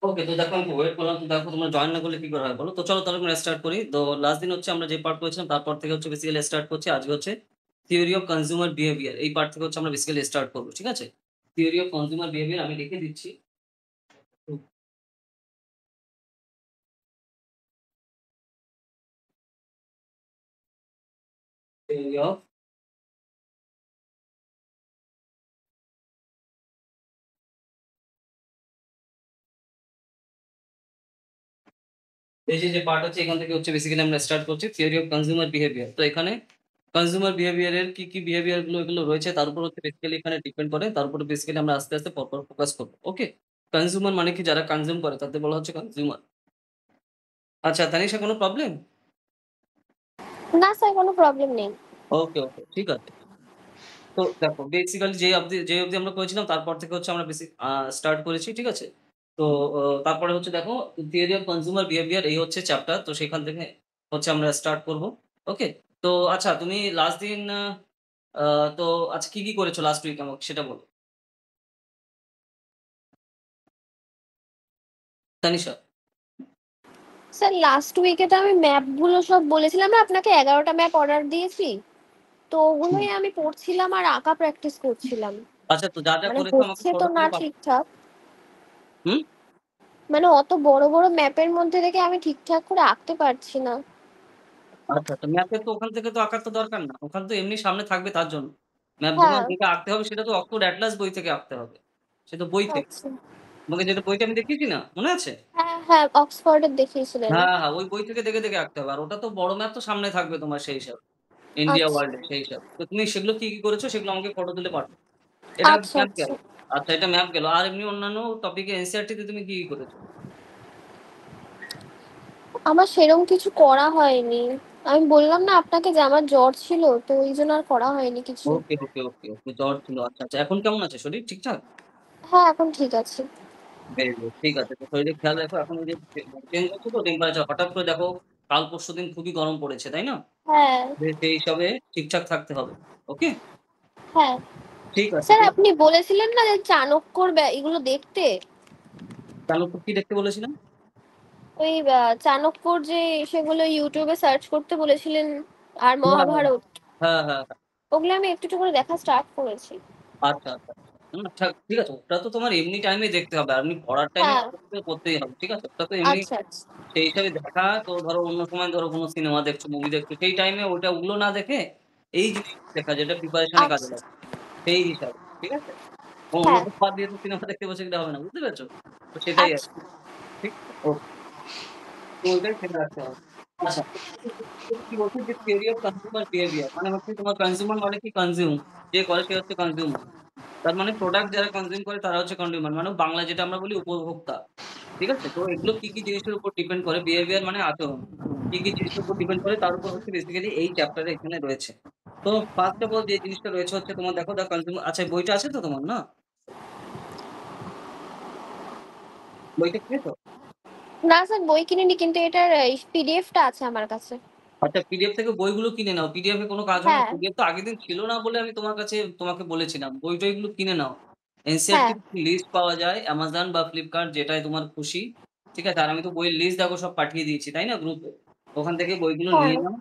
ওকে, তো দেখো আমি ওয়েট করলাম। তো দেখো তোমরা জয়েন না করলে কি করে হয় বলো? তো চলো তাহলে আমরা স্টার্ট করি। তো লাস্ট দিন হচ্ছে আমরা যে পার্ট করেছিলাম তারপর থেকে হচ্ছে বেসিক্যালি স্টার্ট করছি। আজকে হচ্ছে থিওরি অফ কনজিউমার বিহেভিয়ার। এই পার্ট থেকে হচ্ছে আমরা বেসিক্যালি স্টার্ট করব। ঠিক আছে? থিওরি অফ কনজিউমার বিহেভিয়ার আমি লিখে দিচ্ছি। থিওরি অফ এই যে পার্ট আছে এখান থেকে হচ্ছে বেসিক্যালি আমরা স্টার্ট করছি থিওরি অফ কনজিউমার বিহেভিয়ার। তো এখানে কনজিউমার বিহেভিয়ারের কি বিহেভিয়ার গুলো এগুলো রয়েছে তার উপর হচ্ছে বেসিক্যালি এখানে ডিপেন্ড করে। তার উপর বেসিক্যালি আমরা আস্তে আস্তে পরপর ফোকাস করবো। ওকে, কনজিউমার মানে কি যারা কনজিউম করে তাদের বলা হচ্ছে কনজিউমার। আচ্ছা তানিশা, কোনো প্রবলেম? না স্যার, কোনো প্রবলেম নেই। ওকে ওকে, ঠিক আছে। তো দেখো বেসিক্যালি যে অবধি আমরা করেছিলাম তারপর থেকে হচ্ছে আমরা বেসিক স্টার্ট করেছি। ঠিক আছে? তো তারপরে হচ্ছে দেখো থিওরি অফ কনজিউমার বিহেভিয়ার এই হচ্ছে চ্যাপ্টার। তো সেখান থেকে হচ্ছে আমরা স্টার্ট করব। ওকে, তো আচ্ছা তুমি লাস্ট দিন তো আচ্ছা কি করেছো লাস্ট উইক আমাকে সেটা বলো তানিশা। স্যার লাস্ট উইকে তো আমি ম্যাপগুলো সব বলেছিলাম না আপনাকে, 11টা ম্যাপ অর্ডার দিয়েছি। তো হুম। ওগুলোই আমি পড়ছিলাম আর আঁকা প্র্যাকটিস করছিলাম। আচ্ছা, তো যা মানে করেছো আমাকে হচ্ছে তো ফটো না তুলে পাঠাও। ঠিকঠাক। হুম। মানে অত বড় বড় ম্যাপের মধ্যে থেকে আমি ঠিকঠাক করে আঁকতে পারছি না। আচ্ছা, তো ম্যাপে তো ওখান থেকে তো আঁকার তো দরকার না, ওখান তো এমনি সামনে থাকবে তার জন্য। ম্যাপ তোমার হ্যাঁ। যেটা আঁকতে হবে সেটা তো অক্সফোর্ড অ্যাটলাস বই থেকে আঁকতে হবে। সে তো বই থেকে। আচ্ছা। তোমাকে যেটা বইটা আমি দেখিয়েছি না, মনে আছে? হ্যাঁ হ্যাঁ, অক্সফোর্ডের দেখিয়েছিলেন। হ্যাঁ হ্যাঁ, ওই বই থেকে দেখে দেখে আঁকতে হবে। আর ওটা তো বড় ম্যাপ তো সামনে থাকবে তোমার সেই হিসাব, ইন্ডিয়া আচ্ছা ওয়ার্ল্ড সেই হিসাব। তো তুমি সেগুলো কি করেছো সেগুলো আমাকে ফটো তুলে পাঠাও। এটা আচ্ছা ম্যাপ আচ্ছা। গেল। আচ্ছা, এটা ম্যাপ গেল। আর এমনি অন্যান্য টপিকে এনসিইআরটি তে তুমি কি করেছো? আমার সেরকম কিছু করা হয়নি। আমি বললাম না আপনাকে যে আমার জ্বর ছিল, তো ওই জন্য আর করা হয়নি কিছু। ওকে ওকে ওকে ওকে, জ্বর ছিল। আচ্ছা আচ্ছা, এখন কেমন আছে শরীর? ঠিকঠাক? হ্যাঁ এখন ঠিক আছে। ভেরি গুড, ঠিক আছে। তো শরীরে খেয়াল রাখো। এখন ওই যে চেঞ্জ হচ্ছে তো টেম্পারেচার, হঠাৎ করে দেখো কাল পরশুদিন খুবই গরম পড়েছে, তাই না? হ্যাঁ সেই হিসাবে ঠিকঠাক থাকতে হবে। ওকে, হ্যাঁ। ঠিক আছে। স্যার তো আপনি বলেছিলেন না যে চাণক্যর এগুলো দেখতে। চাণক্য কি দেখতে বলেছিলাম? ওই চাণক্যর যে সেগুলো ইউটিউবে সার্চ করতে বলেছিলেন, আর হ্যাঁ হ্যাঁ মহাভারত। হ্যাঁ হ্যাঁ হ্যাঁ। ওগুলো আমি একটু একটু করে দেখা স্টার্ট করেছি। আচ্ছা আচ্ছা আচ্ছা। ঠিক আছে, ওটা তো তোমার এমনি টাইমে দেখতে হবে। আর এমনি পড়ার টাইমে হ্যাঁ। করতেই হবে। ঠিক আছে, ওটা তো এমনি আচ্ছা আচ্ছা। সেই হিসাবে দেখা। তো ধরো অন্য সময় ধরো কোনো সিনেমা দেখছো, মুভি দেখছো, সেই টাইমে ওটা ওগুলো না দেখে এই জিনিস দেখা যেটা প্রিপারেশনে কাজে আচ্ছা। লাগে সেই হিসাবে। ঠিক আছে? অন্য হ্যাঁ। সব বাদ দিয়ে তো সিনেমা দেখতে বসে গেলে হবে না, বুঝতে পেরেছো? তো সেটাই আর আচ্ছা। কি। ঠিক আছে? ওকে, তো ওইটাই খেয়াল রাখতে হবে। আচ্ছা, কি বলছে যে থিওরি অফ কনজিউমার বিহেভিয়ার মানে হচ্ছে তোমার কনজিউমার মানে কি কনজিউম, যে করে সে হচ্ছে কনজিউমার। তার মানে প্রোডাক্ট যারা কনজিউম করে তারা হচ্ছে কনজিউমার, মানে বাংলা যেটা আমরা বলি উপভোক্তা। ঠিক আছে? তো এগুলো কি জিনিসের উপর ডিপেন্ড করে, বিহেভিয়ার মানে আচরণ। কি জিনিসের উপর ডিপেন্ড করে তার উপর হচ্ছে বেসিক্যালি এই চ্যাপ্টারে এখানে রয়েছে। তো ফার্স্ট অফ অল যে জিনিসটা রয়েছে হচ্ছে তোমার দেখো দা কনজিউমার। আচ্ছা, বইটা আছে তো তোমার, না? বইটা কিনেছো? না স্যার, বই কিনিনি, কিন্তু এটার পিডিএফটা আছে আমার কাছে। আচ্ছা, পিডিএফ থেকে বইগুলো কিনে নাও। পিডিএফ এ কোনো কাজ হয় না। হ্যাঁ পিডিএফ তো আগের দিন ছিল না বলে আমি তোমাকে বলেছিলাম। বই-টইগুলো কিনে নাও। হ্যাঁ। এনসিইআরটি লিস্ট পাওয়া যায় Amazon বা Flipkart, যেটায় তোমার খুশি। ঠিক আছে? আর আমি তো বইয়ের লিস্ট দেখো সব পাঠিয়ে দিয়েছি, তাই না, গ্রুপে? ওখান থেকে বইগুলো হ্যাঁ নিয়ে নাও।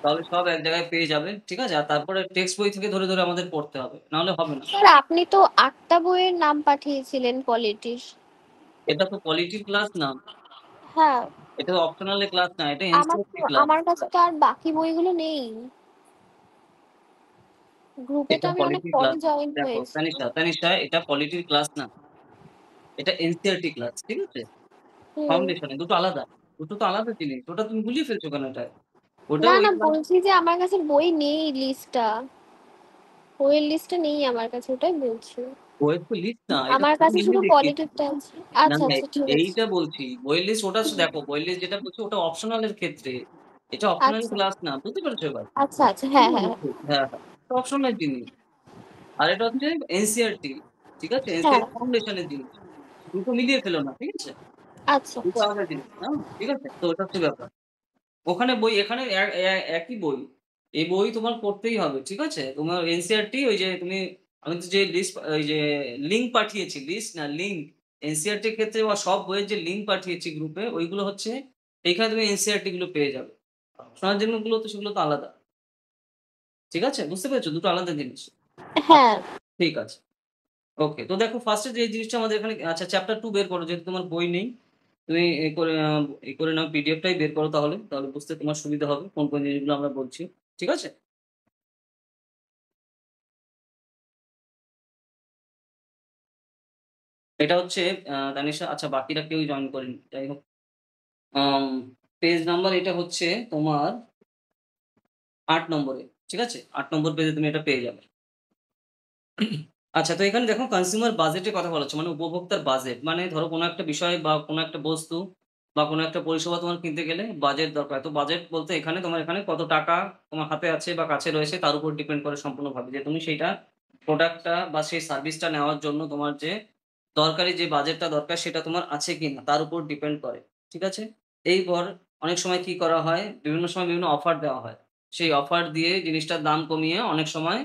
তাহলে সব এক জায়গায় পেয়ে যাবে। ঠিক আছে? আর তারপরে টেক্সট বই থেকে ধরে ধরে আমাদের পড়তে হবে। নাহলে হবে না। স্যার, আপনি তো 8টা বইয়ের নাম পাঠিয়েছিলেন পলিটির। এটা তো পলিটির ক্লাস না। হ্যাঁ। এটা তো অপশনাল এর ক্লাস না। এটা আমার তো এনসিইআরটি ক্লাস। আমার কাছে তো আর বাকি বইগুলো নেই। গ্রুপে তো এটা আমি অনেক পলিটির পরে ক্লাস। জয়েন দেখো হয়েছি। তানিশা, এটা পলিটির ক্লাস না। এটা এনসিইআরটি ক্লাস। ঠিক আছে? হুম। ফাউন্ডেশন দুটো আলাদা। দুটো তো আলাদা জিনিস। ওটা তুমি গুলিয়ে ফেলছো কেন এটা? ওটা না ওই না, ক্লাস। বলছি যে আমার কাছে বই নেই, লিস্টটা, বইয়ের লিস্টটা নেই আমার কাছে, ওটাই বলছি। বইয়ের তো লিস্ট না, এটা তো আমার তুমি কাছে এমনি শুধু দেখিয়েছো। পলিটিকটা আছে। না আচ্ছা না, আচ্ছা, ঠিক আছে। এইটা বলছি বইয়ের লিস্ট। ওটা দেখো বইয়ের লিস্ট যেটা বলছি ওটা অপশনাল এর ক্ষেত্রে। এটা অপশনাল আচ্ছা ক্লাস না, বুঝতে পেরেছো এবার? আচ্ছা আচ্ছা। হ্যাঁ হ্যাঁ হ্যাঁ। হ্যাঁ হ্যাঁ, এটা অপশনাল জিনিস। আর এটা হচ্ছে এনসিইআরটি। ঠিক আছে? হ্যাঁ। এনসিইআরটি ফাউন্ডেশনের জিনিস। দুটো মিলিয়ে ফেলো না, ঠিক আছে? আচ্ছা দুটো আচ্ছা। আলাদা জিনিস না। ঠিক আছে? তো ওটা হচ্ছে ব্যাপার। ওখানে বই, এখানে একই বই। এই বই তোমার পড়তেই হবে। ঠিক আছে? তোমার এনসিইআরটি ওই যে তুমি আমি তো যে লিস্ট ওই যে লিঙ্ক পাঠিয়েছি, লিস্ট না লিঙ্ক। এনসিইআরটির ক্ষেত্রে বা সব বইয়ের যে লিঙ্ক পাঠিয়েছি গ্রুপে ওইগুলো হচ্ছে এইখানে তুমি এনসিইআরটি গুলো পেয়ে যাবে। অপশনাল যেগুলো তো সেগুলো তো আলাদা। ঠিক আছে? বুঝতে পেরেছো? দুটো আলাদা জিনিস। হ্যাঁ। ঠিক আছে। ওকে। তো দেখো ফার্স্ট এ যে জিনিসটা আমাদের এখানে আচ্ছা চ্যাপ্টার 2 বের করো যেহেতু তোমার বই নেই। তুমি এ করে নাও পিডিএফটাই বের করো তাহলে। তাহলে বুঝতে তোমার সুবিধা হবে কোন জিনিসগুলো আমরা বলছি। ঠিক আছে? এটা হচ্ছে তানিশা আচ্ছা বাকিরা কেউই জয়েন করেনি। যাই হোক। আম পেজ নাম্বার এটা হচ্ছে তোমার ৮ নম্বরে। ঠিক আছে? ৮ নম্বর পেজে তুমি এটা পেয়ে যাবে। আচ্ছা তো এখানে দেখো কনজিউমার বাজেটের কথা বলা হচ্ছে মানে উপভোক্তার বাজেট। মানে ধরো কোনো একটা বিষয় বা কোনো একটা বস্তু বা কোনো একটা পরিষেবা তোমার কিনতে গেলে বাজেট দরকার। তো বাজেট বলতে এখানে তোমার এখানে কত টাকা তোমার হাতে আছে বা কাছে রয়েছে তার উপর ডিপেন্ড করে সম্পূর্ণভাবে যে তুমি সেইটা প্রোডাক্টটা বা সেই সার্ভিসটা নেওয়ার জন্য তোমার যে দরকারি যে বাজেটটা দরকার সেটা তোমার আছে কিনা তার উপর ডিপেন্ড করে। ঠিক আছে? এইবার অনেক সময় কি করা হয় বিভিন্ন সময় বিভিন্ন অফার দেওয়া হয়। সেই অফার দিয়ে জিনিসটার দাম কমিয়ে অনেক সময়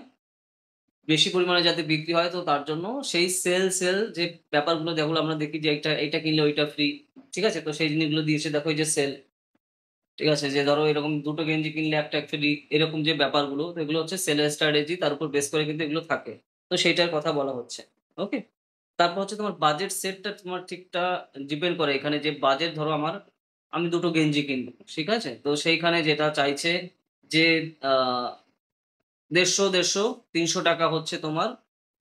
বেশি পরিমাণে যাতে বিক্রি হয় তো তার জন্য সেই সেল যে ব্যাপারগুলো যেগুলো আমরা দেখি যে এইটা কিনলে ওইটা ফ্রি। ঠিক আছে? তো সেই জিনিসগুলো দিয়েছে দেখো এই যে সেল। ঠিক আছে? যে ধরো এরকম ২ টো গেঞ্জি কিনলে ১ টা ফ্রি এরকম যে ব্যাপারগুলো তো এগুলো হচ্ছে সেলের স্ট্র্যাটেজি তার উপর বেস করে কিন্তু এগুলো থাকে। তো সেইটার কথা বলা হচ্ছে। ওকে? তারপর হচ্ছে তোমার বাজেট সেটটা তোমার ঠিকটা ডিপেন্ড করে এখানে যে বাজেট ধরো আমি ২ টো গেঞ্জি কিনবো। ঠিক আছে? তো সেইখানে যেটা চাইছে যে আ ১৫০, ৳৩০০ হচ্ছে তোমার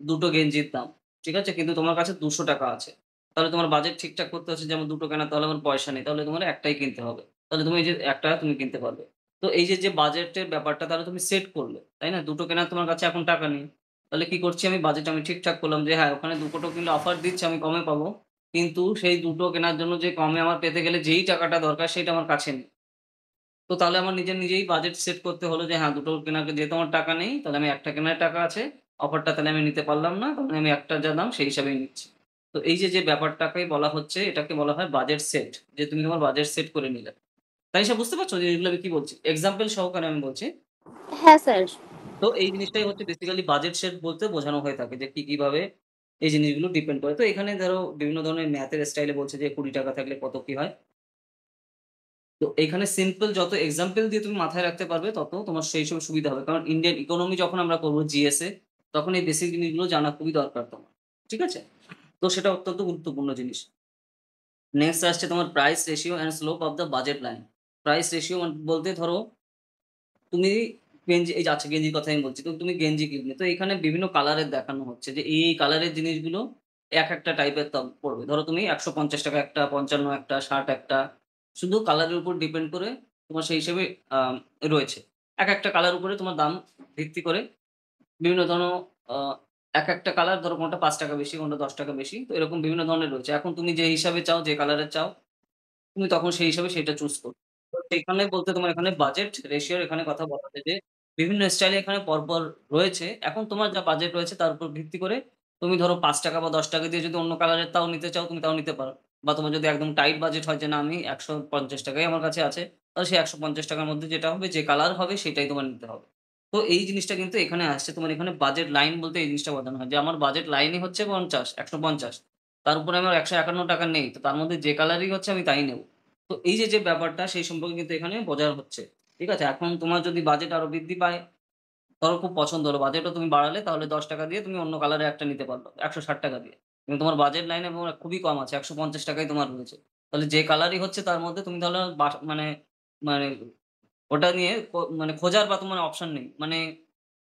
২ টো গেঞ্জির দাম। ঠিক আছে? কিন্তু তোমার কাছে ৳২০০ আছে। তাহলে তোমার বাজেট ঠিকঠাক করতে হচ্ছে যেমন ২ টো কেনার তাহলে আমার পয়সা নেই। তাহলে তোমার একটাই কিনতে হবে। তাহলে তুমি এই যে একটা তুমি কিনতে পারবে। তো এই যে বাজেটের ব্যাপারটা তাহলে তুমি সেট করলে। তাই না? ২ টো কেনার তোমার কাছে এখন টাকা নেই। তাহলে কি করছি আমি বাজেট আমি ঠিকঠাক করলাম যে হ্যাঁ, ওখানে ২ টো কিনলে অফার দিচ্ছে আমি কমে পাবো। কিন্তু সেই ২ টো কেনার জন্য যে কমে আমার পেতে গেলে যেই টাকাটা দরকার সেটা আমার কাছে নেই। তো তাহলে আমার নিজেই বাজেট সেট করতে হলো যে হ্যাঁ, দুটো কেনার যেহেতু আমার টাকা নেই, তাহলে আমি একটা কেনার টাকা আছে। অফারটা তাহলে আমি নিতে পারলাম না। তাহলে আমি একটার যা দাম সেই হিসাবেই নিচ্ছি। তো এই যে ব্যাপারটাকেই বলা হচ্ছে এটাকে বলা হয় বাজেট সেট। যে তুমি তোমার বাজেট সেট করে নিলে। তানিশা বুঝতে পারছো যে এগুলো আমি কি বলছি? এক্সাম্পল সহকারে আমি বলছি। হ্যাঁ স্যার। তো এই জিনিসটাই হচ্ছে বেসিক্যালি বাজেট সেট বলতে বোঝানো হয়ে থাকে যে কিভাবে এই জিনিসগুলো ডিপেন্ড করে। তো এখানে ধরো বিভিন্ন ধরনের ম্যাথের স্টাইলে বলছে যে ৳২০ থাকলে কত কি হয়? তো এখানে সিম্পল যত এক্সাম্পল দিয়ে তুমি মাথায় রাখতে পারবে তত তোমার সেই হিসেবে সুবিধা হবে। কারণ ইন্ডিয়ান ইকোনমি যখন আমরা করব জিএস এ তখন এই বেসিক জিনিসগুলো জানা খুবই দরকার তোমার। ঠিক আছে? তো সেটা অত্যন্ত গুরুত্বপূর্ণ জিনিস। নেক্সট আসছে তোমার price ratio and slope of the budget line. Price ratio বলতে ধরো তুমি গেঞ্জি এই যে আচ্ছা গেঞ্জির কথাই আমি বলছি। তো তুমি গেঞ্জি কিনলে। তো এখানে বিভিন্ন কালারের দেখানো হচ্ছে যে এই কালারের জিনিসগুলো একটা টাইপের দাম পড়বে। ধরো তুমি ৳১৫০ একটা, ৫৫ একটা, ৬০ একটা। শুধু কালারের উপর ডিপেন্ড করে তোমার সেই হিসেবে রয়েছে। একেকটা কালার উপরে তোমার দাম ভিত্তি করে বিভিন্ন আ একেকটা কালার ধরো কোনটা ৳৫ বেশি, কোনটা ৳১০ বেশি। তো এরকম বিভিন্ন ধরনের রয়েছে। এখন তুমি যে হিসাবে চাও, যে কালারের চাও তুমি তখন সেই হিসাবে সেটা চুজ করবে। তো সেখানে বলতে তোমার এখানে বাজেট রেশিও এর এখানে কথা বলা হচ্ছে যে বিভিন্ন স্টাইলে এখানে পরপর রয়েছে। এখন তোমার যা বাজেট রয়েছে তার উপর ভিত্তি করে তুমি ধরো ৳৫ বা ৳১০ দিয়ে যদি অন্য কালারের তাও নিতে চাও তুমি তাও নিতে পারো। বা তোমার যদি একদম টাইট বাজেট হয় যে না আমি ৳১৫০ ই আমার কাছে আছে। তাহলে সেই ৳১৫০ র মধ্যে যেটা হবে যে কালার হবে সেটাই তোমার নিতে হবে। তো এই জিনিসটা কিন্তু এখানে আসছে। তোমার এখানে বাজেট লাইন বলতে এই জিনিসটা বোঝানো হয় যে আমার বাজেট লাইনই হচ্ছে ১৫০ তার উপরে আমার ৳১৫১ নেই। তো তার মধ্যে যে কালারই হচ্ছে আমি তাই নেব। তো এই যে ব্যাপারটা সেই সম্পর্কে কিন্তু এখানে বোঝানো হচ্ছে। ঠিক আছে? এখন তোমার যদি বাজেট আরো বৃদ্ধি পায়, ধরো খুব পছন্দ হলো, বাজেটও তুমি বাড়ালে তাহলে ৳১০ দিয়ে তুমি অন্য কালারের একটা নিতে পারলো ৳১৬০ দিয়ে। কিন্তু তোমার বাজেট লাইনে খুবই কম আছে, ৳১৫০ ই তোমার রয়েছে। তাহলে যে কালারই হচ্ছে তার মধ্যে তুমি তাহলে মানে মানে ওটা নিয়ে মানে খোঁজার বা তোমার অপশন নেই। মানে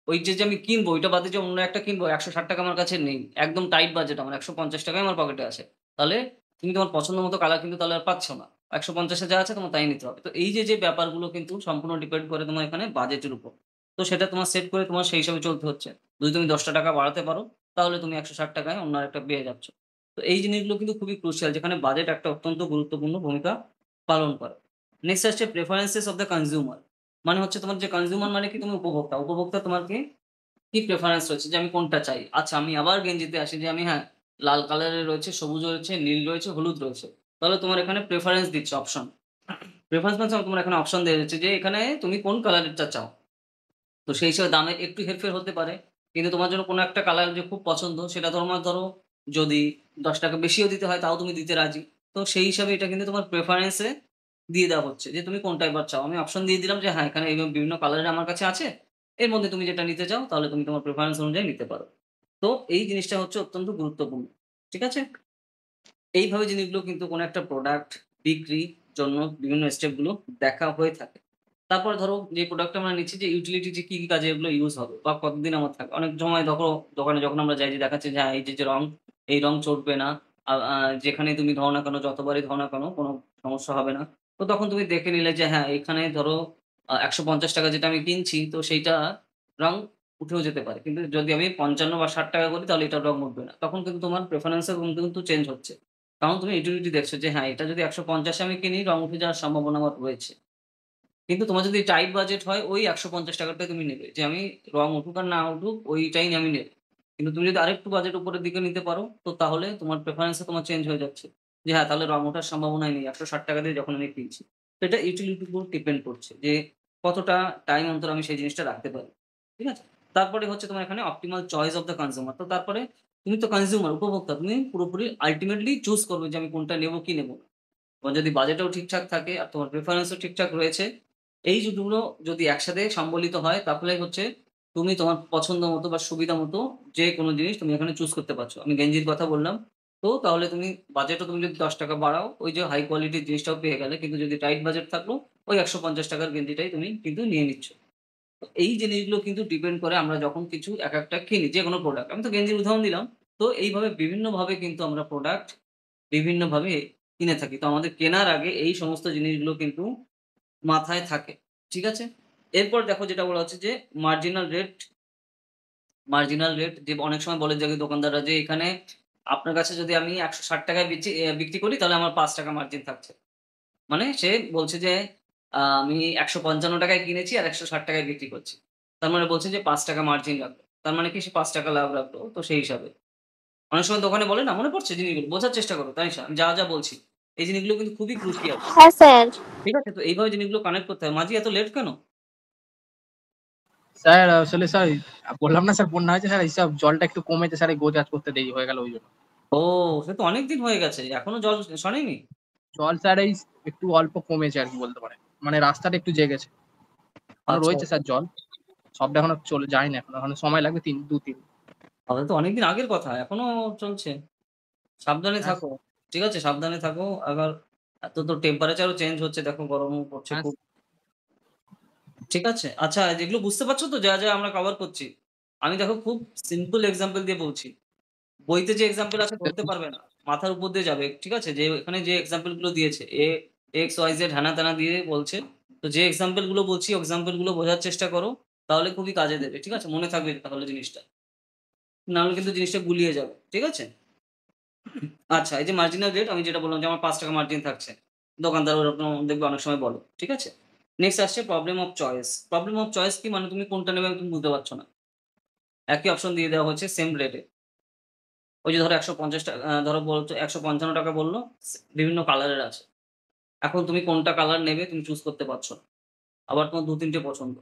ওই যে আমি কিনবো ওইটা বাদে যে অন্য একটা কিনবো ৳১৬০ আমার কাছে নেই। একদম টাইট বাজেট আমার ৳১৫০ ই আমার পকেটে আছে। তাহলে তুমি তোমার পছন্দ মতো কালার কিন্তু তাহলে আর পাচ্ছ না। ১৫০ এ যা আছে তোমার তাই নিতে হবে। তো এই যে ব্যাপারগুলো কিন্তু সম্পূর্ণ ডিপেন্ড করে তোমার এখানে বাজেটের উপর। তো সেটা তোমার সেট করে তোমার সেই হিসাবে চলতে হচ্ছে। যদি তুমি ৳১০ বাড়াতে পারো তাহলে তুমি ৳১৬০ য় অন্য আরেকটা পেয়ে যাচ্ছ। তো এই জিনিসগুলো কিন্তু খুবই ক্রুশিয়াল যেখানে বাজেট একটা অত্যন্ত গুরুত্বপূর্ণ ভূমিকা পালন করে। নেক্সট আসছে প্রেফারেন্সেস অফ দ্যা কনজিউমার। মানে হচ্ছে তোমার যে কনজিউমার মানে কি তুমি উপভোক্তা। উপভোক্তা তোমার কি প্রেফারেন্স রয়েছে যে আমি কোনটা চাই? আচ্ছা আমি আবার গেঞ্জিতে আসি যে আমি হ্যাঁ, লাল কালারের রয়েছে, সবুজ রয়েছে, নীল রয়েছে, হলুদ রয়েছে। তাহলে তোমার এখানে প্রেফারেন্স দিচ্ছে অপশন। প্রেফারেন্স মানে তোমার এখানে অপশন দেয়া যাচ্ছে যে এখানে তুমি কোন কালারেরটা চাও। তো সেই হিসেবে দামে একটু হেরফের হতে পারে। কিন্তু তোমার জন্য কোনো একটা কালার যে খুব পছন্দ সেটা ধরো যদি 10 টাকা বেশিও দিতে হয় তাও তুমি দিতে রাজি। তো সেই হিসাবে এটা কিন্তু তোমার প্রেফারেন্স এ দিয়ে দেওয়া হচ্ছে যে তুমি কোনটা এবার চাও। আমি অপশন দিয়ে দিলাম যে হ্যাঁ, এখানে এই বিভিন্ন কালারের আমার কাছে আছে। এর মধ্যে তুমি যেটা নিতে চাও তাহলে তুমি তোমার প্রেফারেন্স অনুযায়ী নিতে পারো। তো এই জিনিসটা হচ্ছে অত্যন্ত গুরুত্বপূর্ণ। ঠিক আছে? এইভাবে জিনিসগুলো কিন্তু কোনো একটা প্রোডাক্ট বিক্রির জন্য বিভিন্ন স্টেপ গুলো দেখা হয়ে থাকে। তারপরে ধরো যে প্রোডাক্টটা আমরা নিচ্ছি যে ইউটিলিটি যে কি, কি কাজে এগুলো ইউজ হবে বা কতদিন আমার থাকবে। অনেক সময় দেখো দোকানে যখন আমরা যাই যে দেখাচ্ছে যে হ্যাঁ, এই যে রং, এই রং চটবে না। আ আ যেখানেই তুমি ধরো না কেন, যতবারই ধরো না কেন কোনো সমস্যা হবে না। তো তখন তুমি দেখে নিলে যে হ্যাঁ, এখানে ধরো ৳১৫০ যেটা আমি কিনছি তো সেইটা রং উঠেও যেতে পারে। কিন্তু যদি আমি ৫৫ বা ৳৬০ করি তাহলে এটার রং উঠবে না। তখন কিন্তু তোমার প্রেফারেন্স এর কিন্তু চেঞ্জ হচ্ছে। কারণ তুমি ইউটিলিটি দেখছো যে হ্যাঁ, এটা যদি ১৫০ এ আমি কিনি রং উঠে যাওয়ার সম্ভাবনা আমার রয়েছে। কিন্তু তোমার যদি টাইট বাজেট হয় ওই ৳১৫০ টাই তুমি নেবে। যে আমি রং উঠুক আর না উঠুক ওইটাই আমি নেব। কিন্তু তুমি যদি আরেকটু বাজেট উপরের দিকে নিতে পারো তো তাহলে তোমার প্রেফারেন্স এ তোমার চেঞ্জ হয়ে যাচ্ছে। যে হ্যাঁ, তাহলে রং ওঠার সম্ভাবনাই নেই ৳১৬০ দিয়ে যখন আমি কিনছি। তো এটা ইউটিলিটির উপর ডিপেন্ড করছে যে কতটা টাইম অন্তর আমি সেই জিনিসটা রাখতে পারি। ঠিক আছে? তারপরে হচ্ছে তোমার এখানে optimal choice of the consumer. তো তারপরে তুমি তো কনজিউমার উপভোক্তা। তুমি পুরোপুরি আল্টিমেটলি চুজ করবে যে আমি কোনটা নেব কি নেব না। তোমার যদি বাজেটও ঠিকঠাক থাকে আর তোমার প্রেফারেন্স ও ঠিকঠাক রয়েছে, এই দুটো যদি একসাথে সম্বলিত হয় তাহলে হচ্ছে তুমি তোমার পছন্দ মতো বা সুবিধা মতো যেকোনো জিনিস তুমি এখানে চুজ করতে পারছো। আমি গেঞ্জির কথা বললাম। তো তাহলে তুমি বাজেটও তুমি যদি ৳১০ বাড়াও, ওই যে হাই কোয়ালিটির জিনিসটাও পেয়ে গেলে। কিন্তু যদি টাইট বাজেট থাকলো, ওই ৳১৫০ র গেঞ্জিটাই তুমি কিন্তু নিয়ে নিচ্ছ। তো এই জিনিসগুলো কিন্তু ডিপেন্ড করে আমরা যখন কিছু একেকটা কিনি যেকোনো প্রোডাক্ট। আমি তো গেঞ্জির উদাহরণ দিলাম। তো এইভাবে বিভিন্নভাবে কিন্তু আমরা প্রোডাক্ট বিভিন্নভাবে কিনে থাকি। তো আমাদের কেনার আগে এই সমস্ত জিনিসগুলো কিন্তু মাথায় থাকে। ঠিক আছে? এরপর দেখো যেটা বলা হচ্ছে যে মার্জিনাল রেট, মার্জিনাল রেট যে অনেক সময় বলে যে দোকানদাররা যে এখানে আপনার কাছে যদি আমি ৳১৬০ য় বিক্রি করি তাহলে আমার ৳৫ মার্জিন থাকছে। মানে সে বলছে যে আমি ৳১৫৫ য় কিনেছি আর ৳১৬০ য় বিক্রি করছি। তার মানে বলছে যে ৳৫ মার্জিন রাখবে। তার মানে কি সে ৳৫ লাভ রাখলো। তো সেই হিসাবে। অনেক সময় দোকানে বলে না, মনে পড়ছে জিনিসগুলো? বোঝার চেষ্টা করো তানিশা। আমি যা বলছি। এই জিনিসগুলো কিন্তু খুবই ক্রুশিয়াল। হ্যাঁ স্যার। ঠিক আছে? তো এইভাবে জিনিসগুলো কানেক্ট করতে হবে। মাঝি এত লেট কেন? স্যার আসলে স্যার বললাম না স্যার বন্যা হয়েছে স্যার, এইসব জলটা একটু কমেছে স্যার, এই গোছ করতে দেরি হয়ে গেল ওই জন্য। ও! সে তো অনেকদিন হয়ে গেছে। এখনো জল সরেনি? জল স্যার এই একটু অল্প কমেছে আরকি বলতে পারেন। মানে রাস্তাটা একটু জেগেছে। এখনো আচ্ছা, রয়েছে আচ্ছা। স্যার জল। সবটা এখনো চলে যায়নি এখনো। এখনো সময় লাগবে ২-৩। তাহলে তো অনেকদিন আগের কথা। এখনো চলছে। সাবধানে হ্যাঁ, থাকো। ঠিক আছে? সাবধানে থাকো। আবার এত তো টেম্পারেচার ও চেঞ্জ হচ্ছে দেখো গরমও পড়ছে হ্যাঁ, খুব। ঠিক আছে? আচ্ছা যেগুলো বুঝতে পারছো তো যা আমরা কভার করছি? আমি দেখো খুব সিম্পল এক্সাম্পল দিয়ে বলছি। বইতে যে এক্সাম্পল আছে ধরতে পারবে না। মাথার উপর দিয়ে যাবে। ঠিক আছে? যে এখানে যে এক্সাম্পল গুলো দিয়েছে X, Y, Z হ্যানা-ত্যানা দিয়ে বলছে। তো যে এক্সাম্পল গুলো বলছি এক্সাম্পল গুলো বোঝার চেষ্টা করো। তাহলে খুবই কাজে দেবে। ঠিক আছে? মনে থাকবে তাহলে জিনিসটা। না হলে কিন্তু জিনিসটা গুলিয়ে যাবে। ঠিক আছে? আচ্ছা এই যে মার্জিনাল রেট আমি যেটা বললাম যে আমার ৳৫ মার্জিন থাকছে। দোকানদার ওরকম দেখবে অনেক সময় বলে। ঠিক আছে? নেক্সট আসছে problem of choice. Problem of choice কি মানে তুমি কোনটা নেবে তুমি বুঝতে পারছো না। একই অপশন দিয়ে দেওয়া হচ্ছে সেম রেটে। ওই যে ধরো ৳১৫০ ধরো বলছো ৳১৫৫ বলল, বিভিন্ন কালারের আছে। এখন তুমি কোনটা কালার নেবে তুমি চুজ করতে পারছো না। আবার তোমার ২-৩ টে পছন্দ।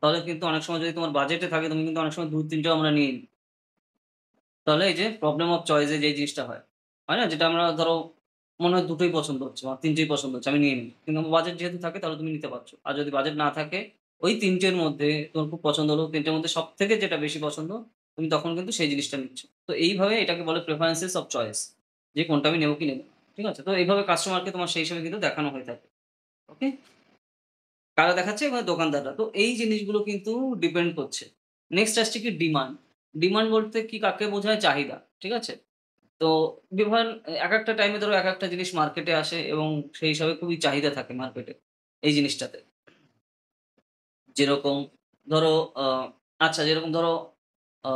তাহলে কিন্তু অনেক সময় যদি তোমার বাজেটে থাকে তুমি কিন্তু অনেক সময় ২-৩ টেও আমরা নিয়ে নিই। তাহলে এই যে প্রবলেম অফ চয়েস এ যে জিনিসটা হয়। হয় না? যেটা আমরা ধরো মনে হয় ২ টোই পছন্দ হচ্ছে, আমার ৩ টেই পছন্দ হচ্ছে, আমি নিয়ে নিই। কিন্তু আমার বাজেট যেহেতু থাকে তাহলে তুমি নিতে পারছো। আর যদি বাজেট না থাকে ওই ৩ টের মধ্যে তোমার খুব পছন্দ হলো, ৩ টের মধ্যে সবথেকে যেটা বেশি পছন্দ তুমি তখন কিন্তু সেই জিনিসটা নিচ্ছ। তো এইভাবে এটাকে বলে প্রেফারেন্সেস অফ চয়েস। যে কোনটা আমি নেব কি নেব না। ঠিক আছে? তো এইভাবে কাস্টমারকে তোমার সেই হিসেবে কিন্তু দেখানো হয়ে থাকে। ওকে? কারা দেখাচ্ছে? মানে দোকানদাররা। তো এই জিনিসগুলো কিন্তু ডিপেন্ড করছে। নেক্সট আসছে কি ডিমান্ড। ডিমান্ড বলতে কি কাকে বোঝায়? চাহিদা। ঠিক আছে? তো বিভান একেকটা টাইমে ধরো একেকটা জিনিস মার্কেটে আসে এবং সেই হিসাবে খুবই চাহিদা থাকে মার্কেটে এই জিনিসটাতে। যেরকম ধরো আ আচ্ছা যেরকম ধরো আ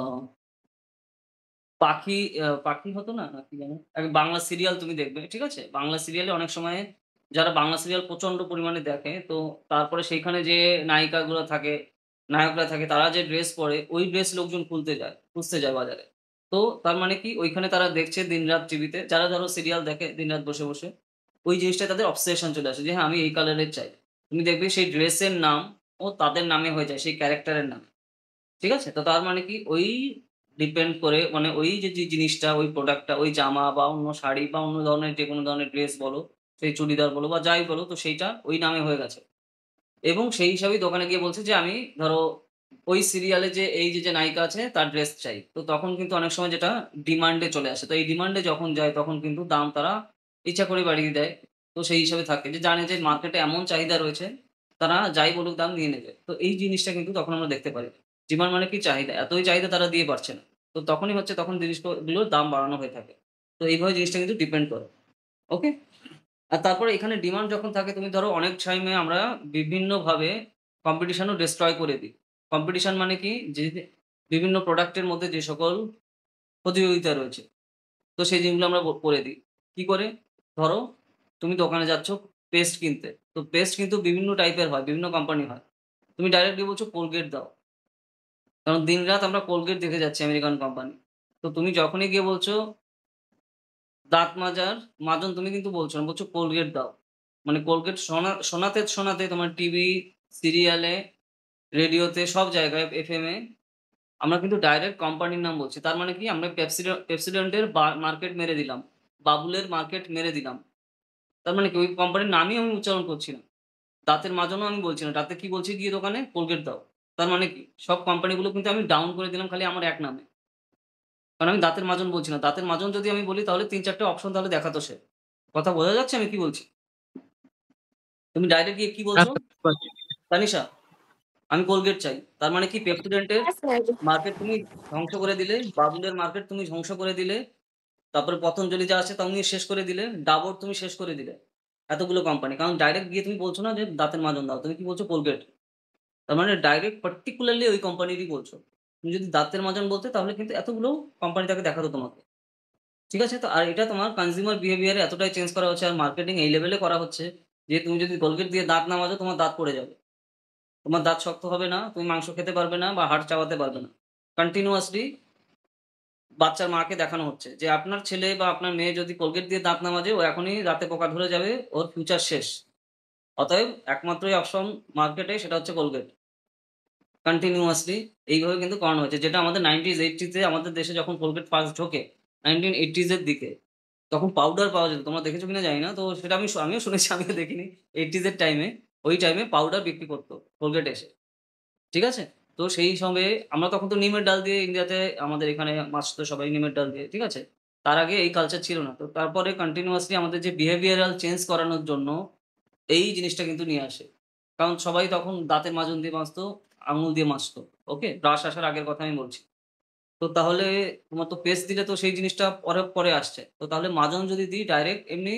পাখি পাখি হতো না? না কি যেন? বাংলা সিরিয়াল তুমি দেখবে, ঠিক আছে? বাংলা সিরিয়ালে অনেক সময় যারা বাংলা সিরিয়াল প্রচন্ড পরিমাণে দেখে, তো তারপরে সেইখানে যে নায়িকাগুলো থাকে, নায়করা থাকে তারা যে ড্রেস পরে, ওই ড্রেস লোকজন খুঁজতে যায় বাজারে। তো তার মানে কি? ওইখানে তারা দেখছে দিনরাত টিভিতে। যারা ধরো সিরিয়াল দেখে দিনরাত বসে, ওই জিনিসটা তাদের অবসেশন চলে আসে যে, হ্যাঁ, আমি এই কালারের চাই। তুমি দেখবে সেই ড্রেসের নাম ও তাদের নামে হয়ে যায়, সেই ক্যারেক্টারের নামে। ঠিক আছে? তো তার মানে কি? ওই ডিপেন্ড করে, মানে ওই যে জিনিসটা, ওই প্রোডাক্টটা, ওই জামা বা অন্য শাড়ি বা অন্য ধরনের যে কোনো ধরনের ড্রেস বলো, সেই চুড়িদার বলো বা যাই বলো, তো সেইটা ওই নামে হয়ে গেছে। এবং সেই হিসাবেই দোকানে গিয়ে বলছে যে আমি ধরো ওই সিরিয়ালে যে এই যে নায়িকা আছে তার ড্রেস চাই। তো তখন কিন্তু অনেক সময় যেটা ডিমান্ডে চলে আসে। তো এই ডিমান্ডে যখন যায় তখন কিন্তু দাম তারা ইচ্ছা করে বাড়িয়ে দেয়। তো সেই হিসাবে থাকে যে জানে যে মার্কেটে এমন চাহিদা রয়েছে, তারা যাই বলুক দাম নিয়ে নেবে। তো এই জিনিসটা কিন্তু তখন আমরা দেখতে পারি। ডিমান্ড মানে কি চাহিদা। এতই চাহিদা তারা দিয়ে পারছে না। তো তখনই হচ্ছে তখন জিনিসগুলোর দাম বাড়ানো হয়ে থাকে। তো এইভাবে জিনিসটা কিন্তু ডিপেন্ড করে। ওকে? আর তারপরে এখানে ডিমান্ড যখন থাকে তুমি ধরো অনেক টাইমে আমরা বিভিন্নভাবে কম্পিটিশনও ডিস্ট্রয় করে দিই। কম্পিটিশন মানে কি? যে বিভিন্ন প্রোডাক্টের মধ্যে যে সকল প্রতিযোগিতা রয়েছে, তো সেই জিনিসগুলো আমরা করে দিই। কি করে? ধরো তুমি দোকানে যাচ্ছ পেস্ট কিনতে। তো পেস্ট কিন্তু বিভিন্ন টাইপের হয়, বিভিন্ন কোম্পানি হয়। তুমি ডাইরেক্টলি বলছো কোলগেট দাও। কারণ দিনরাত আমরা কোলগেট দেখে যাচ্ছি আমেরিকান কোম্পানি। তো তুমি যখনই গিয়ে বলছো দাঁত মাজন তুমি কিন্তু বলছো না, বলছো কোলগেট দাও। মানে কোলগেট শোনাতে তোমার টিভি, সিরিয়ালে, রেডিওতে সব জায়গায় এফএম এ আমরা কিন্তু ডাইরেক্ট কোম্পানির নাম বলছি। তার মানে কি? আমরা পেপসোডেন্টের মার্কেট মেরে দিলাম। বাবুলের মার্কেট মেরে দিলাম। তার মানে কি? ওই কোম্পানির নামই আমি উচ্চারণ করছি না। দাঁতের মাজনও আমি বলছি না। দাঁতে কি বলছি গিয়ে দোকানে? কোলগেট দাও। তার মানে কি? সব কোম্পানিগুলো কিন্তু আমি ডাউন করে দিলাম খালি আমার এক নামে। কারণ আমি দাঁতের মাজন বলছি না। দাঁতের মাজন যদি আমি বলি তাহলে ৩-৪ টে অপশন তাহলে দেখাতো সে। কথা বোঝা যাচ্ছে আমি কি বলছি? তুমি ডাইরেক্ট গিয়ে কি হ্যাঁ বলছো? স্যার, বুঝতে পারছি। তানিশা, আমি কোলগেট চাই। তার মানে কি? পেপসোডেন্টের হ্যাঁ স্যার। মার্কেট তুমি ধ্বংস করে দিলে, বাবুলের মার্কেট তুমি ধ্বংস করে দিলে, তারপরে পতঞ্জলি যা আছে তাও নিয়ে শেষ করে দিলে, ডাবর তুমি শেষ করে দিলে। এতগুলো কোম্পানি। কারণ ডাইরেক্ট গিয়ে তুমি বলছো না যে দাঁতের মাজন দাও। তুমি কি বলছো? কোলগেট। তার মানে ডাইরেক্ট পার্টিকুলারলি ওই কোম্পানিরই বলছো। তুমি যদি দাঁতের মাজন বলতে তাহলে কিন্তু এতগুলো কোম্পানি তাকে দেখাতো তোমাকে। ঠিক আছে? তো আর এটা তোমার কনজিউমার বিহেভিয়ার এ এতটাই চেঞ্জ করা হচ্ছে আর মার্কেটিং এই লেভেলে করা হচ্ছে যে তুমি যদি কোলগেট দিয়ে দাঁত না মাজো তোমার দাঁত পড়ে যাবে। তোমার দাঁত শক্ত হবে না, তুমি মাংস খেতে পারবে না বা হাড় চাবাতে পারবে না। কন্টিনিউয়াসলি বাচ্চার মাকে দেখানো হচ্ছে যে আপনার ছেলে বা আপনার মেয়ে যদি কোলগেট দিয়ে দাঁত না মাজে ও এখনই দাঁতে পোকা ধরে যাবে, ওর ফিউচার শেষ। অতএব একমাত্রই অপশন মার্কেটে সেটা হচ্ছে কোলগেট। কন্টিনিউয়াসলি এইভাবে কিন্তু করানো হয়েছে। যেটা আমাদের 90s 80s এ আমাদের দেশে যখন কোলগেট ফার্স্ট ঢোকে 1980s এর দিকে, তখন পাউডার পাওয়া যেত। তোমরা দেখেছো কিনা জানি না। তো সেটা আমিও শুনেছি, আমিও দেখিনি। 80s এর টাইমে, ওই টাইমে পাউডার বিক্রি করত কোলগেট এসে। ঠিক আছে? তো সেই সময়ে আমরা তখন তো নিমের ডাল দিয়ে ইন্ডিয়াতে আমাদের এখানে মাখতো সবাই নিমের ডাল দিয়ে। ঠিক আছে? তার আগে এই কালচার ছিল না। তো তারপরে কন্টিনিউয়াসলি আমাদের যে বিহেভিয়ারাল চেঞ্জ করানোর জন্য এই জিনিসটা কিন্তু নিয়ে আসে। কারণ সবাই তখন দাঁতের মাজন দিয়ে মাজতো, আঙুল দিয়ে মাজতো। ওকে? ব্রাশ আসার আগের কথা আমি বলছি। তো তাহলে তোমার তো পেস্ট দিলে তো সেই জিনিসটা পরে আসছে। তো তাহলে মাজন যদি দিই ডাইরেক্ট এমনি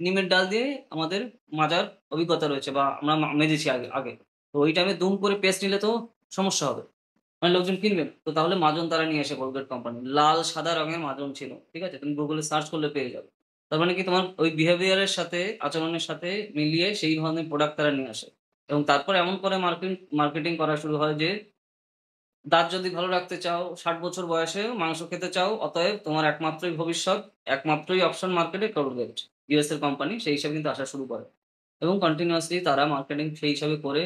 নিমের ডাল দিয়ে আমাদের মাজার অভিজ্ঞতা রয়েছে বা আমরা মেজেছি আগে। তো ওই টাইমে দুম করে পেস্ট নিলে তো সমস্যা হবে। মানে লোকজন কিনবে না। তো তাহলে মাজন তারা নিয়ে আসে কোলগেট কোম্পানি। লাল সাদা রঙের মাজন ছিল। ঠিক আছে? তুমি গুগলে সার্চ করলে পেয়ে যাবে। তার মানে কি? তোমার ওই বিহেভিয়ার এর সাথে, আচরণের সাথে মিলিয়ে সেই ধরনের প্রোডাক্ট তারা নিয়ে আসে। এবং তারপর এমন করে মার্কেটিং করা শুরু হয় যে দাঁত যদি ভালো রাখতে চাও, ৬০ বছর বয়সেও মাংস খেতে চাও, অতএব তোমার একমাত্রই ভবিষ্যৎ, একমাত্রই অপশন মার্কেটে কোলগেট। ইউএস এর কোম্পানি সেই হিসাবে কিন্তু আসা শুরু করে। এবং কন্টিনিউয়াসলি তারা মার্কেটিং সেই হিসাবে করে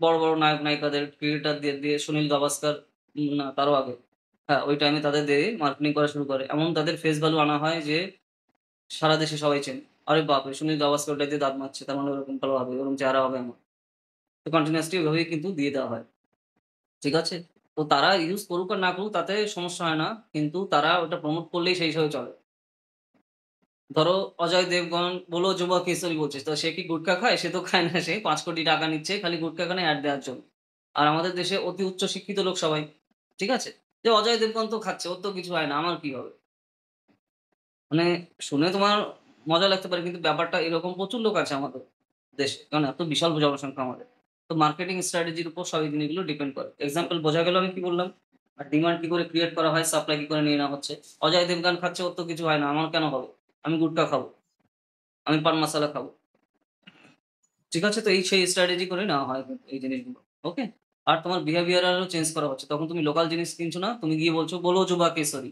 বড় নায়ক-নায়িকাদের, ক্রিকেটারদের দিয়ে সুনীল গাভাস্কার, না তারও আগে। হ্যাঁ, ওই টাইমে তাদের দিয়ে মার্কেটিং করা শুরু করে। এমন তাদের ফেস ভ্যালু আনা হয় যে সারা দেশে সবাই চেনে। আরে বাপরে! সুনীল গাভাস্কার ওটা দিয়ে দাঁত মাজছে। তার মানে ওরকম কালো হবে, ওরকম চেহারা হবে আমার। তো কন্টিনিউয়াসলি ওইভাবেই কিন্তু দিয়ে দেওয়া হয়। ঠিক আছে? তো তারা ইউজ করুক আর না করুক তাতে সমস্যা হয় না। কিন্তু তারা ওটা প্রমোট করলেই সেই হিসাবে চলে। ধরো অজয় দেবগন বলো যুবা কেশরী বলছিস। তো সে কি গুটখা খায়? সে তো খায় না। সে ৫ কোটি টাকা নিচ্ছে খালি গুটখা খানে এড দেওয়ার জন্য। আর আমাদের দেশে অতি উচ্চ শিক্ষিত লোক সবাই। ঠিক আছে? যে অজয় দেবগন তো খাচ্ছে, ওর তো কিছু হয় না, আমার কি হবে? মানে শুনে তোমার মজা লাগতে পারে কিন্তু ব্যাপারটা এরকম প্রচুর লোক আছে আমাদের দেশে। কারণ এত বিশাল জনসংখ্যা আমাদের। তো মার্কেটিং স্ট্র্যাটেজির উপর সব এই জিনিসগুলো ডিপেন্ড করে। এক্সাম্পল বোঝা গেল আমি কি বললাম? আর ডিমান্ড কি করে ক্রিয়েট করা হয়, সাপ্লাই কি করে নিয়ে নেওয়া হচ্ছে। অজয় দেবগন খাচ্ছে, ওর তো কিছু হয় না, আমার কেন হবে? আমি গুটখা খাবো, আমি পান মশালা খাবো। ঠিক আছে? তো এই সেই স্ট্র্যাটেজি করে নেওয়া হয় কিন্তু এই জিনিসগুলো। ওকে? আর তোমার বিহেভিয়ারালও চেঞ্জ করা হচ্ছে। তখন তুমি লোকাল জিনিস কিনছো না, তুমি গিয়ে বলছো বলো যুবা কেশরী।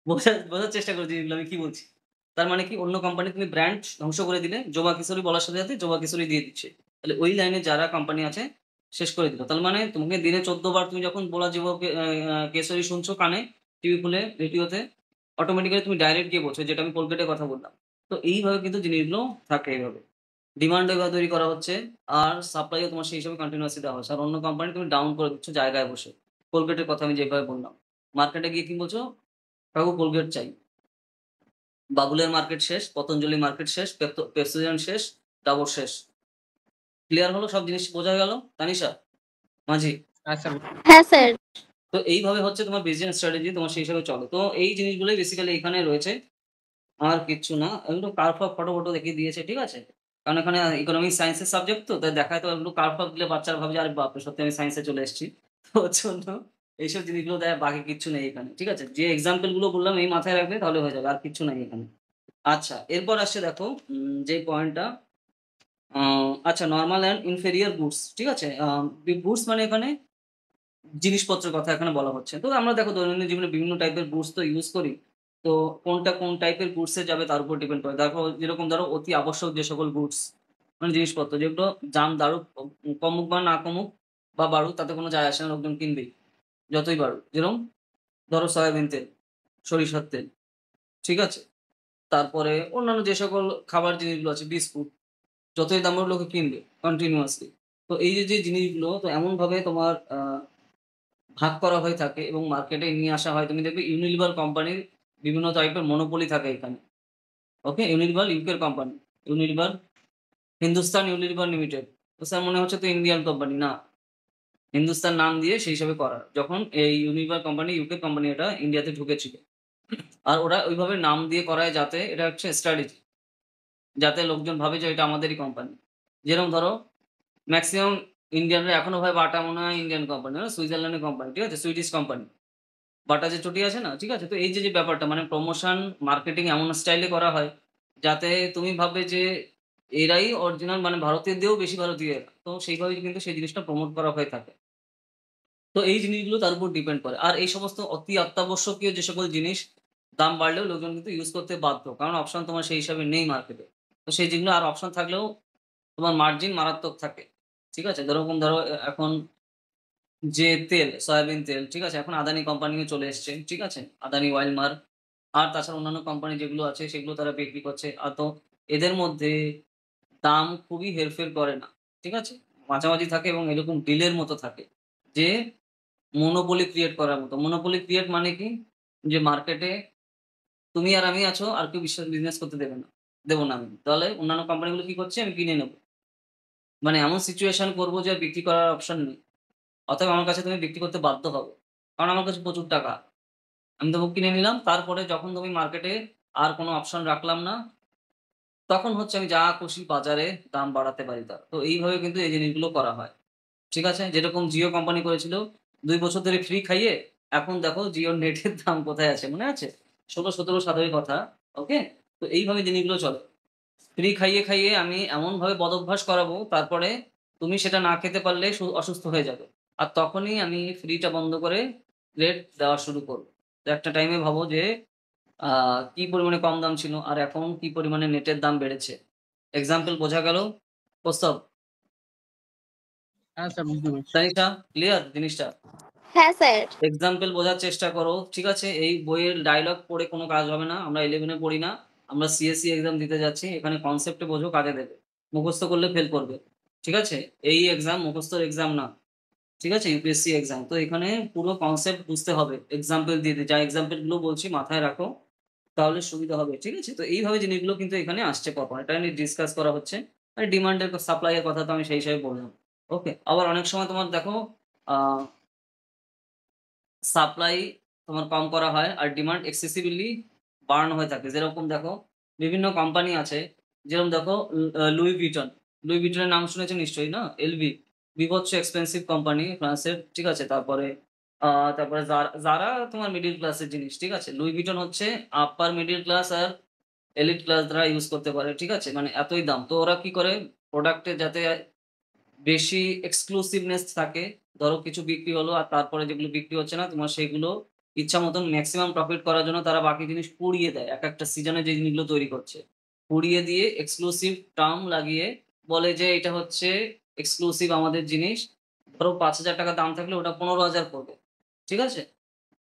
বোঝার চেষ্টা করো জিনিসগুলো আমি কি বলছি। তার মানে কি? অন্য কোম্পানি তুমি ব্র্যান্ড ধ্বংস করে দিলে, জোভা কিশোরী বলার সাথে, সাথে জোভা কিশোরী দিয়ে দিচ্ছে। তাহলে ওই লাইনে যারা কোম্পানি আছে শেষ করে দিল। তার মানে তোমাকে দিনে 14 বার তুমি যখন বোলা জীব কেশরী শুনছো কানে, টিভি খুলে, রেডিওতে, অটোমেটিক্যালি তুমি ডাইরেক্ট গিয়ে বলছো, যেটা আমি কোলগেটের কথা বললাম। তো এইভাবে কিন্তু জিনিসগুলো থাকে এইভাবে। ডিমান্ড এভাবে তৈরি করা হচ্ছে, আর সাপ্লাইও তোমার সেই হিসাবে কন্টিনিউয়াসলি দেওয়া হচ্ছে। আর অন্য কোম্পানি তুমি ডাউন করে দিচ্ছ জায়গায় বসে। কোলগেটের কথা আমি যেভাবে বললাম। মার্কেটে গিয়ে কি বলছো? কাকু কোলগেট চাই। বাবুলের মার্কেট শেষ, পতঞ্জলি মার্কেট শেষ, পেপসোডেন্ট শেষ, ডাবর শেষ। ক্লিয়ার হলো? সব জিনিস বোঝা গেল তানিশা মাঝি? আচ্ছা হ্যাঁ স্যার। তো এইভাবে হচ্ছে তোমার বিজনেস স্ট্র্যাটেজি তোমার সেই হিসাবে চলে। তো এই জিনিসগুলোই বেসিক্যালি এখানে রয়েছে, আর কিচ্ছু না। এগুলো কার্ভ অফ ফটো ফটো দেখিয়ে দিয়েছে, ঠিক আছে? কারণ এখানে ইকোনমিক সায়েন্সের সাবজেক্ট, তো তাই দেখায় তো এগুলো কার্ভ অফ দিলে বাচ্চারা ভাবে যে আরে বাপরে সত্যি আমি সায়েন্সে চলে এসেছি। তো ওর জন্য এইসব জিনিসগুলো দেয়, বাকি কিচ্ছু নেই এখানে, ঠিক আছে? যে এক্সাম্পল গুলো বললাম এই মাথায় রাখবে তাহলে হয়ে যাবে, আর কিচ্ছু নাই এখানে। আচ্ছা, এরপর আসছে দেখো যে পয়েন্টটা, আচ্ছা, নর্মাল অ্যান্ড ইনফেরিয়ার গুডস, ঠিক আছে? গুডস মানে এখানে জিনিসপত্রের কথা এখানে বলা হচ্ছে। তো আমরা দেখো দৈনন্দিন জীবনে বিভিন্ন টাইপের গুডস তো ইউজ করি। তো কোনটা কোন টাইপের গুডস এ যাবে তার উপর ডিপেন্ড করে। দেখো যেরকম ধরো অতি আবশ্যক যে সকল গুডস, মানে জিনিসপত্র যেগুলো দাম দারুক, কমুক বা না কমুক বা বাড়ুক তাতে কোনো যায় আসে না, লোকজন কিনবেই যতই বাড়ুক। যেরকম ধরো সয়াবিন তেল, সরিষার তেল, ঠিক আছে? তারপরে অন্যান্য যে সকল খাবার জিনিসগুলো আছে, বিস্কুট, যতই দাম হোক লোকে কিনবে কন্টিনিউয়াসলি। তো এই যে যে জিনিসগুলো তো এমন ভাবে তোমার ভাগ করা হয়ে থাকে এবং মার্কেটে নিয়ে আসা হয়। তুমি দেখবে ইউনিলিভার কোম্পানির বিভিন্ন টাইপের মনোপলি থাকে এখানে। ওকে, ইউনিলিভার ইউকের company, Unilever Hindustan Unilever limited. তো স্যার মনে হচ্ছে তো ইন্ডিয়ান কোম্পানি না, হিন্দুস্তান নাম দিয়ে সেই হিসাবে করা। যখন এই ইউনিলিভার কোম্পানি ইউকে কোম্পানি এটা ইন্ডিয়াতে ঢুকেছিল, আর ওরা ওইভাবে নাম দিয়ে করায় যাতে এটা হচ্ছে স্ট্র্যাটেজি, যাতে লোকজন ভাবে যে এটা আমাদেরই কোম্পানি। যেরকম ধরো ম্যাক্সিমাম ইন্ডিয়ানরা এখনো ভাবে বাটা মনে হয় ইন্ডিয়ান কোম্পানি না, সুইজারল্যান্ডের কোম্পানি, ঠিক আছে? সুইডিশ কোম্পানি বাটা যে চটি আছে না, ঠিক আছে? তো এই যে যে ব্যাপারটা মানে প্রমোশন মার্কেটিং এমন স্টাইলে করা হয় যাতে তুমি ভাববে যে এরাই অরিজিনাল, মানে ভারতীয় দিয়েও বেশি ভারতীয় এরা। তো সেইভাবে কিন্তু সেই জিনিসটা প্রমোট করা হয়ে থাকে। তো এই জিনিসগুলো তার উপর ডিপেন্ড করে। আর এই সমস্ত অতি অত্যাবশ্যকীয় যে সকল জিনিস দাম বাড়লেও লোকজন কিন্তু ইউজ করতে বাধ্য, কারণ অপশন তোমার সেই হিসাবে নেই মার্কেটে। তো সেই যেগুলো আর অপশন থাকলেও তোমার মার্জিন মারাত্মক থাকে, ঠিক আছে? যেরকম ধরো এখন যে তেল, সয়াবিন তেল, ঠিক আছে? এখন আদানি কোম্পানিও চলে এসছে, ঠিক আছে? আদানি ওয়ালমার, আর তাছাড়া অন্যান্য কোম্পানি যেগুলো আছে সেগুলো তারা বিক্রি করছে। তো এদের মধ্যে দাম খুবই হেরফের করে না, ঠিক আছে? মাঝামাঝি থাকে এবং এরকম ডিলের মতো থাকে, যে মনোপলি ক্রিয়েট করার মতো। মনোপলি ক্রিয়েট মানে কি? যে মার্কেটে তুমি আর আমি আছো, আর কেউ বিজনেস করতে দেবে না, দেবো না আমি। তাহলে অন্যান্য কোম্পানিগুলো কি করছে? আমি কিনে নেবো। মানে এমন সিচুয়েশন করবো যে আর বিক্রি করার অপশন নেই। অতএব আমার কাছে তুমি বিক্রি করতে বাধ্য হবে। কারণ আমার কাছে প্রচুর টাকা। আমি তবু কিনে নিলাম। তারপরে যখন তুমি মার্কেটে আর কোনো অপশন রাখলাম না, তখন হচ্ছে আমি যা খুশি বাজারে দাম বাড়াতে পারি তার। তো এইভাবে কিন্তু এই জিনিসগুলো করা হয়। ঠিক আছে? যেরকম জিও কোম্পানি করেছিল ২ বছর ধরে ফ্রি খাইয়ে, এখন দেখো জিওর নেটের দাম কোথায় আছে মনে আছে? ১৬-১৭ সালের কথা। ওকে? তো এইভাবে জিনিসগুলো চলে। ফ্রি খাইয়ে, খাইয়ে আমি এমনভাবে বদঅভ্যাস করাবো, তারপরে তুমি সেটা না খেতে পারলে অসুস্থ হয়ে যাবে। আর তখনই আমি ফ্রিটা বন্ধ করে রেট দেওয়া শুরু করব। তো একটা টাইমে ভাবো যে আ কি পরিমাণে কম দাম ছিল আর এখন কি পরিমাণে নেটের দাম বেড়েছে। এক্সাম্পল বোঝা গেল? কৌস্তব, হ্যাঁ স্যার, বুঝতে পেরেছি। তানিশা, ক্লিয়ার জিনিসটা? হ্যাঁ স্যার। এক্সাম্পল বোঝার চেষ্টা করো, ঠিক আছে? এই বইয়ের ডায়ালগ পড়ে কোনো কাজ হবে না। আমরা 11 এ পড়ি না। আমরা সিএসসি এক্সাম দিতে যাচ্ছি। এখানে কনসেপ্টে বোঝো, কাজে দেবে। মুখস্থ করলে ফেল করবে। ঠিক আছে? এই এক্সাম মুখস্থর এক্সাম না। ঠিক আছে? UPSC exam. তো এখানে পুরো কনসেপ্ট বুঝতে হবে। এক্সাম্পল দিয়ে যা এক্সাম্পল গুলো বলছি মাথায় রাখো, তাহলে সুবিধা হবে। ঠিক আছে? তো এইভাবে জিনিসগুলো কিন্তু এখানে আসছে পরপর। এটা নিয়ে ডিসকাস করা হচ্ছে। আর ডিমান্ড এর সাপ্লাই এর কথা তো আমি সেই হিসাবে বললাম। ওকে? আবার অনেক সময় তোমার দেখো আ সাপ্লাই তোমার কম করা হয় আর ডিমান্ড এক্সেসিভলি বাড়ানো হয়ে থাকে। যেরকম দেখো বিভিন্ন কোম্পানি আছে, যেরকম দেখো লুই ভিটন। লুই ভিটনের নাম শুনেছেন নিশ্চয়ই না? এলভি, বীভৎস এক্সপেনসিভ কোম্পানি ফ্রান্সের, ঠিক আছে? তারপরে তারপরে জারা তোমার মিডল ক্লাসের জিনিস, ঠিক আছে? লুই ভিটন হচ্ছে আপার মিডল ক্লাস আর এলিট ক্লাস দ্বারা ইউজ করতে পারে, ঠিক আছে? মানে এতই দাম। তো ওরা কি করে প্রোডাক্টে যাতে বেশি এক্সক্লুসিভনেস থাকে। ধরো কিছু বিক্রি হলো আর তারপরে যেগুলো বিক্রি হচ্ছে না তোমার সেগুলো ইচ্ছা মতন মেক্সিমাম প্রফিট করার জন্য তারা বাকি জিনিস পুড়িয়ে দেয়। একেকটা সিজনে যে জিনিসগুলো তৈরি করছে। পুড়িয়ে দিয়ে এক্সক্লুসিভ টার্ম লাগিয়ে বলে যে এটা হচ্ছে এক্সক্লুসিভ আমাদের জিনিস। ধরো 5,000 টাকা দাম থাকলে ওটা 15,000 পড়বে। ঠিক আছে?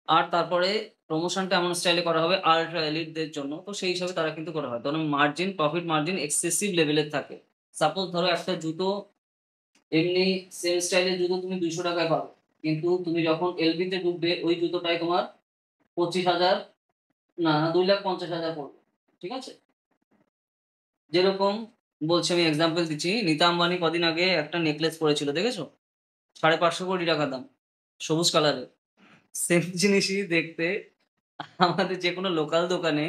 আর তারপরে প্রমোশনটা এমন স্টাইলে করা হবে আল্ট্রা এলিটদের জন্য। তো সেই হিসাবে তারা কিন্তু করা হয়। ধরুন মার্জিন, প্রফিট মার্জিন এক্সেসিভ লেভেলের থাকে। সাপোজ ধরো একটা জুতো এমনি সেম স্টাইলের জুতো তুমি ৳200 য় পাবে। কিন্তু তুমি যখন এলবি তে ঢুকবে ওই জুতোটাই তোমার 25,000 না 2,50,000 পড়বে। ঠিক আছে? যেরকম বলছি আমি এক্সাম্পল দিচ্ছি। নিতা আম্বানি কদিন আগে একটা নেকলেস পড়েছিল দেখেছো? ৳550 কোটি দাম। সবুজ কালারের। সেম জিনিসই দেখতে আমাদের যেকোনো লোকাল দোকানে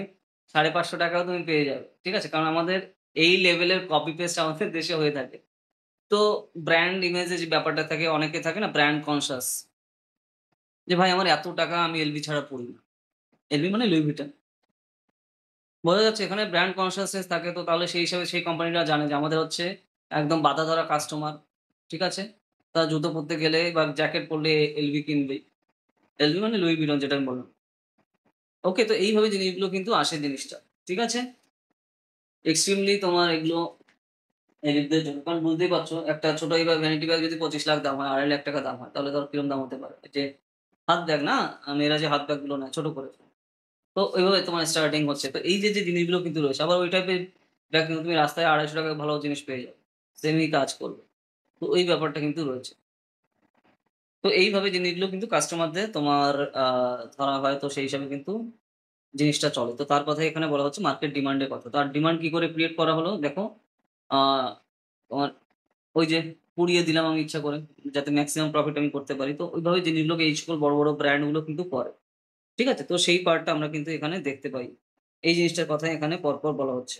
৳550 ও তুমি পেয়ে যাবে। ঠিক আছে? কারণ আমাদের এই লেভেলের কপি পেস্ট আমাদের দেশে হয়ে থাকে। তো ব্র্যান্ড ইমেজ এর যে ব্যাপারটা থাকে অনেকে থাকে না ব্র্যান্ড কনশাস যে ভাই আমার এত টাকা আমি এলভি ছাড়া পড়ি না। এলভি মানে লুই ভিটন। বোঝা যাচ্ছে এখানে ব্র্যান্ড কনশাসনেস থাকে তো তাহলে সেই হিসাবে সেই কোম্পানিরা জানে যে আমাদের হচ্ছে একদম বাঁধা ধরা কাস্টমার। ঠিক আছে? তারা জুতো পরতে গেলে বা জ্যাকেট পরলে এলভি কিনবেই। এলভি মানে লুই ভিটন যেটা আমি বললাম। ওকে তো এইভাবে জিনিসগুলো কিন্তু আসে জিনিসটা। ঠিক আছে? এক্সট্রিমলি তোমার এগুলো এলিটদের জন্য। কারণ বুঝতেই পারছো একটা ছোট এবার ভ্যানিটি ব্যাগ যদি 25,00,000 দাম হয়, ৳2.5 লাখ দাম হয় তাহলে ধরো কিরকম দাম হতে পারে? যে হাত ব্যাগ না? মেয়েরা যে হাত ব্যাগগুলো নেয় ছোট করে। তো ওইভাবে তোমার স্টার্টিং হচ্ছে। তো এই যে জিনিসগুলো কিন্তু রয়েছে। আবার ওই টাইপের ব্যাগ কিন্তু তুমি রাস্তায় ৳250 ভালো জিনিস পেয়ে যাবে। সেমই কাজ করবে। তো ওই ব্যাপারটা কিন্তু রয়েছে। তো এইভাবে জিনিসগুলো কিন্তু কাস্টমারদের তোমার আ ধরা হয়। তো সেই হিসাবে কিন্তু জিনিসটা চলে। তো তার কথাই এখানে বলা হচ্ছে মার্কেট ডিমান্ড এর কথা। তো আর ডিমান্ড কি করে ক্রিয়েট করা হলো? দেখো আ তোমার ওই যে পুড়িয়ে দিলাম আমি ইচ্ছা করে যাতে মেক্সিমাম প্রফিট আমি করতে পারি। তো ওইভাবে জিনিসগুলোকে এই সকল বড়, বড় ব্র্যান্ড গুলো কিন্তু করে। ঠিক আছে? তো সেই পার্টটা আমরা কিন্তু এখানে দেখতে পাই। এই জিনিসটার কথাই এখানে পরপর বলা হচ্ছে।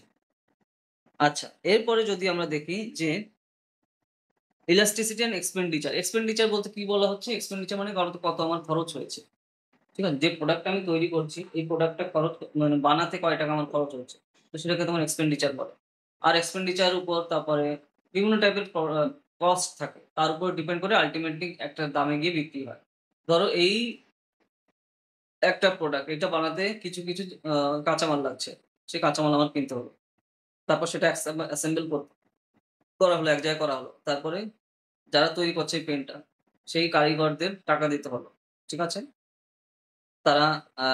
আচ্ছা, এরপরে যদি আমরা দেখি যে ইলাস্টিসিটি অ্যান্ড এক্সপেন্ডিচার। এক্সপেন্ডিচার বলতে কি বলা হচ্ছে? এক্সপেন্ডিচার মানে কত আমার খরচ হয়েছে। ঠিক আছে? যে প্রোডাক্টটা আমি তৈরি করছি, এই প্রোডাক্টটা খরচ মানে বানাতে কয় টাকা আমার খরচ হচ্ছে। তো সেটাকে তোমার এক্সপেন্ডিচার বলে। আর এক্সপেন্ডিচার উপর তারপরে বিভিন্ন টাইপের কস্ট থাকে। তার উপর ডিপেন্ড করে আল্টিমেটলি একটা দামে গিয়ে বিক্রি হয়। ধরো এই একটা প্রোডাক্ট এটা বানাতে কিছু আ কাঁচামাল লাগছে। সেই কাঁচামাল আমার কিনতে হলো। তারপর সেটা অ্যাসেম্বল করা হলো, এক জায়গায় করা হলো। তারপরে যারা তৈরি করছে এই পেনটা, সেই কারিগরদের টাকা দিতে হলো। ঠিক আছে? তারা আ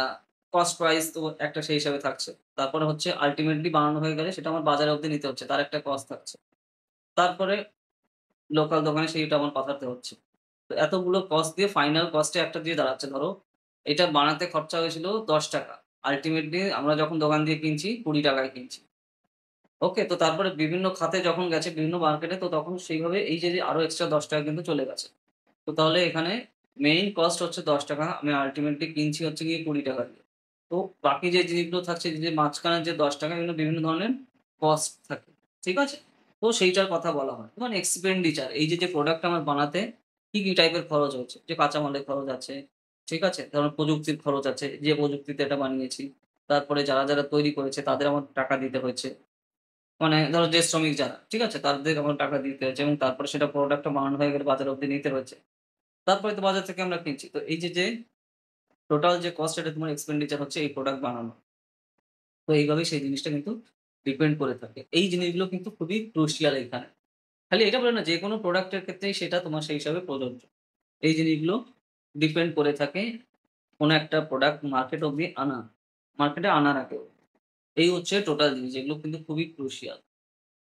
কস্ট প্রাইস তো একটা সেই হিসাবে থাকছে। তারপরে হচ্ছে আল্টিমেটলি বানানো হয়ে গেলে সেটা আমার বাজারে অব্দি নিতে হচ্ছে। তার একটা কস্ট থাকছে। তারপরে লোকাল দোকানে সেইটা আমার পাঠাতে হচ্ছে। তো এতগুলো কস্ট দিয়ে ফাইনাল কস্ট এ একটা দিয়ে দাঁড়াচ্ছে ধরো, এটা বানাতে খরচা হয়েছিল ৳10 আল্টিমেটলি আমরা যখন দোকান দিয়ে কিনছি ৳20 য় কিনছি। ওকে? তো তারপরে বিভিন্ন খাতে যখন গেছে বিভিন্ন মার্কেটে তো তখন সেইভাবে এই যে আরো এক্সট্রা ৳10 কিন্তু চলে গেছে। তো তাহলে এখানে মেইন কস্ট হচ্ছে ৳10 আমি আল্টিমেটলি কিনছি হচ্ছে গিয়ে ৳20 দিয়ে। তো বাকি যে জিনিসগুলো থাকছে যে মাঝখানে যে ৳10 এগুলো বিভিন্ন ধরনের কস্ট থাকে। ঠিক আছে? তো সেইটার কথা বলা হয়। মানে এক্সপেন্ডিচার এই যে প্রোডাক্ট আমার বানাতে কি টাইপের খরচ হচ্ছে? যে কাঁচামালের খরচ আছে। ঠিক আছে? ধরুন প্রযুক্তির খরচ আছে। যে প্রযুক্তিতে এটা বানিয়েছি। তারপরে যারা তৈরি করেছে তাদের আমার টাকা দিতে হয়েছে। মানে ধরো যে শ্রমিক যারা, ঠিক আছে? তাদের আমার টাকা দিতে হয়েছে এবং তারপরে সেটা প্রোডাক্টটা বানানো হয়ে গেলে বাজার অব্দি নিতে হয়েছে। তারপরে তো বাজার থেকে আমরা কিনছি। তো এই যে টোটাল যে কস্ট এটা তোমার এক্সপেন্ডিচার হচ্ছে এই প্রোডাক্ট বানানো। তো এইভাবেই সেই জিনিসটা কিন্তু ডিপেন্ড করে থাকে। এই জিনিসগুলো কিন্তু খুবই ক্রুশিয়াল এখানে। খালি এটা বলে না যেকোনো প্রোডাক্টের ক্ষেত্রেই সেটা তোমার সেই হিসাবে প্রযোজ্য। এই জিনিসগুলো ডিপেন্ড করে থাকে কোন একটা প্রোডাক্ট মার্কেট অব্দি আনা। মার্কেটে আনার আগে। এই হচ্ছে টোটাল জিনিস যেগুলো কিন্তু খুবই ক্রুশিয়াল।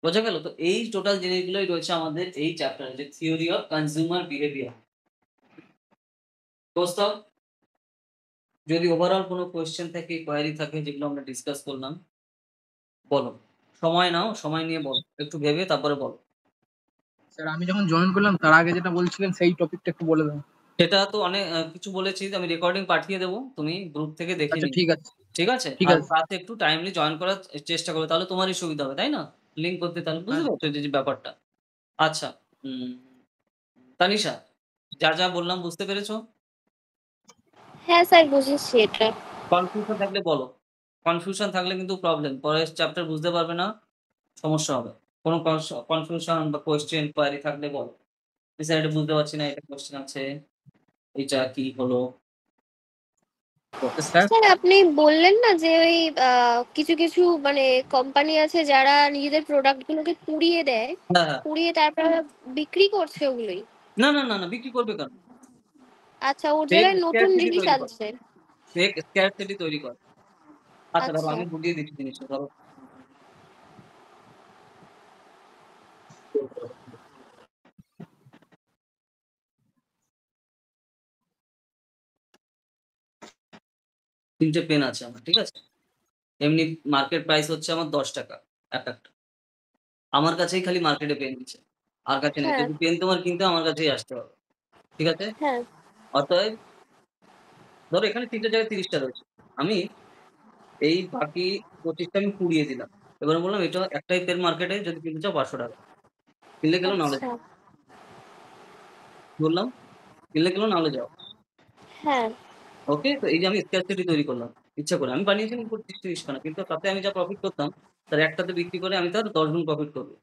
বোঝা গেল? তো এই টোটাল জিনিসগুলোই রয়েছে আমাদের এই চ্যাপ্টারে যে থিওরি অফ কনজিউমার বিহেভিয়ার। দোস্ত যদি ওভারঅল কোনো কোয়েশ্চেন থাকে, কোয়েরি থাকে যেগুলো আমরা ডিসকাস করলাম, বলো। সময় নাও, সময় নিয়ে বলো। একটু ভেবে তারপরে বলো। স্যার আমি যখন জয়েন করলাম তার আগে যেটা বলছিলেন সেই টপিকটা একটু বলে দেন। সেটা তো অনেক কিছু বলেছি আমি রেকর্ডিং পাঠিয়ে দেবো। তুমি গ্রুপ থেকে দেখে আচ্ছা নিও। ঠিক আছে, ঠিক আছে? ঠিক আর আছে। ক্লাসে একটু টাইমলি জয়েন করার চেষ্টা করো। তাহলে তোমারই সুবিধা হবে, তাই না? লিঙ্ক করতে তাহলে বুঝতে হ্যাঁ, পারছো যে ব্যাপারটা? আচ্ছা, উম তানিশা, যা বললাম বুঝতে পেরেছো? হ্যাঁ স্যার, বুঝেছি এটা। কনফিউশন থাকলে বলো। কনফিউশন থাকলে কিন্তু প্রবলেম। পরের চ্যাপ্টার বুঝতে পারবে না, সমস্যা হবে। কোন কনফিউশন বা কোয়েশ্চেন কোয়েরি থাকলে বলো। যে স্যার এটা বুঝতে পারছি না, এটা কোয়েশ্চেন আছে, এটা কি হলো? তো স্যার স্যার আপনি বললেন না যে ওই কিছু কিছু মানে কোম্পানি আছে যারা নিজেদের প্রোডাক্ট গুলোকে পুড়িয়ে দেয়, হ্যাঁ, হ্যাঁ। পুড়িয়ে তারপর বিক্রি করছে ওগুলোই। না না না না বিক্রি করবে কেন? আচ্ছা, ওর ফেক জায়গায় নতুন স্ক্যারসিটি জিনিস তৈরি করে, আনছে। ফেক স্ক্যারসিটি তৈরি করে। আচ্ছা ধরো আচ্ছা। আমি বুঝিয়ে দিচ্ছি জিনিসটা, ধরো তিনটে পেন আছে আমার, ঠিক আছে? এমনি মার্কেট প্রাইস হচ্ছে আমার 10 টাকা এক একটা। আমার কাছেই খালি মার্কেটে পেন দিচ্ছে, আর কাছে নেই। হ্যাঁ যদি পেন তোমার কিনতে আমার কাছেই আসতে হবে, ঠিক আছে? হ্যাঁ অতএব ধরো এখানে 3টে জায়গায় 30টা রয়েছে, আমি এই বাকি 25টা আমি পুড়িয়ে দিলাম। এবারে বললাম এটা একটাই পেন মার্কেটে যদি কিনতে চাও 500 টাকা, কিনলে গেলো নাহলে আচ্ছা। যাও। বললাম কিনলে গেলো নাহলে যাও। হ্যাঁ ওকে, তো এই যে আমি স্ক্যারসিটি তৈরি করলাম ইচ্ছা করে, আমি বানিয়েছিলাম 25-30 খানা, কিন্তু তাতে আমি যা প্রফিট করতাম তার একটাতে বিক্রি করে আমি তার 10 গুণ প্রফিট করবো।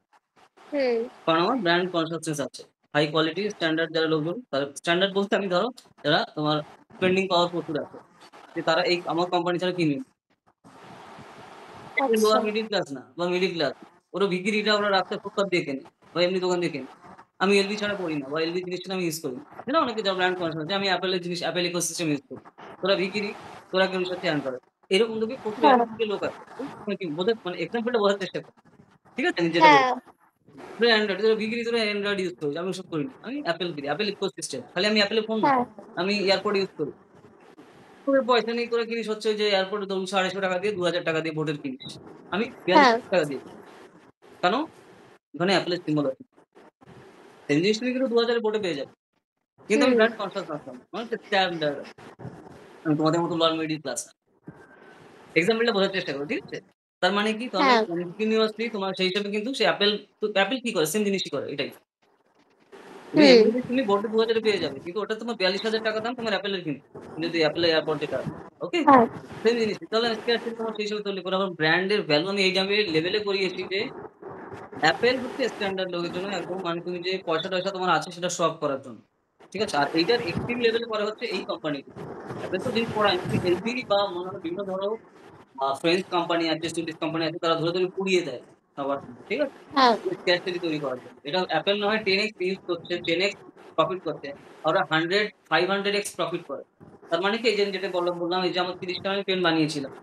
হুম কারণ আমার ব্র্যান্ড কনসাসনেস আছে, হাই কোয়ালিটি স্ট্যান্ডার্ড যারা লোকজন, তারা স্ট্যান্ডার্ড বলতে আমি ধরো যারা তোমার স্পেন্ডিং পাওয়ার প্রচুর আছে, যে তারা এই আমার কোম্পানি ছাড়া কিনবে। আচ্ছা। লোয়ার মিডিল ক্লাস না বা মিডিল ক্লাস, ওরা ভিকিরিটা ওরা রাস্তায় ফুটপাত দিয়ে কেনে বা এমনি দোকান দিয়ে কেনে। আমি এলবি ছাড়া করি না, বা এলবি জিনিসটা আমি ইউজ করি না। আছে না অনেকে যারা ব্র্যান্ড কনসাস, যে আমি অ্যাপেলের জিনিস, অ্যাপেল ইকোসিস্টেম ইউজ করি। তোরা ভিকিরি, তোরা কেউ সাথে আর্ন করে। এরকম লোকে প্রচুর হ্যাঁ অ্যান্ড্রয়েড লোক আছে। মানে কি বোঝা, মানে এক্সাম্পলটা বোঝার চেষ্টা কর, ঠিক আছে? আমি যেটা হ্যাঁ বলছি তোরা অ্যান্ড্রয়েড, তোরা ভিকিরি, তোরা অ্যান্ড্রয়েড ইউজ করিস, আমি ওসব করি না। আমি অ্যাপেল কিনি, অ্যাপেল ইকোসিস্টেম, খালি আমি অ্যাপেলের ফোন না, হ্যাঁ আমি এয়ারপড ইউজ করি। তোদের পয়সা নেই, তোরা কিনিস হচ্ছে ওই যে এয়ারপোর্টে ধরুন 250 টাকা দিয়ে, 2000 টাকা দিয়ে বোটের কিনিস। আমি হ্যাঁ 42 টাকা দিই। কেন? ওখানে অ্যাপেলের সিম্বল আছে। সেম জিনিস তুমি কিন্তু 2000 বোর্ডে পেয়ে যাবে। কিন্তু আমি হুম ব্র্যান্ড কনসাস রাখতাম, মানে স্ট্যান্ডার্ড। আমি তোমাদের মতো লোয়ার মিডিল ক্লাস না। এক্সাম্পলটা বোঝার চেষ্টা করো, ঠিক আছে? তার মানে কি, তাহলে হ্যাঁ কন্টিনিউয়াসলি তোমার সেই হিসাবে কিন্তু সে অ্যাপেল, তো অ্যাপেল কি করে সেম জিনিসই করে, এটাই। তুমি হুম এমনি তুমি বোর্ডে 2000 পেয়ে যাবে, কিন্তু ওটা তোমার 42,000 টাকা দাম, তোমার অ্যাপেলের কিন্তু যদি অ্যাপেলের এয়ারপড যেটা, ওকে, হ্যাঁ সেম জিনিস। তাহলে স্ক্যারসিটি তোমার সেই হিসাবে তৈরি করে। আমার ব্র্যান্ডের ভ্যালু আমি এই লেভেলে করিয়েছি যে অ্যাপেল হচ্ছে স্ট্যান্ডার্ড লোকের জন্য একদম, মানে তুমি যে পয়সা টয়সা তোমার আছে সেটা শো অফ করার জন্য, ঠিক আছে? আর এইটার এক্সট্রিম লেভেলে করা হচ্ছে এই কোম্পানি। অ্যাপেল তো জিনিস পড়ায়, কিন্তু এলবি বা মনে হয় বিভিন্ন ধরো ফ্রেঞ্চ কোম্পানি আছে, সুইডিশ কোম্পানি আছে, তারা ধরে ধরে পুড়িয়ে দেয় সবার সামনে, ঠিক আছে? হ্যাঁ স্ক্যারসিটি তৈরি করার জন্য। এটা অ্যাপেল না হয় 10x ইউজ করছে, 10x প্রফিট করছে, আর ওরা 500x প্রফিট করে। তার মানে কি, এই যে যেটা বললাম এই যে আমার 30টা আমি পেন বানিয়েছিলাম,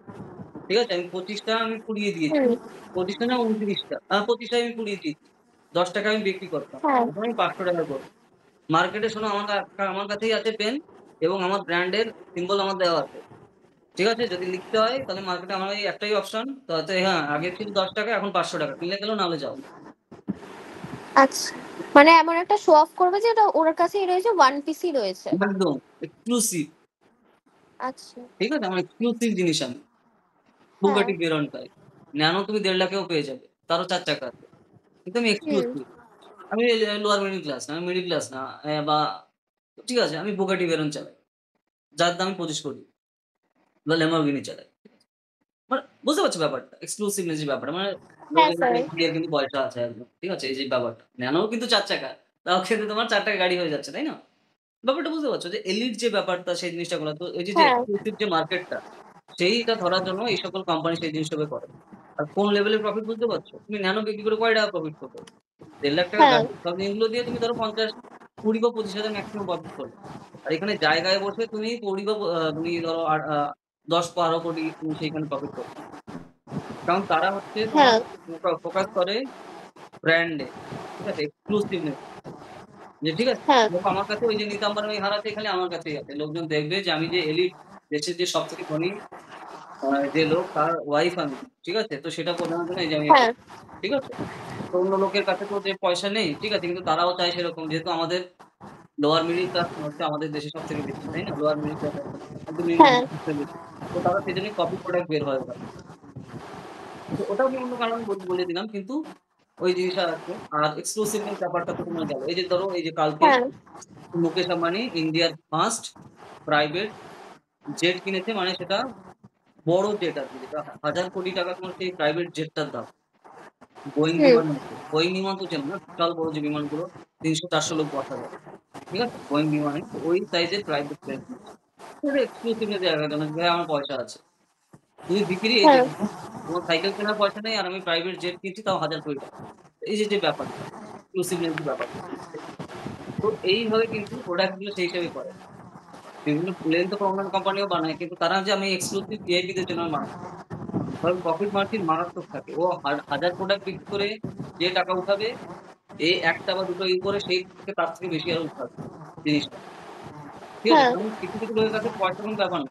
ঠিক আছে? আমি 25টা আমি পুড়িয়ে দিয়েছি, হুম 25টা না 29টা, 25টা আমি পুড়িয়ে দিয়েছি, 10 টাকা আমি বিক্রি করতাম, হ্যাঁ এখন আমি 500 টাকা করবো। মার্কেটে শোনো আমার কাছেই আছে পেন, এবং আমার ব্র্যান্ডের সিম্বল আমার দেওয়া আছে, ঠিক আছে? যদি লিখতে হয় তাহলে মার্কেটে আমার এই একটাই অপশন, তাতে হ্যাঁ আগে ছিল 10 টাকা, এখন 500 টাকা, কিনলে গেলো নাহলে যাও। আচ্ছা, মানে এমন একটা শো অফ করবে যে এটা ওর কাছেই রয়েছে, ওয়ান পিসই রয়েছে। একদম এক্সক্লুসিভ, আচ্ছা। ঠিক আছে? আমার এক্সক্লুসিভ জিনিস আমি হ্যাঁ বুগাটি বেরন পাই। ন্যানো তুমি 1.5 লাখেও পেয়ে যাবে, তারও 4 চাকা আছে, কিন্তু আমি হুম এক্সক্লুসিভ। আমি লোয়ার মিডল ক্লাস না, আমি মিডল ক্লাস না, বা ঠিক আছে আমি বুগাটি বেরন চালাই, যার দাম আমি 25 কোটি, বা ল্যাম্বরগিনি চালাই। মানে বুঝতে পারছো ব্যাপারটা, এক্সক্লুসিভনেস যে ব্যাপারটা, মানে হ্যাঁ লোকের স্যার। ইন্ডিয়ার কিন্তু পয়সা আছে একদম, ঠিক আছে? এই যে ব্যাপারটা, ন্যানোও কিন্তু 4 চাকা, তাও কিন্তু তোমার 4 টাকা গাড়ি হয়ে যাচ্ছে, তাই না? ব্যাপারটা বুঝতে পারছো যে এলিট যে ব্যাপারটা সেই জিনিসটা করা, তো এই যে হ্যাঁ এক্সক্লুসিভ যে মার্কেটটা, সেইটা ধরার জন্য এই সকল কোম্পানি সেই জিনিসটাকে করে। আর কোন লেভেলের প্রফিট বুঝতে পারছো? তুমি ন্যানো বিক্রি করে কয় টাকা প্রফিট করবে? 1.5 লাখ টাকা হ্যাঁ গাড়ি, সব এগুলো দিয়ে তুমি ধরো 50, 20 বা 25,000 ম্যাক্সিমাম প্রফিট করবে। আর এখানে জায়গায় বসে তুমি 20 বা তুমি ধরো 10-12 কোটি তুমি সেইখানে প্রফিট করবে। কারণ তারা হচ্ছে তোমার হ্যাঁ ফোকাস করে ব্র্যান্ডে, ঠিক আছে? এক্সক্লুসিভনেস, যে ঠিক আছে হ্যাঁ দেখো আমার কাছে ওই যে নীতা আম্বানি হারাতে খালি আমার কাছেই আছে। লোকজন দেখবে যে আমি যে এলিট, দেশের যে সবথেকে ধনী যে লোক তার ওয়াইফ আমি, ঠিক আছে? তো সেটা বোঝানোর জন্য এই যে আমি এটা, হ্যাঁ ঠিক আছে? তো অন্য লোকের কাছে তো যে পয়সা নেই, ঠিক আছে? কিন্তু তারাও চায় সেরকম, যেহেতু আমাদের লোয়ার মিডল ক্লাস হচ্ছে আমাদের দেশে সবথেকে বেশি, তাই না? লোয়ার মিডল ক্লাস একদম হ্যাঁ সবথেকে বেশি। তো তারা সেজন্যই কপি প্রোডাক্ট বের হয় ওখানে। তো ওটাও আমি অন্য কারণে বলে দিলাম, কিন্তু ওই জিনিসটা আছে। আর এক্সক্লুসিভনেস ব্যাপারটা তো তোমার গেল। এই যে ধরো এই যে কালকে হ্যাঁ মুকেশ আম্বানি ইন্ডিয়ার ফার্স্ট প্রাইভেট জেট কিনেছে, মানে সেটা বড় জেট আরকি, যেটা ১,০০০ কোটি টাকা তোমার সেই প্রাইভেট জেটটার দাম। বোয়িং হুম বিমান আছে। বোয়িং বিমান তো চেনো না? বিশাল বড় যে বিমানগুলো ৩০০-৪০০ লোক বসা যায়। ঠিক আছে? বোয়িং বিমানে তো ওই সাইজের প্রাইভেট প্লেন কিনেছে। এটা এক্সক্লুসিভলি জায়গা কেন, ভাই আমার পয়সা আছে। তুমি বিক্রি এই যে হ্যাঁ দেখো, তোমার সাইকেল কেনার পয়সা নেই আর আমি প্রাইভেট জেট কিনছি তাও ১,০০০ কোটি টাকা। এই যে ব্যাপারটা, এক্সক্লুসিভনেস যে ব্যাপারটা। তো এইভাবে কিন্তু প্রোডাক্ট গুলো সেই হিসেবে করে। বিভিন্ন লেন্থ প্রবলেম কোম্পানিও বানায়, কিন্তু তারা যে আমি এক্সক্লুসিভ ভিআইপি দের জন্য বানাই, কারণ প্রফিট মার্জিন মারাত্মক থাকে। ও হাজার প্রোডাক্ট বিক্রি করে যে টাকা উঠাবে, এই একটা বা দুটো ই করে সেই থেকে তার থেকে বেশি আরো উঠাবে জিনিসটা। ঠিক আছে, হ্যাঁ কারণ কিছু কিছু লোকের কাছে পয়সা কোনো ব্যাপার না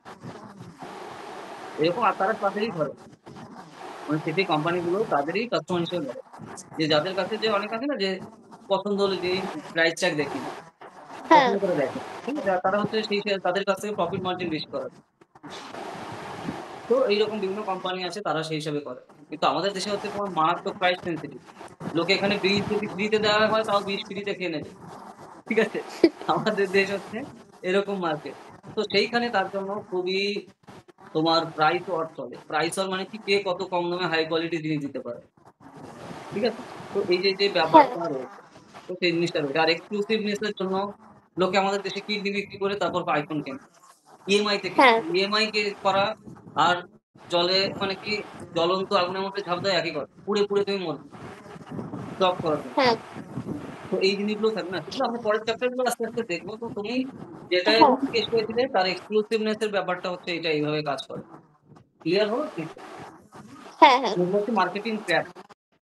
এরকম, আর তারা তাদেরই ধরে, মানে সেই কোম্পানিগুলো তাদেরই কাস্টমার হিসেবে ধরে, যে যাদের কাছে যে অনেক আছে না যে পছন্দ হলে যে প্রাইস ট্যাগ দেখে না, হ্যাঁ পছন্দ করে দেখে, ঠিক আছে, আর তারা হচ্ছে সেই তাদের কাছ থেকে প্রফিট মার্জিন বেশি করে। তো এইরকম বিভিন্ন কোম্পানি আছে তারা সেই হিসাবে করে। কিন্তু আমাদের দেশে হচ্ছে তোমার মারাত্মক প্রাইস সেনসিটিভ। লোকে এখানে বিষ যদি ফ্রিতে দেওয়া হয় তাও বিষ ফ্রিতে খেয়ে নেবে। ঠিক আছে? আমাদের দেশ হচ্ছে এরকম মার্কেট। তো সেইখানে তার জন্য খুবই তোমার প্রাইস ওয়ার চলে। প্রাইস ওয়ার মানে কি, কে কত কম দামে হাই কোয়ালিটি জিনিস দিতে পারে। ঠিক আছে? তো এই যে হ্যাঁ ব্যাপারটা রয়েছে, তো সেই জিনিসটা রয়েছে। আর এক্সক্লুসিভনেস এর জন্য লোকে আমাদের দেশে কিডনি বিক্রি করে তারপর আইফোন কেনে। ইএমআই তে কেনে। হ্যাঁ ইএমআই কে করা আর জলে মানে কি জ্বলন্ত আগুনের মধ্যে ঝাঁপ দেওয়া একই কথা। পুড়ে, পুড়ে তুমি মরবে। জব করার জন্য। হ্যাঁ তো এই জিনিসগুলো থাকবে না। সেগুলো আমরা পরের চ্যাপ্টার গুলো আস্তে, আস্তে দেখবো। তো তুমি যেটা হ্যাঁ জিজ্ঞেস করেছিলে তার এক্সক্লুসিভনেস এর ব্যাপারটা হচ্ছে এটা এইভাবে কাজ করে। ক্লিয়ার হলো জিনিসটা? হ্যাঁ হ্যাঁ এগুলো হচ্ছে মার্কেটিং ট্র্যাপ।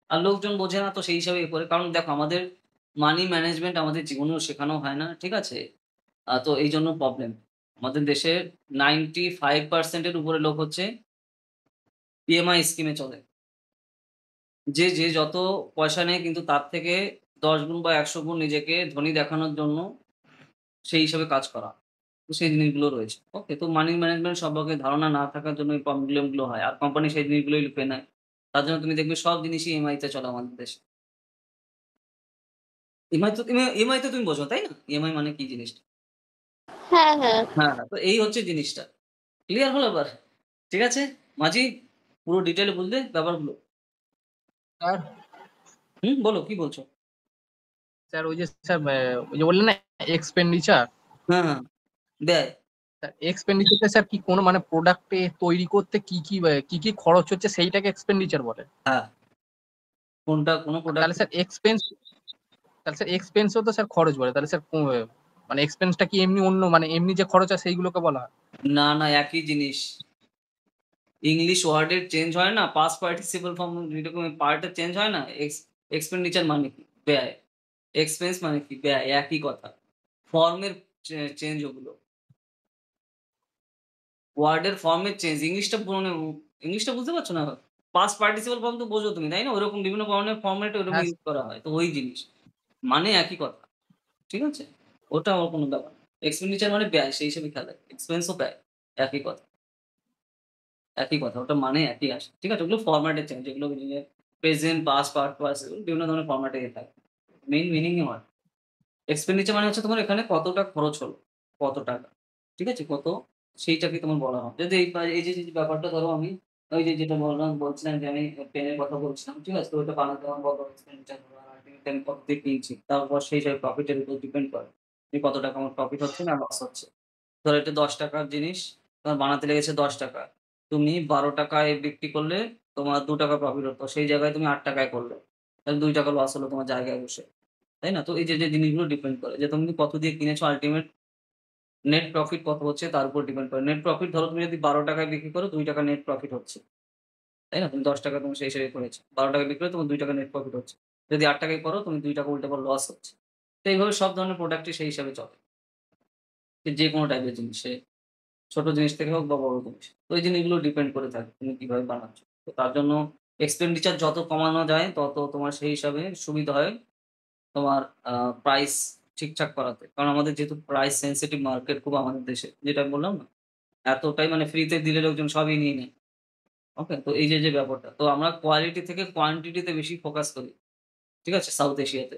আর লোকজন বোঝে না তো সেই হিসাবে করে। কারণ দেখো আমাদের মানি ম্যানেজমেন্ট আমাদের জীবনেও শেখানো হয় না। ঠিক আছে? তো এইজন্য প্রবলেম। আমাদের দেশের 95% এর উপরে লোক হচ্ছে ইএমআই স্কিমে চলে। যে যত পয়সা নেয় কিন্তু তার থেকে ১০ গুণ বা ১০০ গুণ নিজেকে ধনী দেখানোর জন্য সেই হিসাবে কাজ করা। তো সেই জিনিসগুলো রয়েছে। ওকে? তো মানি ম্যানেজমেন্ট সম্পর্কে ধারণা না থাকার জন্য এই প্রবলেম গুলো হয়। আর কোম্পানি সেই জিনিসগুলোই লুফে নেয়। তার জন্য তুমি দেখবে সব জিনিসই ইএমআই তে চলে আমাদের দেশে। ইএমআই তো তুমি বোঝো, তাই না? ইএমআই মানে কি জিনিসটা? হ্যাঁ হ্যাঁ হ্যাঁ, তো এই হচ্ছে জিনিসটা। ক্লিয়ার হলো এবার? ঠিক আছে? মাঝি পুরো ডিটেইলে বুঝলে ব্যাপারগুলো? স্যার বলো কি বলছো? স্যার ওই যে স্যার ওই যে বললেন না এক্সপেন্ডিচার, হ্যাঁ, হ্যাঁ। ব্যয়। এক্সপেন্ডিচারটা স্যার কি কোনো মানে প্রোডাক্টে তৈরি করতে কি কি খরচ হচ্ছে সেইটাকে এক্সপেন্ডিচার বলে? হ্যাঁ, কোনটা কোন আর প্রোডাক্ট? তাহলে স্যার এক্সপেন্সও তো স্যার খরচ বলে, তাহলে স্যার মানে এক্সপেন্সটা কি এমনি অন্য মানে এমনি যে খরচ আছে সেইগুলোকে বলা হয়? না, না, একই জিনিস। ইংলিশ ওয়ার্ডের চেঞ্জ হয় না? পাস্ট পার্টিসিপল ফর্ম যেরকম পার্টটা চেঞ্জ হয় না? এক্সপেন্ডিচার মানে কি? ব্যয়। এক্সপেন্স মানে কি? ব্যয়। একই কথা। ফর্মের চেঞ্জ ওগুলো। ওয়ার্ডের ফর্মের চেঞ্জ। ইংলিশটা বুঝতে পারছো না? পাস্ট পার্টিসিপল ফর্ম তো বোঝো তুমি, তাই না? ওরকম বিভিন্ন ধরনের ফর্মেট ওরকম হ্যাঁ ইউজ করা হয়। তো ওই জিনিস। মানে একই কথা। ঠিক আছে? ওটা আমার কোনো ব্যাপার না। এক্সপেন্ডিচার মানে ব্যয়, সেই হিসেবে খেয়াল রাখবে। এক্সপেন্স ও ব্যয়। একই কথা। একই কথা। ওটা মানে একই আসে। ঠিক আছে? ওগুলো ফরম্যাটে চেঞ্জ। যেগুলো প্রেজেন্ট, পাস্ট, পারপাস এগুলো বিভিন্ন ধরনের ফরম্যাটে থাকে। মেইন মিনিংই হয়। এক্সপেন্ডিচার মানে হচ্ছে তোমার এখানে কতটা খরচ হলো, কত টাকা। ঠিক আছে? কত সেইটাকে তোমার বলা হয়। যদি এই যে ব্যাপারটা ধরো আমি ওই যে যেটা বলছিলাম যে আমি পেনের কথা বলছিলাম। ঠিক আছে? তো ওইটা বানাতে আমার কত এক্সপেন্ডিচার হলো আর আল্টিমেটলি আমি কত দিয়ে কিনছি। তারপর সেই হিসাবে প্রফিটের উপর ডিপেন্ড করে। যে কত টাকা আমার প্রফিট হচ্ছে না লস হচ্ছে। ধরো এটা ৳১০ র জিনিস, তোমার বানাতে লেগেছে ৳১০। তুমি ৳১২ বিক্রি করলে তোমার ৳২ প্রফিট হতো। সেই জায়গায় তুমি ৳৮ করলে। তাহলে ৳২ লস হলো তোমার জায়গায় বসে। তাই না? তো এই যে জিনিসগুলো ডিপেন্ড করে যে তুমি কত দিয়ে কিনেছো, আল্টিমেট নেট প্রফিট কত হচ্ছে তার উপর ডিপেন্ড করে। নেট প্রফিট ধরো তুমি যদি ৳১২ বিক্রি করো ৳২ নেট প্রফিট হচ্ছে। তাই না? তুমি ৳১০ তুমি সেই হিসেবে করেছো। ৳১২ বিক্রি করে তোমার ৳২ নেট প্রফিট হচ্ছে। যদি ৳৮ করো তুমি ৳২ উল্টে আবার লস হচ্ছে। তো এইভাবে সব ধরনের প্রোডাক্টই সেই হিসাবে চলে। যেকোনো টাইপের জিনিস সে ছোট জিনিস থেকে হোক বা বড় জিনিস। তো এই জিনিসগুলো ডিপেন্ড করে থাকে তুমি কিভাবে বানাচ্ছ। তো তার জন্য এক্সপেন্ডিচার যত কমানো যায় তত তোমার সেই হিসাবে সুবিধা হয় তোমার আ প্রাইস ঠিকঠাক করাতে। কারণ আমাদের যেহেতু প্রাইস সেনসিটিভ মার্কেট খুব আমাদের দেশে। যেটা আমি বললাম না? এতটাই মানে ফ্রিতে দিলে লোকজন সবই নিয়ে নেয়। ওকে? তো এই যে ব্যাপারটা। তো আমরা কোয়ালিটি থেকে কোয়ান্টিটি তে বেশি ফোকাস করি। ঠিক আছে? সাউথ এশিয়াতে।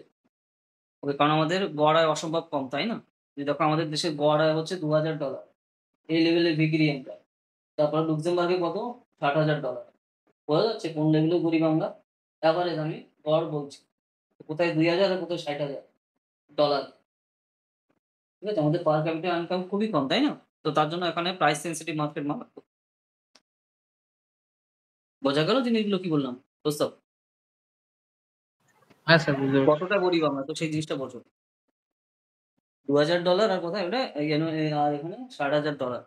ওকে? কারণ আমাদের গড় আয় অসম্ভব কম, তাই না? যে দেখো আমাদের দেশের গড় আয় হচ্ছে $২,০০০। এই লেভেলের ভিখিরি আমরা। তারপরে লুক্সেমবার্গে কত? $৬০,০০০। বোঝা যাচ্ছে কোন লেভেলের গরিব আমরা? এভারেজ আমি গড় বলছি। কোথায় ২,০০০ আর কোথায় $৬০,০০০। ঠিক আছে? আমাদের পার ক্যাপিটা ইনকাম খুবই কম, তাই না? তো তার জন্য এখানে প্রাইস সেনসিটিভ মার্কেট মারাত্মক। বোঝা গেল জিনিসগুলো কি বললাম? দোস্ত, হ্যাঁ স্যার বুঝতে পেরেছি। কতটা গরিব আমরা তো সেই জিনিসটা বোঝো। $2000 আর কোথায় ওটা আর এখানে $60,000।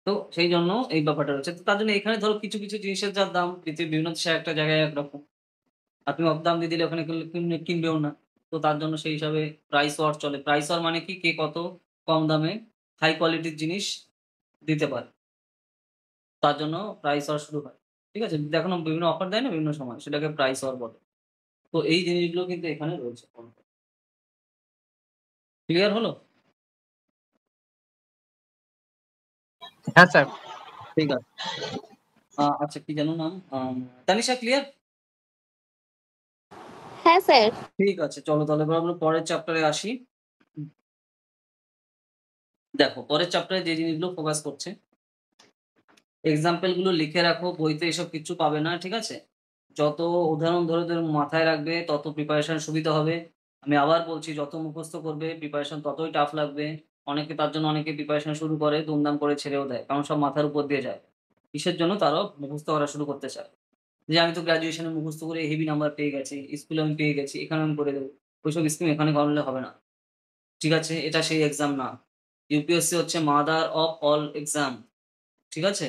তো সেই জন্য এই ব্যাপারটা রয়েছে। তো তার জন্য এখানে ধরো কিছু, কিছু জিনিসের যা দাম পৃথিবীর বিভিন্ন দেশে একটা জায়গায় একরকম। আর তুমি দাম দিয়ে দিলে ওখানে কিনবেও না। তো তার জন্য সেই হিসাবে প্রাইস ওয়ার চলে। প্রাইস ওয়ার মানে কি? কে কত কম দামে হাই কোয়ালিটির জিনিস দিতে পারে। তার জন্য প্রাইস ওয়ার শুরু হয়। ঠিক আছে? দেখো না বিভিন্ন অফার দেয় না বিভিন্ন সময় সেটাকে প্রাইস ওয়ার বলে। তো এই জিনিসগুলো কিন্তু এখানে রয়েছে। ক্লিয়ার হলো? হ্যাঁ স্যার। ঠিক আছে। আচ্ছা কি যেন নাম? তানিশা ক্লিয়ার? হ্যাঁ স্যার। ঠিক আছে চলো তাহলে এবার আমরা পরের চ্যাপ্টারে আসি। দেখো পরের চ্যাপ্টারে যে জিনিসগুলো ফোকাস করছে এক্সাম্পল গুলো লিখে রাখো, বইতে এসব কিছু পাবে না, ঠিক আছে? যত উদাহরণ ধরে ধরে মাথায় রাখবে তত প্রিপারেশন সুবিধা হবে। আমি আবার বলছি যত মুখস্থ করবে প্রিপারেশন ততই টাফ লাগবে। অনেকে তার জন্য অনেকে প্রিপারেশন শুরু করে দুমদাম করে ছেড়েও দেয়, কারণ সব মাথার উপর দিয়ে যায়। কিসের জন্য? তারাও মুখস্থ করা শুরু করতে চায়, যে আমি তো গ্রাজুয়েশনে মুখস্থ করে হেভি নাম্বার পেয়ে গেছি, স্কুলে আমি পেয়ে গেছি, এখানে আমি করে দেবো। ওইসব স্কিম এখানে করলে হবে না, ঠিক আছে? এটা সেই এক্সাম না। ইউপিএসসি হচ্ছে মাদার অফ অল এক্সাম, ঠিক আছে?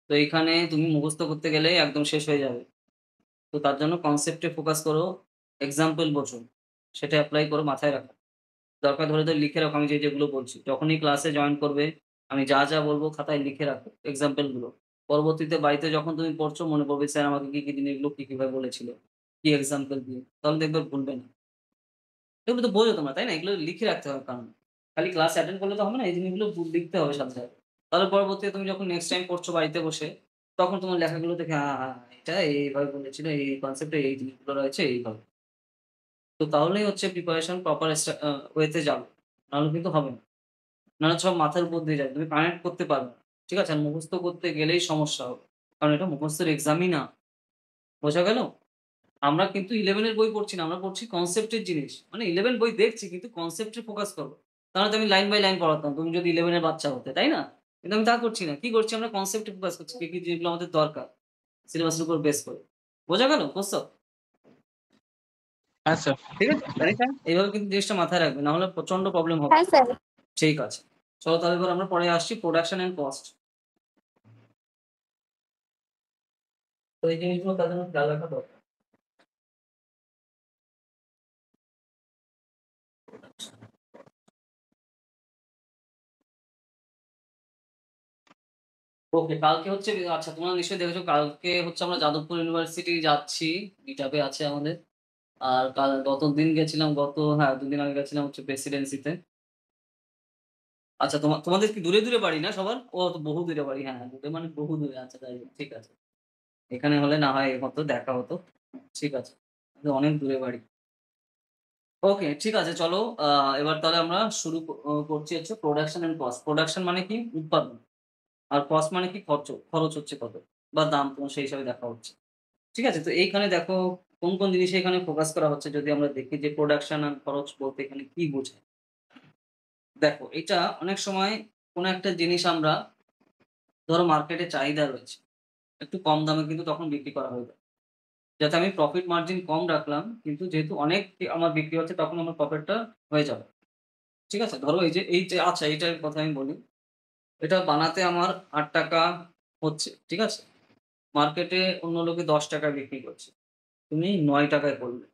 তো এখানে তুমি মুখস্থ করতে গেলে একদম শেষ হয়ে যাবে। তো তার জন্য কনসেপ্টে ফোকাস করো, এক্সাম্পল বোঝো, সেটা অ্যাপ্লাই করো, মাথায় রাখো। দরকার ধরে ধরে লিখে রাখো আমি যেগুলো বলছি, যখনই ক্লাসে জয়েন করবে আমি যা যা বলবো খাতায় লিখে রাখো এক্সাম্পল গুলো। পরবর্তীতে বাড়িতে যখন তুমি পড়ছো মনে পড়বে স্যার আমাকে কি কি জিনিসগুলো কি কিভাবে বলেছিল, কি এক্সাম্পল দিয়ে, তাহলে দেখবে ভুলবে না। এগুলো তো বোঝো তোমরা, তাই না? এগুলো লিখে রাখতে হবে, কারণ খালি ক্লাস অ্যাটেন্ড করলে তো হবে না, এই জিনিসগুলো লিখতে হবে সাথে সাথে। তাহলে পরবর্তীতে তুমি যখন নেক্সট টাইম পড়ছো বাড়িতে বসে, তখন তোমার লেখাগুলো দেখে এটা এইভাবে বলেছিল, এই কনসেপ্টে এই জিনিসগুলো রয়েছে এইভাবে। তো তাহলেই হচ্ছে প্রিপারেশন প্রপার ওয়েতে যাবে, নাহলে কিন্তু হবে না। নাহলে সব মাথার উপর দিয়ে যাবে, তুমি কানেক্ট করতে পারবে না, ঠিক আছে? আর মুখস্থ করতে গেলেই সমস্যা হবে, কারণ এটা মুখস্থের এক্সামই না। বোঝা গেল? আমরা কিন্তু 11 এর বই পড়ছি না, আমরা পড়ছি কনসেপ্টের জিনিস। মানে 11 বই দেখছি কিন্তু কনসেপ্টে ফোকাস করবো। তাহলে তো আমি লাইন বাই লাইন পড়াতাম তুমি যদি 11 এর বাচ্চা হতে, তাই না? কিন্তু আমি তা করছি না। কি করছি? আমরা কনসেপ্টে ফোকাস করছি, কি, কি যেগুলো আমাদের দরকার সিলেবাসের উপর বেস করে। বোঝা গেল? বুঝছো? হ্যাঁ স্যার। ঠিক আছে? তাই না? এইভাবে কিন্তু জিনিসটা মাথায় রাখবে, না হলে প্রচন্ড প্রবলেম হবে। হ্যাঁ স্যার। ঠিক আছে। চলো তাহলে এবার আমরা পরে আসছি প্রোডাকশন এন্ড কস্ট। তো এই জিনিসগুলো তাদের জন্য খেয়াল রাখা দরকার। ওকে কালকে হচ্ছে, আচ্ছা তোমরা নিশ্চয়ই দেখেছো কালকে হচ্ছে আমরা যাদবপুর ইউনিভার্সিটি যাচ্ছি, মিটআপে আছে আমাদের। আর কাল গত দিন গেছিলাম, হ্যাঁ 2 দিন আগে গেছিলাম হচ্ছে প্রেসিডেন্সিতে। আচ্ছা তোমাদের কি দূরে দূরে বাড়ি না সবার? ও তো বহু দূরে বাড়ি, হ্যাঁ দূরে মানে বহু দূরে। আচ্ছা তাই ঠিক আছে। এখানে হলে না হয় হতো, দেখা হতো। ঠিক আছে, কিন্তু অনেক দূরে বাড়ি। ওকে ঠিক আছে চলো। এবার তাহলে আমরা শুরু করছি হচ্ছে প্রোডাকশন এন্ড কস্ট। প্রোডাকশন মানে কি? উৎপাদন। আর কস্ট মানে কি? খরচ হচ্ছে কত, বা দাম তোমার সেই হিসাবে দেখা হচ্ছে। ঠিক আছে? তো এইখানে দেখো কোন কোন জিনিসে এখানে ফোকাস করা হচ্ছে, যদি আমরা দেখি যে প্রোডাকশন আর খরচ বলতে এখানে কি বোঝায়। দেখো এটা অনেক সময় কোনো একটা জিনিস আমরা ধরো মার্কেটে চাহিদা রয়েছে, একটু কম দামে কিন্তু তখন বিক্রি করা হয়ে যায়, যাতে আমি প্রফিট মার্জিন কম রাখলাম, কিন্তু যেহেতু অনেক আমার বিক্রি হচ্ছে তখন আমার প্রফিটটা হয়ে যাবে। ঠিক আছে? ধরো এই যে আচ্ছা এইটার কথা আমি বলি, এটা বানাতে আমার 8 টাকা হচ্ছে, ঠিক আছে? মার্কেটে অন্য লোকে 10 টাকায় বিক্রি করছে, তুমি 9 টাকায় করলে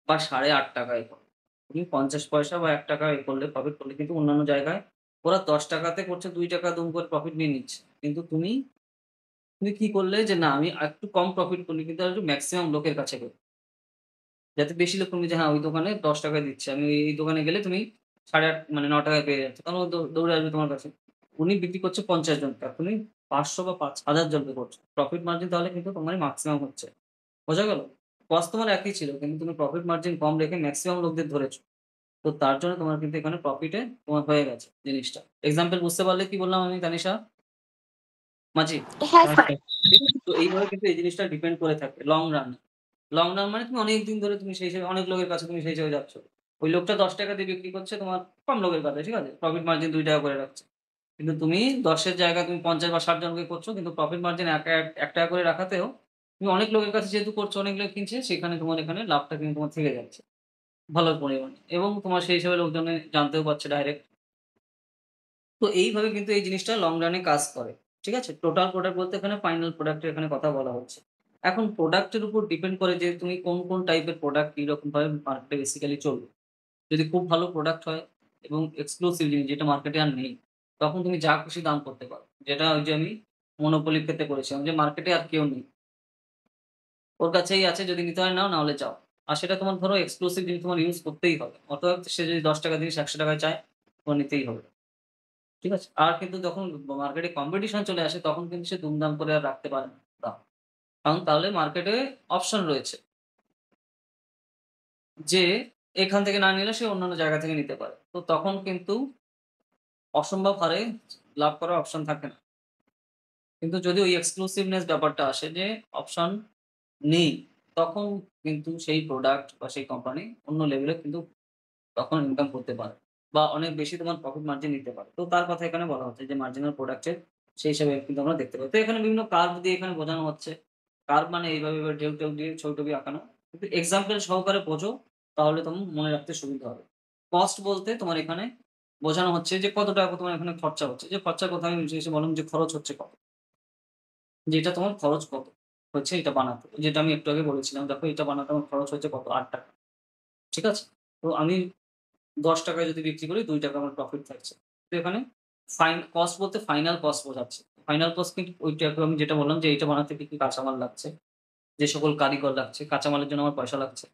বা 8.5 টাকায় করলে, তুমি 50 পয়সা বা 1 টাকা করলে প্রফিট করলে, কিন্তু অন্যান্য জায়গায় ওরা 10 টাকাতে করছে, 2 টাকা দুম করে প্রফিট নিয়ে নিচ্ছে। কিন্তু তুমি তুমি কি করলে যে না আমি একটু কম প্রফিট করলি, কিন্তু একটু ম্যাক্সিমাম লোকের কাছে গেলে, যাতে বেশি লোক তুমি যে হ্যাঁ ওই দোকানে 10 টাকায় দিচ্ছে, আমি এই দোকানে গেলে তুমি 8.5 মানে 9 টাকায় পেয়ে যাচ্ছ, তখন ও দৌড়ে আসবে তোমার কাছে। উনি বিক্রি করছে 50 জনকে, আর তুমি 500 বা 5,000 জনকে করছো, প্রফিট মার্জিন তাহলে কিন্তু তোমার ম্যাক্সিমাম হচ্ছে। বোঝা গেল? কস্ট তোমার একই ছিল, কিন্তু তুমি প্রফিট মার্জিন কম রেখে ম্যাক্সিমাম লোকদের ধরেছো। তো তার জন্য তোমার কিন্তু এখানে প্রফিটে তোমার হয়ে গেছে জিনিসটা। এক্সাম্পল বুঝতে পারলে কি বললাম আমি তানিশা মাঝি? হ্যাঁ হ্যাঁ স্যার। স্যার। ঠিক আছে? তো এইভাবে কিন্তু এই জিনিসটা ডিপেন্ড করে থাকে লং রান। লং রান মানে তুমি অনেকদিন ধরে তুমি সেই হিসেবে অনেক লোকের কাছে তুমি সেই হিসেবে যাচ্ছ। ওই লোকটা 10 টাকা দিয়ে বিক্রি করছে তোমার কম লোকের কাছে, ঠিক আছে? প্রফিট মার্জিন 2 টাকা করে রাখছে। কিন্তু তুমি 10 এর জায়গায় তুমি 50 বা 60 জনকে করছো, কিন্তু প্রফিট মার্জিন 1 টাকা করে রাখাতেও তুমি অনেক লোকের কাছে যেহেতু করছো, অনেক লোক কিনছে, সেখানে তোমার এখানে লাভটা কিন্তু তোমার থেকে যাচ্ছে। ভালো পরিমাণে এবং তোমার সেই হিসাবে লোকজনে জানতেও পারছে ডাইরেক্ট। তো এইভাবে কিন্তু এই জিনিসটা লং রানে কাজ করে। ঠিক আছে? টোটাল প্রোডাক্ট বলতে এখানে ফাইনাল প্রোডাক্ট এর এখানে কথা বলা হচ্ছে। এখন প্রোডাক্ট এর উপর ডিপেন্ড করে যে তুমি কোন টাইপের প্রোডাক্ট কিরকমভাবে মার্কেটে বেসিক্যালি চলবে। যদি খুব ভালো প্রোডাক্ট হয় এবং এক্সক্লুসিভ জিনিস যেটা মার্কেটে আর নেই, তখন তুমি যা খুশি দাম করতে পারো। যেটা ওই যে আমি মনোপলির ক্ষেত্রে করেছিলাম যে মার্কেটে আর কেউ নেই। ওর কাছেই আছে, যদি নিতে হয় নাও, না হলে যাও। আর সেটা তোমার ধরো এক্সক্লুসিভ জিনিস তোমার ইউজ করতেই হবে। অতএব সে যদি ৳১০ জিনিস ৳১০০ চায়, তোমার নিতেই হবে। ঠিক আছে? আর কিন্তু যখন মার্কেটে কম্পিটিশন চলে আসে তখন কিন্তু সে দুমদাম করে আর রাখতে পারে না দাম। কারণ তাহলে মার্কেটে অপশন রয়েছে যে এখান থেকে না নিলে সে অন্যান্য জায়গা থেকে নিতে পারে। তো তখন কিন্তু অসম্ভব হারে লাভ করার অপশন থাকে না। কিন্তু যদি ওই এক্সক্লুসিভনেস ব্যাপারটা আসে যে অপশন নেই, তখন কিন্তু সেই প্রোডাক্ট বা সেই কোম্পানি অন্য লেভেলে কিন্তু তখন ইনকাম করতে পারে বা অনেক বেশি তোমার প্রফিট মার্জিন নিতে পারে। তো তার কথা এখানে বলা হচ্ছে যে মার্জিনাল প্রোডাক্টের সেই হিসাবে কিন্তু আমরা দেখতে পাই। তো এখানে বিভিন্ন কার্ভ দিয়ে এখানে বোঝানো হচ্ছে। কার্ভ মানে এইভাবে ঢেউ দিয়ে ছবি-টবি আঁকানো। কিন্তু এক্সাম্পল সহকারে বোঝো, তাহলে তোমার মনে রাখতে সুবিধা হবে। কস্ট বলতে তোমার এখানে বোঝানো হচ্ছে যে কত টাকা তোমার এখানে খরচা হচ্ছে। যে খরচার কথা আমি শেষে বললাম যে খরচ হচ্ছে কত? যে এটা তোমার খরচ কত হচ্ছে এটা বানাতে? যেটা আমি একটু আগে বলেছিলাম, দেখো এটা বানাতে আমার খরচ হচ্ছে কত? ৳৮। ঠিক আছে? তো আমি ৳১০ যদি বিক্রি করি ৳২ আমার প্রফিট থাকছে। তো এখানে কস্ট বলতে ফাইনাল কস্ট বোঝাচ্ছে। ফাইনাল কস্ট কিন্তু ওইটাকে আমি যেটা বললাম যে এইটা বানাতে কি কাঁচামাল লাগছে, যে সকল কারিগর লাগছে, কাঁচামালের জন্য আমার পয়সা লাগছে।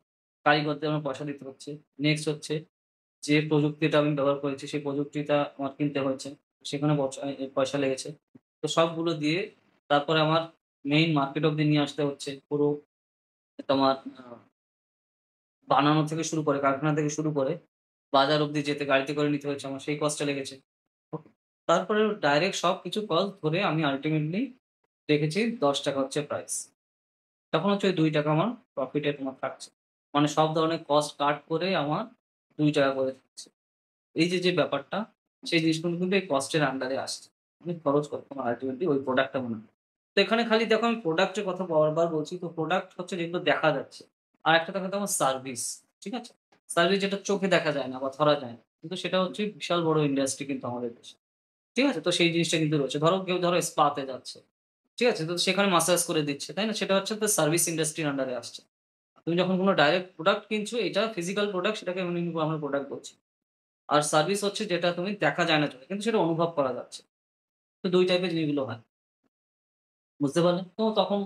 কারিগরদের আমার পয়সা দিতে হচ্ছে। নেক্সট হচ্ছে যে প্রযুক্তিটা আমি ব্যবহার করেছি সেই প্রযুক্তিটা আমার কিনতে হয়েছে। সেখানে পয়সা লেগেছে। তো সবগুলো দিয়ে তারপরে আমার মেইন মার্কেট অব্দি নিয়ে আসতে হচ্ছে। পুরো তোমার বানানো থেকে শুরু করে, কারখানা থেকে শুরু করে বাজার অব্দি যেতে গাড়িতে করে নিতে হয়েছে আমার, সেই কস্টটা লেগেছে। ওকে। তারপরে ডাইরেক্ট সবকিছু কস্ট ধরে আমি আল্টিমেটলি রেখেছি ৳১০ হচ্ছে প্রাইস। তখন হচ্ছে ওই ৳২ আমার প্রফিটে তোমার থাকছে। মানে সব ধরনের কস্ট কাট করে আমার ৳২ করে থাকছে। এই যে ব্যাপারটা, সেই জিনিসগুলো কিন্তু এই কস্টের আন্ডারে আসছে। তুমি খরচ করো তোমার আল্টিমেটলি ওই প্রোডাক্টটা বানাতে। তো এখানে খালি দেখো আমি প্রোডাক্টের কথা বারবার বলছি। তো প্রোডাক্ট হচ্ছে যেগুলো দেখা যাচ্ছে। আরেকটা থাকে তোমার সার্ভিস। ঠিক আছে? সার্ভিস যেটা চোখে দেখা যায় না বা ধরা যায় না। কিন্তু সেটা হচ্ছে বিশাল বড় ইন্ডাস্ট্রি কিন্তু আমাদের দেশে। ঠিক আছে? তো সেই জিনিসটা কিন্তু রয়েছে। কেউ ধরো স্পাতে যাচ্ছে। ঠিক আছে? তো সেখানে মাসাজ করে দিচ্ছে। তাই না? সেটা হচ্ছে তো সার্ভিস ইন্ডাস্ট্রির আন্ডারে আসছে। তুমি যখন কোন ডাইরেক্ট প্রোডাক্ট কিনছো, এটা ফিজিক্যাল প্রোডাক্ট, সেটাকে এমনি আমরা প্রোডাক্ট বলছি। আর সার্ভিস হচ্ছে যেটা তুমি দেখা যায় না চোখে, কিন্তু সেটা অনুভব করা যাচ্ছে। তো ২ টাইপের জিনিসগুলো হয়। বুঝতে পারলে? তো তখন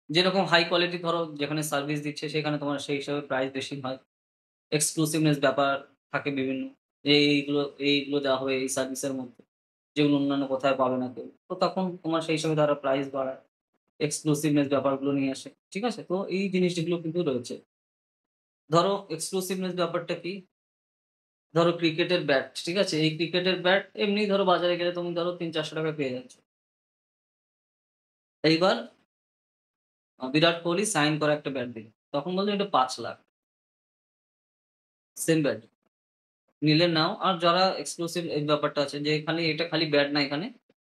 যেরকম হাই কোয়ালিটি ধরো যেখানে সার্ভিস দিচ্ছে সেখানে তোমার সেই হিসাবে প্রাইস বেশি হয়। এক্সক্লুসিভনেস ব্যাপার থাকে বিভিন্ন। যে এইগুলো দেওয়া হবে এই সার্ভিসের মধ্যে। যেগুলো অন্যান্য কোথাও পাবে না কেউ। তো তখন তোমার সেই হিসাবে তারা প্রাইস বাড়ায়। এক্সক্লুসিভনেস ব্যাপারগুলো নিয়ে আসে। ঠিক আছে? তো এই জিনিসগুলো কিন্তু রয়েছে। ধরো এক্সক্লুসিভনেস ব্যাপারটা কি? ধরো ক্রিকেটের ব্যাট, ঠিক আছে? এই ক্রিকেটের ব্যাট এমনি ধরো বাজারে গেলে তুমি ধরো ৳৩০০-৳৪০০ পেয়ে যাচ্ছ। এইবার বিরাট কোহলি সাইন করা একটা ব্যাট দিল। তখন বলল এটা ৳৫,০০,০০০ সেম ব্যাট। নিলে নাও। আর যারা এক্সক্লুসিভ এই ব্যাপারটা আছে যে এটা খালি ব্যাট না, এখানে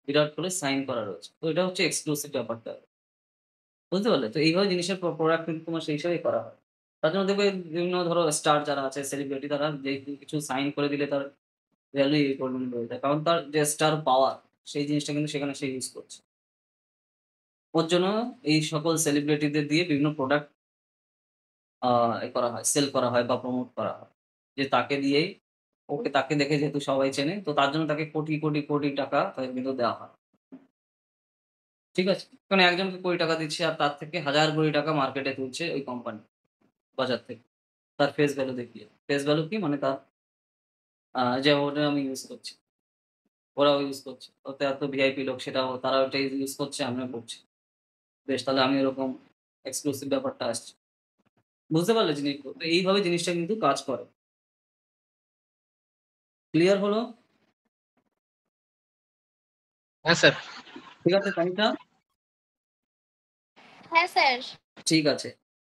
বিরাট কোহলির সাইন করা রয়েছে। তো এটা হচ্ছে এক্সক্লুসিভ ব্যাপারটা। বুঝতে পারলে? তো এইভাবে জিনিসের প্রোডাক্ট কিন্তু তোমার সেই হিসাবেই করা হয়। তার জন্য দেখবে বিভিন্ন ধরো স্টার যারা আছে, সেলিব্রিটি, তারা যে কিছু সাইন করে দিলে তার ভ্যালু এই পরিমাণে বেড়ে যায়। কারণ তার যে স্টার পাওয়ার, সেই জিনিসটা কিন্তু সেখানে সে ইউজ করছে। ওর জন্য এই সকল সেলিব্রিটিদের দিয়ে বিভিন্ন প্রোডাক্ট আ করা হয়, সেল করা হয় বা প্রমোট করা হয়। যে তাকে দিয়েই তাকে দেখে যেহেতু সবাই চেনে, তো তার জন্য তাকে কোটি টাকা তাকে কিন্তু দেওয়া হয়। ঠিক আছে? মানে একজনকে ৳২০,০০,০০,০০০ দিচ্ছে আর তার থেকে হাজার কোটি টাকা মার্কেটে তুলছে ওই কোম্পানি বাজার থেকে। তার ফেস ভ্যালু দেখিয়ে। ফেস ভ্যালু কি? মানে তার যে ওটা আমি ইউজ করছি। ওরাও ইউজ করছে। ওতে এত ভিআইপি লোক, তারা ওটা ইউজ করছে, আমিও করছি। বেশ, তাহলে আমি এরকম এক্সক্লুসিভ ব্যাপারটা আসছে। বুঝতে পারলে জিনিসগুলো? তো এইভাবে জিনিসটা কিন্তু কাজ করে। ক্লিয়ার হলো? হ্যাঁ স্যার। ঠিক আছে তানিশা? হ্যাঁ স্যার। ঠিক আছে।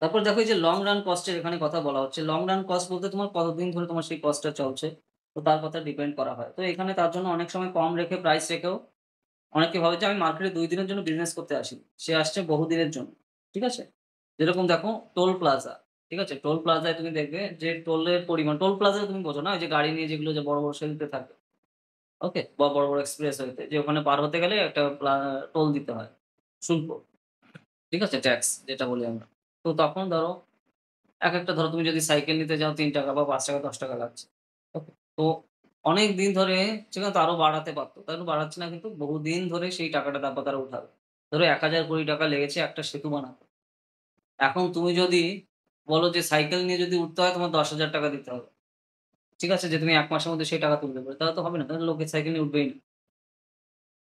তারপর দেখো এই যে লং রান কস্ট এর এখানে কথা বলা হচ্ছে। লং রান কস্ট বলতে তোমার কতদিন ধরে তোমার সেই কস্টটা চলছে, তো তার কথা ডিপেন্ড করা হয়। তো এখানে তার জন্য অনেক সময় কম রেখে প্রাইস রেখেও অনেকে ভাবে যে আমি মার্কেটে ২ দিনের জন্য বিজনেস করতে আসিনি। সে আসছে বহুদিনের জন্য। ঠিক আছে? যেরকম দেখো টোল প্লাজা। ঠিক আছে? টোল প্লাজায় তুমি দেখবে যে টোলের পরিমাণ, টোল প্লাজায় তুমি বোঝো না? ওই যে গাড়ি নিয়ে যেগুলো যে বড়, বড় সেতুতে থাকে। ওকে? বা বড়, বড় এক্সপ্রেসওয়েতে যে ওখানে পার হতে গেলে একটা টোল দিতে হয়। শুল্ক। ঠিক আছে? ট্যাক্স যেটা বলি আমরা। তো তখন ধরো একেকটা ধরো তুমি যদি সাইকেল নিতে যাও ৳৩ বা ৳৫ ৳১০ লাগছে। ওকে? তো অনেকদিন ধরে সেখানে তো আরো বাড়াতে পারত। তারা তো বাড়াচ্ছে না, কিন্তু বহুদিন ধরে সেই টাকাটা তারপর তারা উঠাবে। ধরো ৳১,০০০,০০,০০,০০০ লেগেছে একটা সেতু বানাতে। এখন তুমি যদি বলো যে সাইকেল নিয়ে যদি উঠতে হয় তোমার ৳১০,০০০ দিতে হবে। ঠিক আছে? যে তুমি ১ মাসের মধ্যে সেই টাকা তুলতে পারবে। তাহলে তো হবে না। তাহলে লোকে সাইকেল নিয়ে উঠবেই না।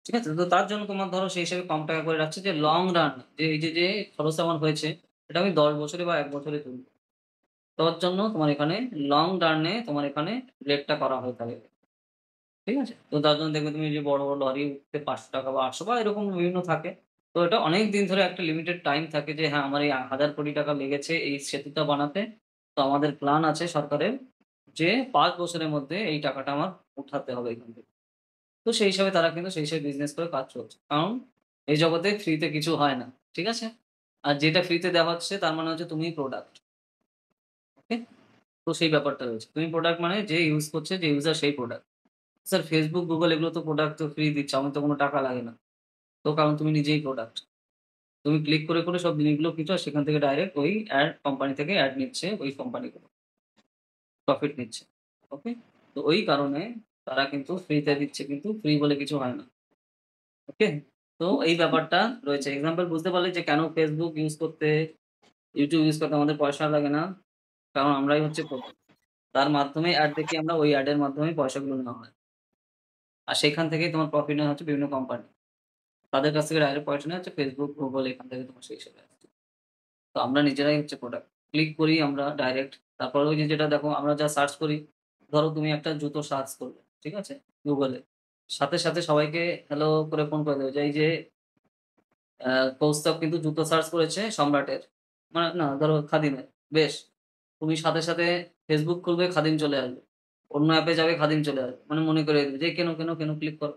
ঠিক আছে? তো তার জন্য তোমার ধরো সেই হিসেবে কম টাকা করে রাখছে যে লং রান, যে এই যে খরচ আমার হয়েছে এটা আমি ১০ বছরে বা ১ বছরে তুলব। তোর জন্য তোমার এখানে লং রান এ তোমার এখানে রেটটা করা হয়ে থাকে। ঠিক আছে? তো তার জন্য দেখবে তুমি যে বড়, বড় লরি উঠতে ৳৫০০ বা ৳৮০০ বা এরকম বিভিন্ন থাকে। তো এটা অনেক দিন ধরে একটা লিমিটেড টাইম থাকে যে হ্যাঁ, আমার এই ৳১,০০০,০০,০০,০০০ লেগেছে এই সেতুটা বানাতে। তো আমাদের প্ল্যান আছে সরকারের যে ৫ বছরের মধ্যে এই টাকাটা আমার উঠাতে হবে এখান থেকে। তো সেই হিসাবে তারা কিন্তু সেই হিসেবে বিজনেস করে কাজ চলছে। কারণ এই জগতে ফ্রিতে কিছু হয় না। ঠিক আছে? আর যেটা ফ্রিতে দেওয়া হচ্ছে তার মানে হচ্ছে তুমিই প্রোডাক্ট। ওকে? তো সেই ব্যাপারটা রয়েছে। তুমি প্রোডাক্ট মানে যে ইউজ করছে, যে ইউজার সেই প্রোডাক্ট। স্যার Facebook, Google এগুলো তো প্রোডাক্ট তো ফ্রি দিচ্ছে। আমার তো কোনো টাকা লাগে না। তো কারণ তুমি নিজেই প্রোডাক্ট। তুমি ক্লিক করে, করে সব জিনিসগুলো কিনছো আর সেখান থেকে ডাইরেক্ট ওই অ্যাড কোম্পানি থেকে অ্যাড নিচ্ছে ওই কোম্পানিগুলো। প্রফিট নিচ্ছে। ওকে? তো ওই কারণে তারা কিন্তু ফ্রিতে দিচ্ছে, কিন্তু ফ্রি বলে কিছু হয় না। ওকে? তো এই ব্যাপারটা রয়েছে। এক্সাম্পল বুঝতে পারলে যে কেন Facebook ইউজ করতে, YouTube ইউজ করতে আমাদের পয়সা লাগে না। কারণ আমরাই হচ্ছে প্রোডাক্ট। তার মাধ্যমে অ্যাড দেখি আমরা, ওই অ্যাডের মাধ্যমে পয়সাগুলো নেওয়া হয়। আর সেখান থেকেই তোমার প্রফিট নেওয়া হচ্ছে বিভিন্ন কোম্পানি। তাদের কাছ থেকে ডাইরেক্ট পয়সা নেওয়া হচ্ছে Facebook, Google, এখান থেকে তোমার সেই হিসেবে আসছে। তো আমরা নিজেরাই হচ্ছে প্রোডাক্ট। ক্লিক করি আমরা ডাইরেক্ট। তারপরে ওই যে যেটা দেখো আমরা যা সার্চ করি, ধরো তুমি একটা জুতো সার্চ করলে, ঠিক আছে? Google এ। সাথে, সাথে সবাইকে হ্যালো করে ফোন করে দেবে যে এই যে কৌস্তব কিন্তু জুতো সার্চ করেছে সম্রাটের। মানে না ধরো খাদিমের। বেশ। তুমি সাথে, সাথে Facebook খুলবে খাদিম চলে আসবে। অন্য অ্যাপে যাবে খাদিম চলে আসবে। মানে মনে করিয়ে দিবে যে কেনো, কেনো, কেনো ক্লিক করো।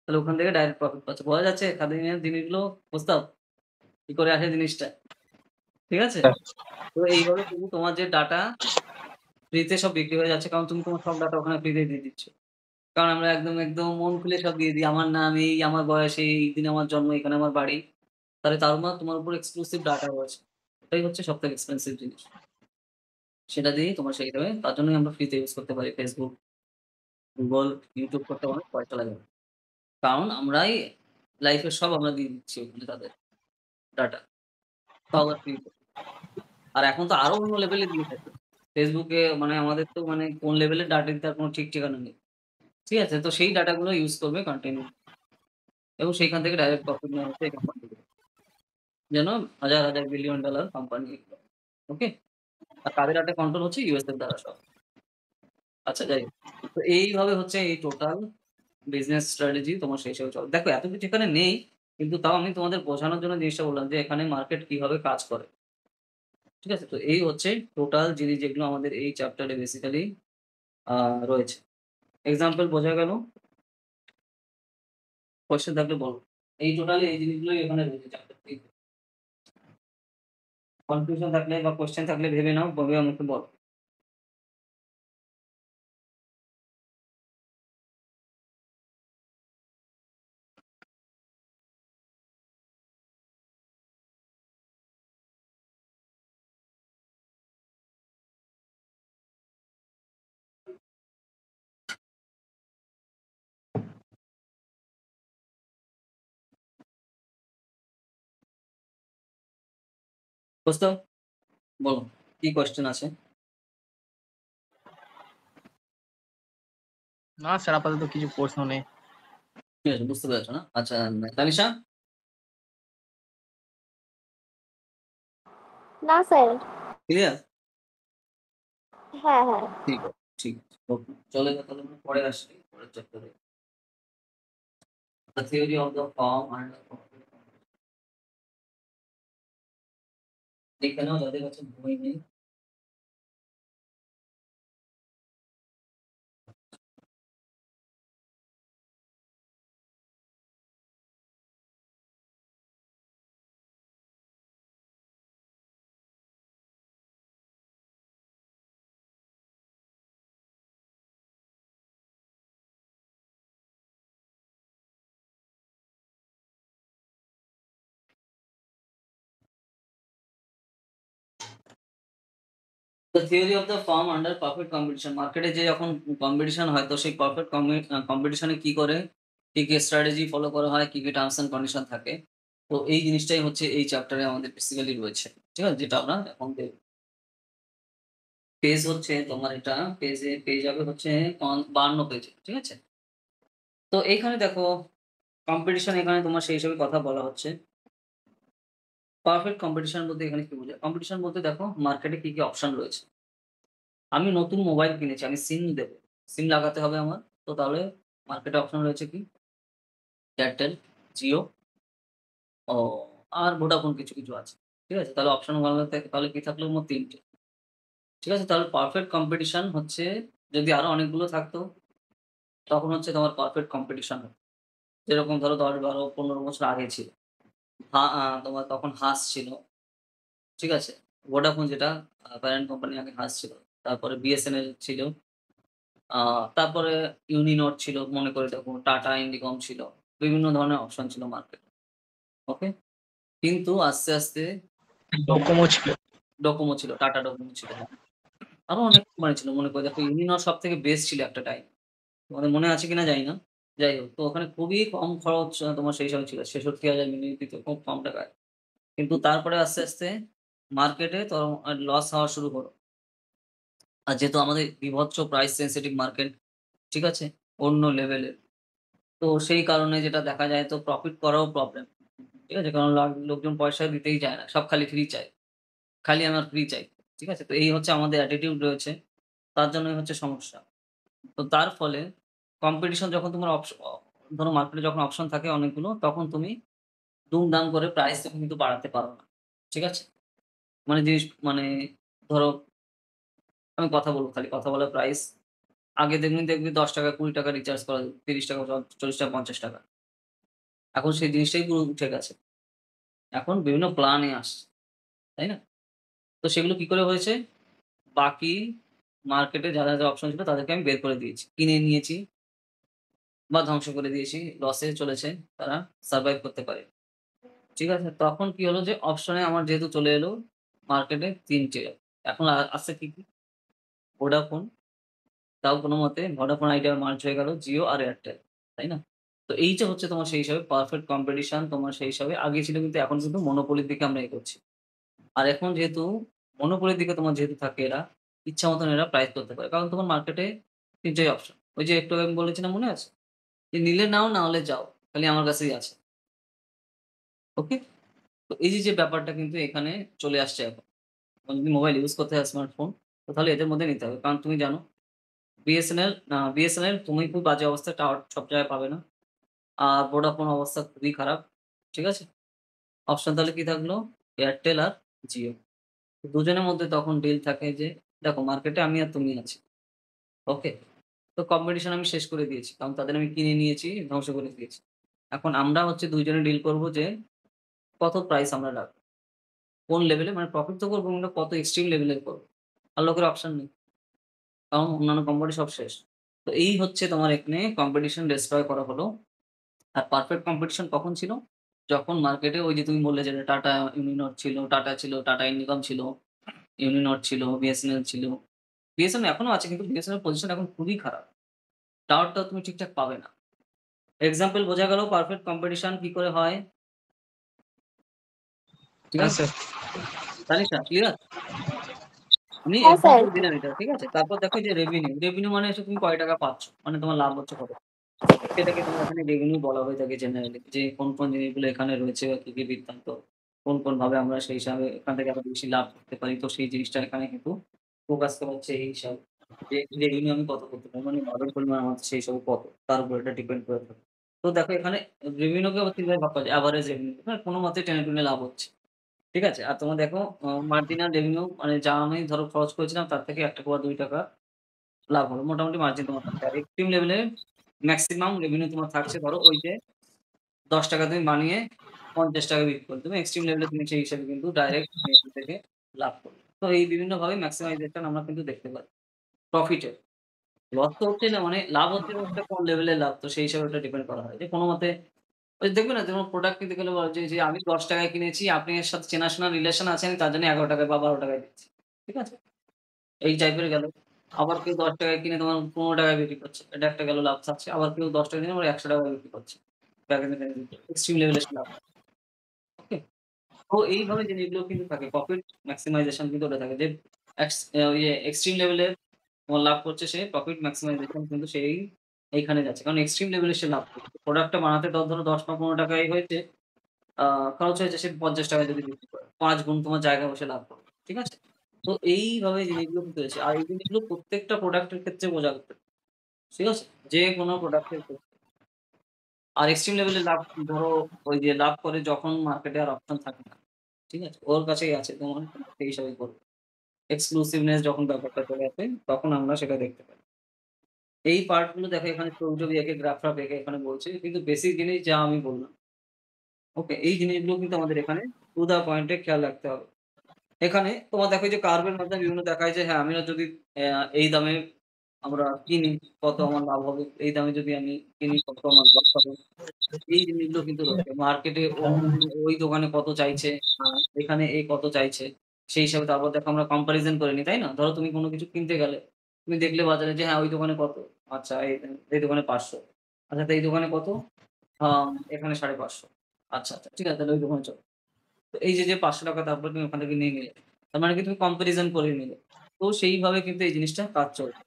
তাহলে ওখান থেকে ডাইরেক্ট প্রফিট পাচ্ছ। বোঝা যাচ্ছে খাদিমের জিনিসগুলো প্রস্তাব কি করে আসে জিনিসটা। ঠিক আছে? তো এইভাবে তুমি তোমার যে ডাটা ফ্রিতে সব বিক্রি হয়ে যাচ্ছে। কারণ তুমি তোমার সব ডাটা ওখানে ফ্রিতে দিয়ে দিচ্ছ। কারণ আমরা একদম, একদম মন খুলে সব দিয়ে দিই। আমার নাম এই, আমার বয়স এই, দিন আমার জন্ম, এখানে আমার বাড়ি। তাহলে তার মানে তোমার উপর এক্সক্লুসিভ ডাটা রয়েছে। ওটাই হচ্ছে সবথেকে এক্সপেনসিভ জিনিস। সেটা দিয়েই তোমার সেই হিসাবে তার জন্যই আমরা ফ্রিতে ইউজ করতে পারি Facebook, Google, YouTube করতে অনেক পয়সা লাগে না। কারণ আমরাই লাইফের সব আমরা দিয়ে দিচ্ছি ওখানে তাদের ডাটা। তাও আবার ফ্রিতে। আর এখন তো আরো অন্য লেভেলে দিয়ে থাকে। Facebook এ মানে আমাদের তো মানে কোন লেভেলের ডাটা দিতে আর কোনো ঠিক ঠিকানা নেই। ঠিক আছে? তো সেই ডাটাগুলো ইউজ করবে কন্টিনিউ এবং সেইখান থেকে ডাইরেক্ট প্রফিট নেওয়া হচ্ছে এই কোম্পানি থেকে। যেন হাজার, হাজার বিলিয়ন ডলার কোম্পানি এগুলো। ওকে? আর তাদের ডাটা কন্ট্রোল হচ্ছে ইউএস এর দ্বারা সব। আচ্ছা যাই হোক। তো এইভাবে হচ্ছে এই টোটাল বিজনেস স্ট্র্যাটেজি তোমার সেই হিসেবে চলে। দেখো এত কিছু এখানে নেই। কিন্তু তাও আমি তোমাদের বোঝানোর জন্য জিনিসটা বললাম যে এখানে মার্কেট কিভাবে কাজ করে। ঠিক আছে? তো এই হচ্ছে টোটাল জিনিস যেগুলো আমাদের এই চ্যাপ্টারে বেসিক্যালি আ রয়েছে। এক্সাম্পল বোঝা গেল? কোয়েশ্চেন থাকলে বলো। এই টোটালি এই জিনিসগুলোই এখানে রয়েছে চ্যাপ্টার 3 তে। কনফিউশন থাকলে বা কোয়েশ্চেন থাকলে ভেবে নাও, ভেবে আমাকে বলো। বুঝতো? বলো। কি কোয়েশ্চেন আছে? না স্যার, আপাতত কিছু প্রশ্ন নেই। ঠিক আছে, বুঝতে পেরেছো না? আচ্ছা, তানিশা? না স্যার। ক্লিয়ার? হ্যাঁ, হ্যাঁ। ঠিক আছে, ঠিক আছে। ওকে। চলে যাও তাহলে আমরা পরে আসি। পরের চ্যাপ্টারে। The theory of the form and দেখে নাও যাদের কাছে বই নেই। The theory of the farm under perfect competition, মার্কেটে যে যখন কম্পিটিশন হয় তো সেই পারফেক্ট কম্পিটিশনে কি করে, কি কি স্ট্র্যাটেজি ফলো করা হয়, কি কি টার্মস এন্ড কন্ডিশন থাকে। তো এই জিনিসটাই হচ্ছে এই চ্যাপ্টারে আমাদের বেসিক্যালি রয়েছে, ঠিক আছে, যেটা আমরা এখন দেখব। পেজ হচ্ছে তোমার এটা পেজ হবে হচ্ছে 52 পেজে, ঠিক আছে। তো এইখানে দেখো কম্পিটিশন, এখানে তোমার সেই হিসেবে কথা বলা হচ্ছে। পারফেক্ট কম্পিটিশন বলতে এখানে কি বোঝায়? কম্পিটিশন বলতে দেখো মার্কেটে কি কি অপশন রয়েছে। আমি নতুন মোবাইল কিনেছি, আমি সিম দেবো, সিম লাগাতে হবে আমার। তো তাহলে মার্কেটে অপশন রয়েছে কি? এয়ারটেল, জিও ও আর ভোডাফোন কিছু, কিছু আছে। ঠিক আছে? তাহলে অপশন ভালো থাকে, তাহলে কি থাকলো মোট ৩ টে। ঠিক আছে? তাহলে পারফেক্ট কম্পিটিশন হচ্ছে যদি আরো অনেকগুলো থাকতো তখন হচ্ছে তোমার পারফেক্ট কম্পিটিশন হতো। যেরকম ধরো ১০, ১২, ১৫ বছর আগে ছিল। তোমার তখন হাস ছিল। ঠিক আছে? ভোডাফোন যেটা প্যারেন্ট কোম্পানি আগে হাস ছিল। তারপরে বিএসএনএল ছিল। আ তারপরে ইউনিনট ছিল, মনে করে দেখো, টাটা ইন্ডিকম ছিল। বিভিন্ন ধরনের অপশন ছিল মার্কেটে। ওকে? কিন্তু আস্তে, আস্তে ডোকোমো ছিল। ডোকোমো ছিল, টাটা ডোকোমো ছিল। হ্যাঁ। আরো অনেক কোম্পানি ছিল, মনে করে দেখো ইউনিনট সবথেকে বেস্ট ছিল একটা টাইম। তোমাদের মনে আছে কিনা জানি না। যাই হোক, তো ওখানে খুবই কম খরচ তোমার সেই সময় ছিল। ৬৬,০০০ মিনিট দিত খুব কম টাকায়। কিন্তু তারপরে আস্তে, আস্তে মার্কেটে তো লস হওয়া শুরু হলো। আর যেহেতু আমাদের বীভৎস প্রাইস সেনসিটিভ মার্কেট, ঠিক আছে? অন্য লেভেলের। তো সেই কারণে যেটা দেখা যায়, তো প্রফিট করাও প্রবলেম। ঠিক আছে? কারণ লোকজন পয়সা দিতেই চায় না। সব খালি ফ্রি চায়। খালি আমার ফ্রি চাই। ঠিক আছে? তো এই হচ্ছে আমাদের অ্যাটিটিউড রয়েছে। তার জন্যই হচ্ছে সমস্যা। তো তার ফলে কম্পিটিশন যখন তোমার ধরো মার্কেটে যখন অপশন থাকে অনেকগুলো, তখন তুমি দুমদাম করে প্রাইস তুমি কিন্তু বাড়াতে পারো না। ঠিক আছে? মানে জিনিস মানে ধরো আমি কথা বলব, খালি কথা বলার প্রাইস। আগে দেখবি ৳১০, ৳২০ রিচার্জ করা যেত। ৳৩০, ৳৪০, ৳৫০। এখন সেই জিনিসটাই পুরো উঠে গেছে। এখন বিভিন্ন প্ল্যানে আসছে। তাই না? তো সেগুলো কি করে হয়েছে? বাকি মার্কেটে যারা, যারা অপশন ছিল তাদেরকে আমি বের করে দিয়েছি। কিনে নিয়েছি বা ধ্বংস করে দিয়েছি। লসে চলেছে, তারা সারভাইভ করতে পারে। ঠিক আছে? তখন কি হলো যে অপশনে আমার যেহেতু চলে এলো মার্কেটে ৩ টে। এখন আছে কি, কি? ভোডাফোন, তাও কোনমতে ভোডাফোন আইডিয়া মার্জ হয়ে গেল জিও আর এয়ারটেল। তাই না? তো এই যে হচ্ছে তোমার সেই হিসাবে পারফেক্ট কম্পিটিশন তোমার সেই হিসাবে আগে ছিল, কিন্তু এখন কিন্তু মনোপলির দিকে আমরা এগোচ্ছি। আর এখন যেহেতু মনোপলির দিকে তোমার যেহেতু থাকে এরা, ইচ্ছা মতন এরা প্রাইস করতে পারে। কারণ তোমার মার্কেটে ৩ টাই অপশন। ওই যে একটু আগে আমি বলেছিলাম, মনে আছে? যে নিলে নাও, না হলে যাও। খালি আমার কাছেই আছে। ওকে? তো এই যে, যে ব্যাপারটা কিন্তু এখানে চলে আসছে এখন। এখন যদি মোবাইল ইউজ করতে হয় স্মার্টফোন, তো তাহলে এদের মধ্যে নিতে হবে। কারণ তুমি জানো বিএসএনএল তুমি খুব বাজে অবস্থায়, টাওয়ার সব জায়গায় পাবে না। আর ভোডাফোন অবস্থা খুবই খারাপ। ঠিক আছে? অপশন তাহলে কি থাকলো? এয়ারটেল আর জিও। দুজনের মধ্যে তখন ডিল থাকে যে দেখো মার্কেটে আমি আর তুমি আছি। ওকে? তো কম্পিটিশন আমি শেষ করে দিয়েছি। কারণ তাদের আমি কিনে নিয়েছি, ধ্বংস করে দিয়েছি। এখন আমরা হচ্ছে ২ জনে ডিল করব যে কত প্রাইস আমরা রাখবো। কোন লেভেলে, মানে প্রফিট তো করব, কিন্তু কত এক্সট্রিম লেভেলের করব। আর লোকের অপশন নেই। কারণ অন্যান্য কোম্পানি সব শেষ। তো এই হচ্ছে তোমার এখানে কম্পিটিশন ডেস্ট্রয় করা হলো। আর পারফেক্ট কম্পিটিশন কখন ছিল? যখন মার্কেটে ওই যে তুমি বললে যে টাটা ইউনিনট ছিল, টাটা ছিল, টাটা ইন্ডিকম ছিল, ইউনিনট ছিল, বিএসএনএল ছিল। বিএসএনএল এখনো আছে, কিন্তু বিএসএনএল পজিশন এখন খুবই খারাপ। টাওয়ারটাও তুমি ঠিকঠাক পাবে না। এক্সাম্পল বোঝা গেল পারফেক্ট কম্পিটিশন কি করে হয়। ঠিক হ্যাঁ আছে? স্যার। জানিস না? ক্লিয়ার? আমি হ্যাঁ স্যার। এক্সাম্পল দিলাম এটা। ঠিক আছে? তারপর দেখো যে রেভিনিউ। রেভিনিউ মানে হচ্ছে তুমি কয় টাকা পাচ্ছ। মানে তোমার লাভ হচ্ছে কত। সেটাকে তোমার এখানে রেভিনিউ বলা হয়ে থাকে জেনারেলি। যে কোন, কোন জিনিসগুলো এখানে রয়েছে বা কি, কি বৃত্তান্ত। কোন, কোন ভাবে আমরা সেই হিসাবে এখান থেকে আরো বেশি লাভ করতে পারি। তো সেই জিনিসটা এখানে কিন্তু ফোকাস করা হচ্ছে এই হিসাবে। যে রেভিনিউ আমি কত করতে পারি। মানে লাভের পরিমাণ আমার সেই হিসাবে কত। তার উপর এটা ডিপেন্ড করে থাকে। তো দেখো এখানে রেভিনিউকে আবার ৩ ভাবে ভাগ করা যায়। Average revenue. মানে কোনমতে টেনে টুনে লাভ হচ্ছে। ঠিক আছে? আর তোমার দেখো মার্জিনাল রেভিনিউ, মানে যা আমি ধরো খরচ করেছিলাম তার থেকে ৳১ বা ৳২ লাভ হলো। মোটামুটি মার্জিন তোমার থাকছে। আর এক্সট্রিম লেভেলে মেক্সিমাম রেভিনিউ তোমার থাকছে ধরো ওই যে ৳১০ তুমি বানিয়ে ৳৫০ বিক্রি করলে তুমি এক্সট্রিম লেভেলে তুমি সেই হিসাবে কিন্তু ডাইরেক্ট এখান থেকে লাভ করবে। তো এই বিভিন্নভাবে ম্যাক্সিমাইজেশন আমরা কিন্তু দেখতে পাই। প্রফিটের। লস তো হচ্ছেই না, মানে লাভ হচ্ছে না, ওটা কোন লেভেলের লাভ, তো সেই হিসাবে ওটা ডিপেন্ড করা হয়। যে কোনমতে ওই দেখবে না, যেমন প্রোডাক্ট কিনতে গেলে বলে যে আমি ৳১০ কিনেছি, আপনি এর সাথে চেনাশোনা রিলেশন আছে, আমি তার জন্য ৳১১ বা ৳১২ দিচ্ছি। ঠিক আছে? এই টাইপের গেল। আবার কেউ 10 টাকায় কিনে তোমার 15 টাকায় বিক্রি করছে। এটা একটা গেল লাভ থাকছে। আবার কেউ 10 টাকা কিনে আবার 100 টাকায় বিক্রি করছে। ব্যাক এন্ড এক্সট্রিম লেভেলের লাভ। ওকে? তো এইভাবে জিনিসগুলো কিন্তু থাকে। প্রফিট ম্যাক্সিমাইজেশন কিন্তু ওটা থাকে যে ওই যে এক্সট্রিম লেভেলের তোমার লাভ করছে সে প্রফিট ম্যাক্সিমাইজেশন কিন্তু সেই এইখানে যাচ্ছে। কারণ এক্সট্রিম লেভেলে সে লাভ করছে। প্রোডাক্টটা বানাতে ধরো 10 বা 15 টাকায় হয়েছে। খরচ হয়েছে সে ৫০ টাকায় যদি বিক্রি করে। ৫ গুণ তোমার জায়গায় বসে লাভ করবে। ঠিক আছে? তো এইভাবে জিনিসগুলো কিন্তু হয়েছে। আর এই জিনিসগুলো প্রত্যেকটা প্রোডাক্টের ক্ষেত্রে বোঝা করতে হবে। ঠিক আছে? যেকোনো প্রোডাক্টের ক্ষেত্রে। আর এক্সট্রিম লেভেলে লাভ ধরো ওই যে লাভ করে যখন মার্কেটে আর অপশন থাকে না। ঠিক আছে? ওর কাছেই আছে তোমার সেই হিসাবে করবে। এক্সক্লুসিভনেস যখন ব্যাপারটা চলে আসে তখন আমরা সেটা দেখতে পাই। এই পার্ট গুলো দেখো এখানে ছবি-টবি এঁকে গ্রাফ-ট্রাফ এঁকে এখানে বলছে। কিন্তু বেসিক জিনিস যা আমি বললাম। ওকে? এই জিনিসগুলো কিন্তু আমাদের এখানে টু দা পয়েন্ট এ খেয়াল রাখতে হবে। এখানে তোমার দেখো যে কার্ভের মাধ্যমে বিভিন্ন দেখায় যে হ্যাঁ, আমিও যদি এই দামে আমরা কিনি কত আমার লাভ হবে। এই দামে যদি আমি কিনি কত আমার লস হবে। এই জিনিসগুলো কিন্তু রয়েছে। মার্কেটে ওই দোকানে কত চাইছে, এখানে এ কত চাইছে। সেই হিসাবে তারপর দেখো আমরা কম্পারিজন করে নিই, তাই না? ধরো তুমি কোন কিছু কিনতে গেলে, তুমি দেখলে বাজারে যে হ্যাঁ, ওই দোকানে কত? আচ্ছা এই দোকানে ৫০০। আচ্ছা তো এই দোকানে কত? আ এখানে ৫৫০। আচ্ছা, আচ্ছা ঠিক আছে তাহলে ওই দোকানে চলো। তো এই যে ৳৫০০ তারপর তুমি ওখান থেকে নিয়ে নিলে। তার মানে কি তুমি কম্পারিজন করে নিলে। তো সেইভাবে কিন্তু এই জিনিসটা কাজ চলছে।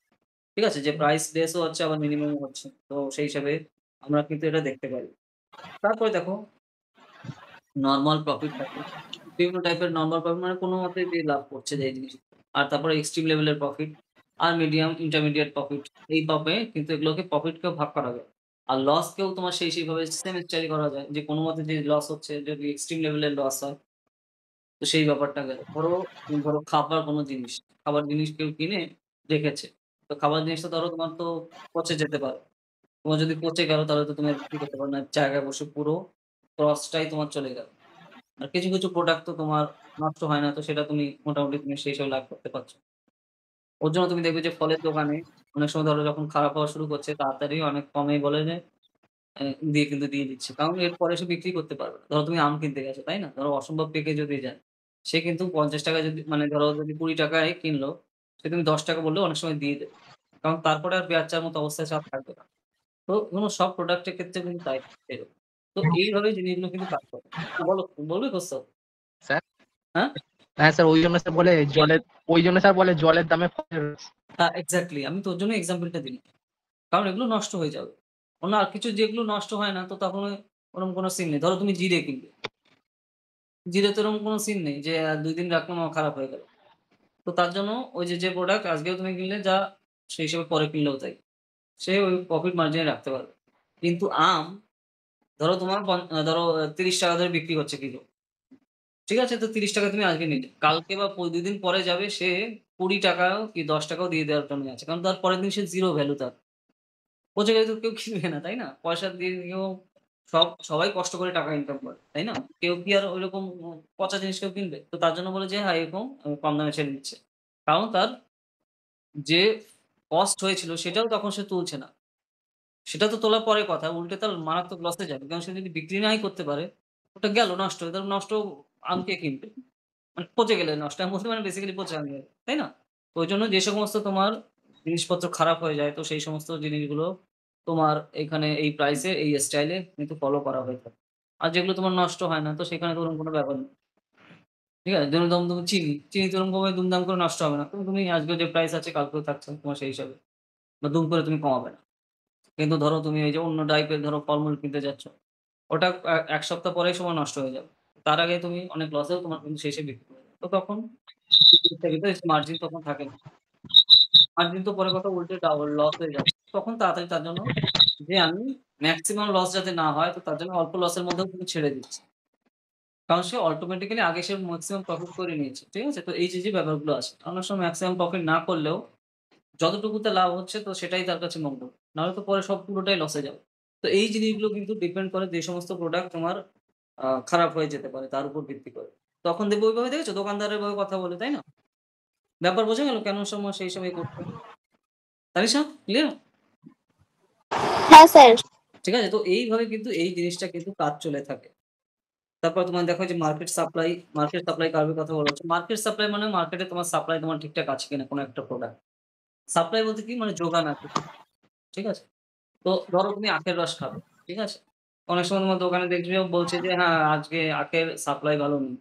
ঠিক আছে? যে প্রাইস লেস ও হচ্ছে আবার মিনিমাম ও হচ্ছে। তো সেই হিসাবে আমরা কিন্তু এটা দেখতে পারি। তারপরে দেখো নরমাল প্রফিট থাকে। বিভিন্ন টাইপের নরমাল প্রফিট মানে কোনমতে যে লাভ করছে যে এই জিনিস। আর তারপরে এক্সট্রিম লেভেলের প্রফিট আর মিডিয়াম, ইন্টারমিডিয়েট প্রফিট এইভাবে কিন্তু এগুলোকে প্রফিটকেও ভাগ করা যায়। আর লসকেও তোমার সেইভাবে সেম স্টাইলে করা যায়। যে কোনমতে যে লস হচ্ছে যদি এক্সট্রিম লেভেলের লস হয় তো সেই ব্যাপারটা গেল। ধরো খাবার কোন জিনিস, খাবার জিনিস কেউ কিনে রেখেছে। তো খাবার জিনিসটা ধরো তোমার তো পচে যেতে পারে। তোমার যদি পচে গেল তাহলে তো তুমি আর বিক্রি করতে পারো না। জায়গায় বসে পুরো লসটাই তোমার চলে গেল। আর কিছু প্রোডাক্ট তো তোমার নষ্ট হয় না। তো সেটা তুমি মোটামুটি তুমি সেই হিসাবে লাভ করতে পারছো। ওর জন্য তুমি দেখবে যে ফলের দোকানে অনেক সময় ধরো যখন খারাপ হওয়া শুরু করছে তাড়াতাড়ি অনেক কমেই বলে যে কিন্তু দিয়ে দিচ্ছে। কারণ এরপরে সে বিক্রি করতে পারবে না। ধরো তুমি আম কিনতে গেছো, তাই না? ধরো অসম্ভব পেকে যদি যায়, সে কিন্তু ৳৫০ যদি মানে ধরো যদি ৳২০ য় কিনলো, সে তুমি ৳১০ বললেও অনেক সময় দিয়ে দেবে। কারণ তারপরে আর বেচার মতো অবস্থায় সে আর থাকবে না। তো সব প্রোডাক্ট এর ক্ষেত্রে কিন্তু তাই এরকম। তো এইভাবে জিনিসগুলো কিন্তু কাজ করে। বলো, বলবে কোস্তাব? স্যার হ্যাঁ? হ্যাঁ স্যার ওই জন্য স্যার বলে জলের দামে ফলের রস। হ্যাঁ, এক্সাক্টলি। আমি তোর জন্য এক্সাম্পলটা দিলাম। কারণ এগুলো নষ্ট হয়ে যাবে। অন্য আর কিছু যেগুলো নষ্ট হয় না তো তখন ওরকম কোনো সিন নেই। ধরো তুমি জিরে কিনলে। জিরে তো এরকম কোনো সিন নেই যে ২ দিন রাখলাম খারাপ হয়ে গেল। তো তার জন্য ওই যে প্রোডাক্ট আজকেও তুমি কিনলে যা সেই হিসেবে পরে কিনলেও তাই। সে ওই প্রফিট মার্জিন এ রাখতে পারবে। কিন্তু আম ধরো তোমার ধরো ৳৩০ ধরে বিক্রি হচ্ছে কিলো। ঠিক আছে? তো ৳৩০ তুমি আজকে নিলে। কালকে বা ২ দিন পরে যাবে সে ৳২০ কি ৳১০ দিয়ে দেওয়ার জন্য আছে। কারণ তার পরের দিন সে 0 ভ্যালু তার। পচে গেলে তো কেউ কিনবে না, তাই না? পয়সা দিয়ে কেউ সবাই কষ্ট করে টাকা ইনকাম করে, তাই না? কেউ কি আর ঐরকম পচা জিনিস কেউ কিনবে? তো তার জন্য বলে যে হ্যাঁ, এরকম কম দামে ছেড়ে দিচ্ছে। কারণ তার যে কস্ট হয়েছিল সেটাও তখন সে তুলছে না। সেটা তো তোলার পরের কথা। উল্টে তার মারাত্মক লসে যাবে। কারণ সে যদি বিক্রি নাই করতে পারে, ওটা গেল নষ্ট হয়ে। তাহলে নষ্ট আম কে কিনবে? মানে পচে গেলে নষ্ট। আমি বলতে মানে বেসিক্যালি পচে আম গেলে, তাই না? তো ওইজন্য যে সমস্ত তোমার জিনিসপত্র খারাপ হয়ে যায় তো সেই সমস্ত জিনিসগুলো তোমার এখানে এই প্রাইস এ এই স্টাইল এ কিন্তু ফলো করা হয়ে থাকে। আর যেগুলো তোমার নষ্ট হয় না তো সেখানে তো ওরকম কোনো ব্যাপার নেই। ঠিক আছে? যেরকম তুমি চিনি তো ওরকমভাবে দুমদাম করে নষ্ট হবে না। তুমি আজকে যে প্রাইস আছে কালকেও থাকছে তোমার সেই হিসাবে। বা দুম করে তুমি কমাবে না। কিন্তু ধরো তুমি এই যে অন্য টাইপের ধরো ফলমূল কিনতে যাচ্ছ। ওটা ১ সপ্তাহ পরেই সময় নষ্ট হয়ে যাবে। তার আগে তুমি অনেক লসেও তোমার কিন্তু শেষে বিক্রি করে দেবে। তো তখন মার্জিন তখন থাকে না। মার্জিন তো পরে কথা উল্টে ডাবল লস হয়ে যাবে। তখন তাড়াতাড়ি তার জন্য যে আমি মেক্সিমাম লস যাতে না হয় তো তার জন্য অল্প লসের মধ্যেও কিন্তু ছেড়ে দিচ্ছি। কারণ সে অটোমেটিক্যালি আগে সে মেক্সিমাম প্রফিট করে নিয়েছে। ঠিক আছে? তো এই যে ব্যাপারগুলো আছে। অনেক সময় মেক্সিমাম প্রফিট না করলেও যতটুকুতে লাভ হচ্ছে তো সেটাই তার কাছে মঙ্গল। নাহলে তো পরে সব পুরোটাই লসে যাবে। তো এই জিনিসগুলো কিন্তু ডিপেন্ড করে যে সমস্ত প্রোডাক্ট তোমার খারাপ হয়ে যেতে পারে তার উপর ভিত্তি করে। তখন দেখবে ওইভাবে দেখেছো দোকানদারের ভাবে কথা বলে, তাই না? ব্যাপার বোঝা গেল কেন সময় সেই সময় করতে হবে। তানিশা ক্লিয়ার? হ্যাঁ স্যার। ঠিক আছে? তো এইভাবে কিন্তু এই জিনিসটা কিন্তু কাজ চলে থাকে। তারপর তোমার দেখো যে মার্কেট সাপ্লাই কার্ভের কথা বলা হচ্ছে। মার্কেট সাপ্লাই মানে মার্কেটে তোমার সাপ্লাই তোমার ঠিকঠাক আছে কিনা কোনো একটা প্রোডাক্ট। সাপ্লাই বলতে কি মানে যোগান আছে। ঠিক আছে? তো ধরো তুমি আখের রস খাবে। ঠিক আছে? অনেক সময় তোমার দোকানে দেখবে বলছে যে হ্যাঁ, আজকে আখের সাপ্লাই ভালো নেই।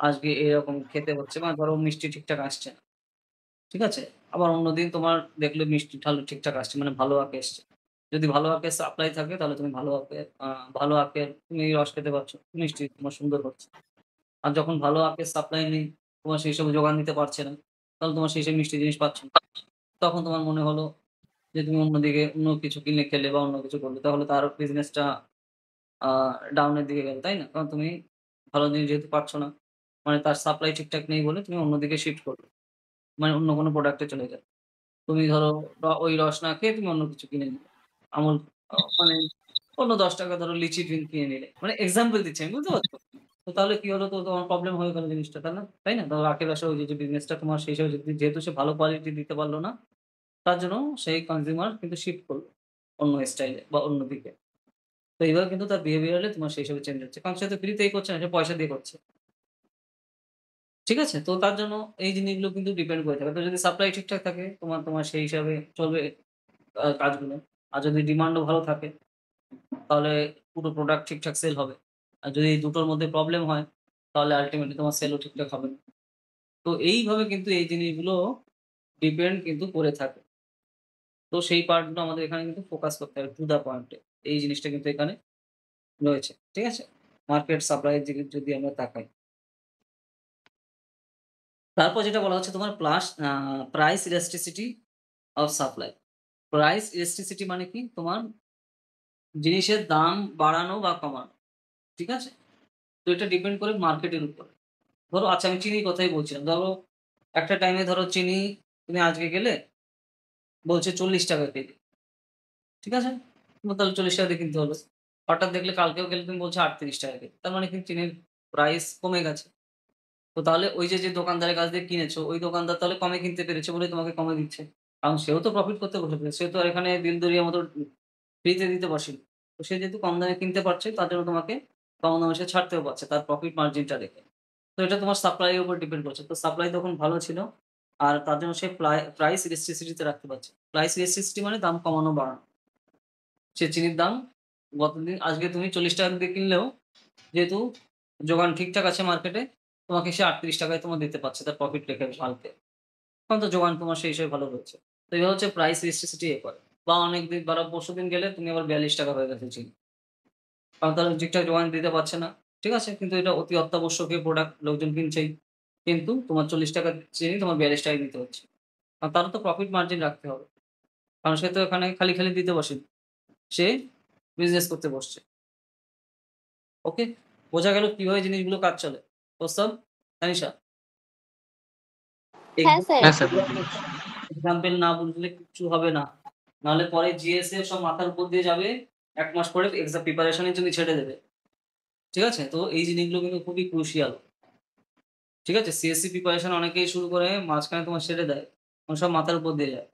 আজকে এরকম খেতে হচ্ছে মানে ধরো মিষ্টি ঠিকঠাক আসছে না। ঠিক আছে? আবার অন্যদিন তোমার দেখলে মিষ্টি ঠিকঠাক আসছে মানে ভালো আখ এসছে। যদি ভালো আখের সাপ্লাই থাকে তাহলে তুমি ভালো আখের তুমি রস খেতে পারছো। মিষ্টি তোমার সুন্দর হচ্ছে। আর যখন ভালো আখের সাপ্লাই নেই, তোমার সেইসব যোগান দিতে পারছে না, তাহলে তোমার সেইসব মিষ্টি জিনিস পাচ্ছ না। তখন তোমার মনে হলো যে তুমি অন্যদিকে অন্য কিছু কিনে খেলে বা অন্য কিছু করলে তাহলে তো আরো বিজনেসটা আ ডাউন এর দিকে গেল, তাই না? কারণ তুমি ভালো জিনিস যেহেতু পাচ্ছ না, মানে তার সাপ্লাই ঠিকঠাক নেই বলে তুমি অন্যদিকে শিফট করবে। মানে অন্য কোনো প্রোডাক্ট এ চলে যাবে। তুমি ধরো ওই রস না খেয়ে তুমি অন্য কিছু কিনে নিলে। আমুল মানে অন্য ৳১০ ধরো লিচি ড্রিংক কিনে নিলে। মানে এক্সাম্পল দিচ্ছি আমি, বুঝতে পারছো? তো তাহলে কি হলো তো তোমার প্রবলেম হয়ে গেল জিনিসটা, তাই না? তাই না? ধরো আখের রসের ওই যে বিজনেসটা তোমার সেই হিসাবে যেহেতু সে ভালো কোয়ালিটি দিতে পারল না, তার জন্য সেই কনজিউমার কিন্তু শিফট করল অন্য স্টাইলে বা অন্য দিকে। তো এইভাবে কিন্তু তার বিহেভিয়ার এ তোমার সেই হিসাবে চেঞ্জ হচ্ছে। কারণ সে তো ফ্রিতেই করছে না, সে পয়সা দিয়ে করছে। ঠিক আছে? তো তার জন্য এই জিনিসগুলো কিন্তু ডিপেন্ড করে থাকে। তো যদি সাপ্লাই ঠিকঠাক থাকে তোমার তোমার সেই হিসাবে চলবে কাজগুলো। আর যদি ডিমান্ডও ভালো থাকে তাহলে পুরো প্রোডাক্ট ঠিকঠাক সেল হবে। আর যদি এই দুটোর মধ্যে প্রবলেম হয় তাহলে আল্টিমেটলি তোমার সেলও ঠিকঠাক হবে না। তো এইভাবে কিন্তু এই জিনিসগুলো ডিপেন্ড কিন্তু করে থাকে। তো সেই পার্টগুলো আমাদের এখানে কিন্তু ফোকাস করতে হবে টু দ্যা পয়েন্ট এ। এই জিনিসটা কিন্তু এখানে রয়েছে। ঠিক আছে? মার্কেট সাপ্লাই এর দিকে যদি আমরা তাকাই। তারপর যেটা বলা হচ্ছে তোমার price elasticity of supply. Price elasticity মানে কি? তোমার জিনিসের দাম বাড়ানো বা কমানো। ঠিক আছে? তো এটা ডিপেন্ড করে মার্কেটের উপর। ধরো আচ্ছা আমি চিনির কথাই বলছিলাম। ধরো একটা টাইমে ধরো চিনি তুমি আজকে গেলে বলছে ৳৪০ কেজি। ঠিক আছে? তোমার তাহলে ৳৪০ দিয়ে কিনতে হলো। হঠাৎ দেখলে কালকেও গেলে তুমি বলছো ৳৩৮ কেজি। তার মানে কিন্তু চিনির প্রাইস কমে গেছে। তো তাহলে ওই যে দোকানদারের কাছ দিয়ে কিনেছো, ওই দোকানদার তাহলে কমে কিনতে পেরেছে বলেই তোমাকে কমে দিচ্ছে। কারণ সেও তো প্রফিট করতে বসেছে। সে তো আর এখানে দিলদরিয়ার মতো ফ্রিতে দিতে বসেনি। তো সে যেহেতু কম দামে কিনতে পারছে তার জন্য তোমাকে কম দামে সে ছাড়তেও পারছে তার প্রফিট মার্জিনটা দেখে। তো এটা তোমার সাপ্লাই এর উপর ডিপেন্ড করছে। তো সাপ্লাই তখন ভালো ছিল। আর তার জন্য সে প্রাইস ইলাস্টিসিটি তে রাখতে পারছে। প্রাইস ইলাস্টিসিটি মানে দাম কমানো বাড়ানো। সে চিনির দাম আজকে তুমি ৳৪০ দিয়ে কিনলেও যেহেতু যোগান ঠিকঠাক আছে মার্কেটে, তোমাকে সে ৳৩৮ য় তোমার দিতে পারছে তার প্রফিট রেখে মালকে। কারণ তো যোগান তোমার সেই হিসেবে ভালো রয়েছে। তো এভাবে হচ্ছে প্রাইস ইলাস্টিসিটি করে। বা অনেকদিন বা পরশুদিন গেলে তুমি আবার ৳৪২ হয়ে গেছে চিনি। কারণ তারা ঠিকঠাক যোগান দিতে পারছে না। ঠিক আছে? কিন্তু এটা অতি অত্যাবশ্যকীয় প্রোডাক্ট লোকজন কিনছেই। কিন্তু তোমার ৳৪০ চিনি তোমার ৳৪২ দিতে হচ্ছে। কারণ তারও তো প্রফিট মার্জিন রাখতে হবে। কারণ সে তো এখানে খালি দিতে বসেনি। সে বিজনেস করতে বসছে। ওকে? বোঝা গেল কিভাবে জিনিসগুলো কাজ চলে। প্রস্তাব? তানিশা? হ্যাঁ স্যার। হ্যাঁ স্যার। এক্সাম্পল না বুঝলে কিচ্ছু হবে না। নাহলে পরে জিএসএ সব মাথার উপর দিয়ে যাবে। ১ মাস পরে প্রিপারেশন এর জন্য ছেড়ে দেবে। ঠিক আছে? তো এই জিনিসগুলো কিন্তু খুবই ক্রুশিয়াল। ঠিক আছে? সিএসসি প্রিপারেশন অনেকেই শুরু করে মাঝখানে তোমার ছেড়ে দেয়। তখন সব মাথার উপর দিয়ে যায়।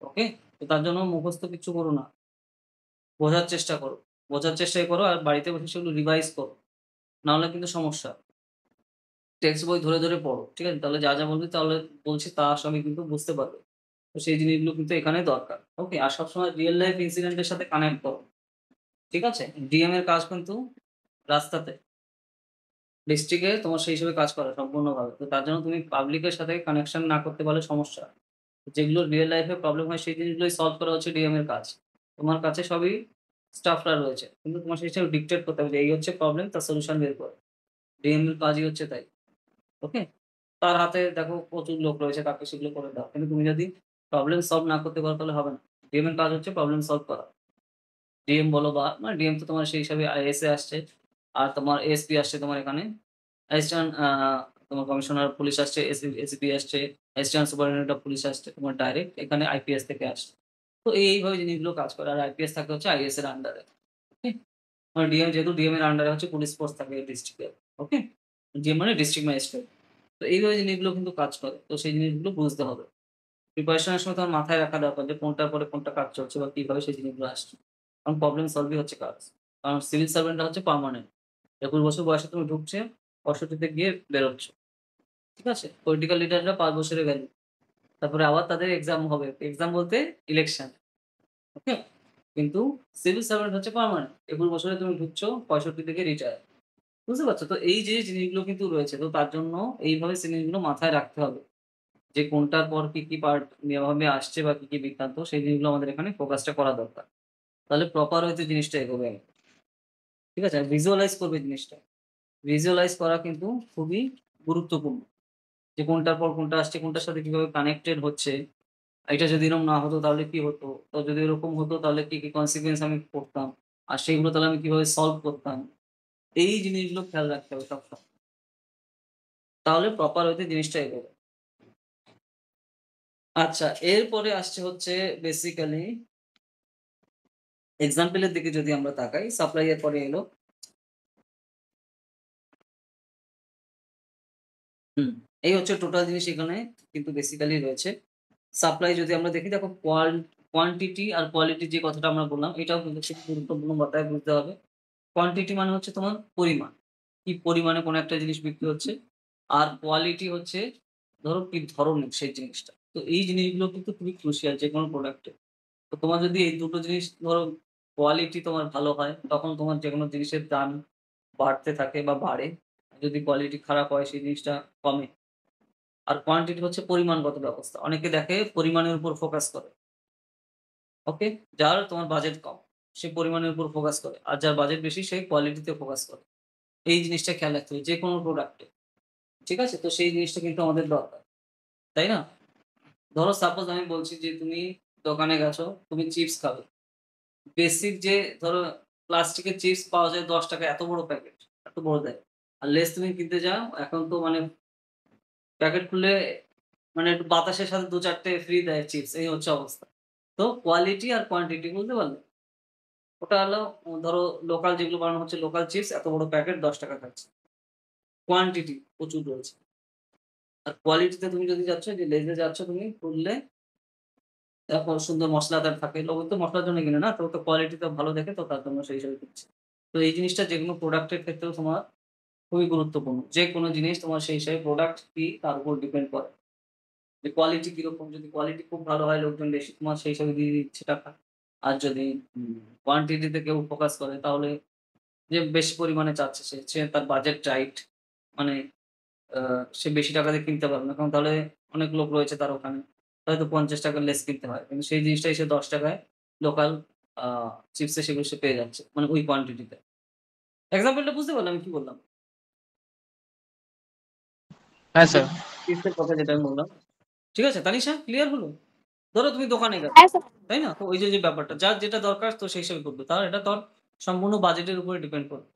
ওকে? তো তার জন্য মুখস্থ কিচ্ছু করো না। বোঝার চেষ্টা করো। বোঝার চেষ্টাই করো আর বাড়িতে বসে সেগুলো রিভাইজ করো। না হলে কিন্তু সমস্যা। টেক্সট বই ধরে পড়ো। ঠিক আছে? তাহলে যা বলবে তাহলে বলছি তার সঙ্গে কিন্তু বুঝতে পারবে। তো সেই জিনিসগুলো কিন্তু এখানে দরকার। ওকে? আর সবসময় রিয়াল লাইফ ইনসিডেন্ট এর সাথে কানেক্ট করো। ঠিক আছে? ডিএম এর কাজ কিন্তু রাস্তাতে। ডিস্ট্রিক্ট এ তোমার সেই হিসেবে কাজ করা সম্পূর্ণভাবে। তো তার জন্য তুমি পাবলিক এর সাথে কানেকশন না করতে পারলে সমস্যা। যেগুলো রিয়াল লাইফ এ প্রবলেম হয় সেই জিনিসগুলোই সলভ করা হচ্ছে ডিএম এর কাজ। তোমার কাছে সবই স্টাফরা রয়েছে। কিন্তু তোমার সেই হিসেবে ডিক্টেট করতে হবে যে এই হচ্ছে প্রবলেম তার সলিউশন বের করো। ডিএম এর কাজই হচ্ছে তাই। ওকে? তার হাতে দেখো প্রচুর লোক রয়েছে তাকে সেগুলো করে দাও। কিন্তু তুমি যদি প্রবলেম সলভ না করতে পারো তাহলে হবে না। ডিএম এর কাজ হচ্ছে প্রবলেম সলভ করা। ডিএম বলো বা মানে ডিএম তো তোমার সেই হিসাবে এসএ আসছে। আর তোমার এসপি আসছে তোমার এখানে। অ্যাসিস্ট্যান্ট তোমার কমিশনার পুলিশ আসছে, এসিপি আসছে, অ্যাসিস্ট্যান্ট সুপারিনটেন্ডেন্ট অফ পুলিশ আসছে তোমার ডাইরেক্ট এখানে আইপিএস থেকে আসছে। তো এইভাবে জিনিসগুলো কাজ করে। আর আইপিএস থাকে হচ্ছে আইএএস এর আন্ডারে। ওকে? মানে ডিএম যেহেতু ডিএম এর আন্ডারে হচ্ছে পুলিশ ফোর্স থাকে ডিস্ট্রিক্টের। ওকে? ডিএম মানে ডিস্ট্রিক্ট ম্যাজিস্ট্রেট। তো এইভাবে জিনিসগুলো কিন্তু কাজ করে। তো সেই জিনিসগুলো বুঝতে হবে। প্রিপারেশন এর সময় তোমার মাথায় রাখা দরকার যে কোনটার পরে কোনটা কাজ চলছে বা কিভাবে সেই জিনিসগুলো আসছে। কারণ প্রবলেম সলভই হচ্ছে কাজ। কারণ সিভিল সার্ভেন্টরা হচ্ছে পার্মানেন্ট। 21 বছর বয়সে তুমি ঢুকছে, 65 তে গিয়ে বেরোচ্ছ। ঠিক আছে? পলিটিক্যাল লিডাররা 5 বছরে ভ্যালু। তারপরে আবার তাদের এক্সাম হবে। এক্সাম বলতে ইলেকশন। ওকে? কিন্তু সিভিল সার্ভেন্ট হচ্ছে পার্মানেন্ট। 21 বছরে তুমি ঢুকছো, 65 থেকে রিটায়ার। বুঝতে পারছো? তো এই যে জিনিসগুলো কিন্তু রয়েছে। তো তার জন্য এইভাবে জিনিসগুলো মাথায় রাখতে হবে। যে কোনটার পর কি পার্ট নেওয়াভাবে আসছে বা কি বৃত্তান্ত সেই জিনিসগুলো আমাদের এখানে ফোকাসটা করা দরকার। তাহলে প্রপার হয়তো জিনিসটা এগোবে আরকি। ঠিক আছে? আর ভিজুয়ালাইজ করবে জিনিসটা। ভিজুয়ালাইজ করা কিন্তু খুবই গুরুত্বপূর্ণ। যে কোনটার পর কোনটা আসছে, কোনটার সাথে কিভাবে কানেক্টেড হচ্ছে। এটা যদি এরকম না হতো তাহলে কি হতো? তো যদি এরকম হতো তাহলে কি কনসিকুয়েন্স আমি পড়তাম। আর সেইগুলো তাহলে আমি কিভাবে সলভ করতাম। এই জিনিসগুলো খেয়াল রাখতে হবে সবসময়। তাহলে প্রপার ওয়েতে জিনিসটা এগোবে। আচ্ছা, এরপরে আসছে হচ্ছে বেসিক্যালি এক্সাম্পল এর দিকে যদি আমরা তাকাই, সাপ্লাই এর পরে এলো। হুম, এই হচ্ছে টোটাল জিনিস এখানে কিন্তু বেসিক্যালি রয়েছে। সাপ্লাই যদি আমরা দেখি দেখো কোয়ান্টিটি আর কোয়ালিটি যে কথাটা আমরা বললাম এটাও কিন্তু খুব গুরুত্বপূর্ণ মাথায় বুঝতে হবে। কোয়ান্টিটি মানে হচ্ছে তোমার পরিমাণ। কি পরিমাণে কোনো একটা জিনিস বিক্রি হচ্ছে। আর কোয়ালিটি হচ্ছে ধরো কি ধরনের সেই জিনিসটা। তো এই জিনিসগুলো কিন্তু খুবই ক্রুশিয়াল যেকোনো প্রোডাক্টে। তো তোমার যদি এই দুটো জিনিস ধরো কোয়ালিটি তোমার ভালো হয় তখন তোমার যেকোনো জিনিসের দাম বাড়তে থাকে বা বাড়ে। যদি কোয়ালিটি খারাপ হয় সেই জিনিসটা কমে। আর কোয়ান্টিটি হচ্ছে পরিমাণগত ব্যবস্থা। অনেকে দেখে পরিমাণের উপর ফোকাস করে। ওকে? যার তোমার বাজেট কম, সে পরিমাণের উপর ফোকাস করে। আর যার বাজেট বেশি সে কোয়ালিটিতে ফোকাস করে। এই জিনিসটা খেয়াল রাখতে হবে যেকোনো প্রোডাক্টে। ঠিক আছে? তো সেই জিনিসটা কিন্তু আমাদের দরকার। তাই না? ধরো সাপোজ আমি বলছি যে তুমি দোকানে গেছো, তুমি চিপস খাবে। বেসিক যে ধরো প্লাস্টিকের চিপস পাওয়া যায় ৳10 এত বড় প্যাকেট, এত বড় দেয়। আর লেস তুমি কিনতে যাও এখন তো মানে প্যাকেট খুললে মানে একটু বাতাসের সাথে ২-৪ টে ফ্রি দেয় চিপস এই হচ্ছে অবস্থা। তো কোয়ালিটি আর কোয়ান্টিটি বুঝতে পারলে? ওটা হলো ধরো লোকাল যেগুলো বানানো হচ্ছে লোকাল চিপস এত বড় প্যাকেট ৳10 খাচ্ছে। কোয়ান্টিটি প্রচুর রয়েছে। আর কোয়ালিটিতে তুমি যদি যাচ্ছ যে লেজে যাচ্ছ তুমি খুললে দেখো সুন্দর মসলাদার থাকে। লোকে তো মসলার জন্য কিনে না? তো কোয়ালিটিটা ভালো দেখে তো তার জন্য সেই হিসেবে কিনছে। তো এই জিনিসটা যেকোনো প্রোডাক্ট এর ক্ষেত্রেও তোমার খুবই গুরুত্বপূর্ণ। যেকোনো জিনিস তোমার সেই হিসাবে প্রোডাক্ট কি তার উপর ডিপেন্ড করে। যে কোয়ালিটি কিরকম যদি কোয়ালিটি খুব ভালো হয় লোকজন বেশি তোমার সেই হিসাবে দিয়ে দিচ্ছে টাকা। আর যদি কোয়ান্টিটি তে কেউ ফোকাস করে তাহলে যে বেশি পরিমাণে চাচ্ছে সে তার বাজেট টাইট মানে আ সে বেশি টাকা দিয়ে কিনতে পারবে না। কারণ তাহলে অনেক লোক রয়েছে তার ওখানে। হয়তো ৳৫০ লেস কিনতে হয়। কিন্তু সেই জিনিসটাই সে ৳10 য় লোকাল আ চিপসে সেগুলো সে পেয়ে যাচ্ছে। মানে ওই কোয়ান্টিটিতে। এক্সাম্পলটা বুঝতে পারলে আমি কি বললাম? হ্যাঁ যে স্যার। চিপসের কথা যেটা আমি বললাম। ঠিক আছে? তানিশা ক্লিয়ার হলো? ধরো তুমি দোকানে গেছো। হ্যাঁ স্যার। তাই না? তো ওই যে ব্যাপারটা যার যেটা দরকার তো সেই হিসেবে করবে। তার এটা তোর সম্পূর্ণ বাজেটের উপরে ডিপেন্ড করবে।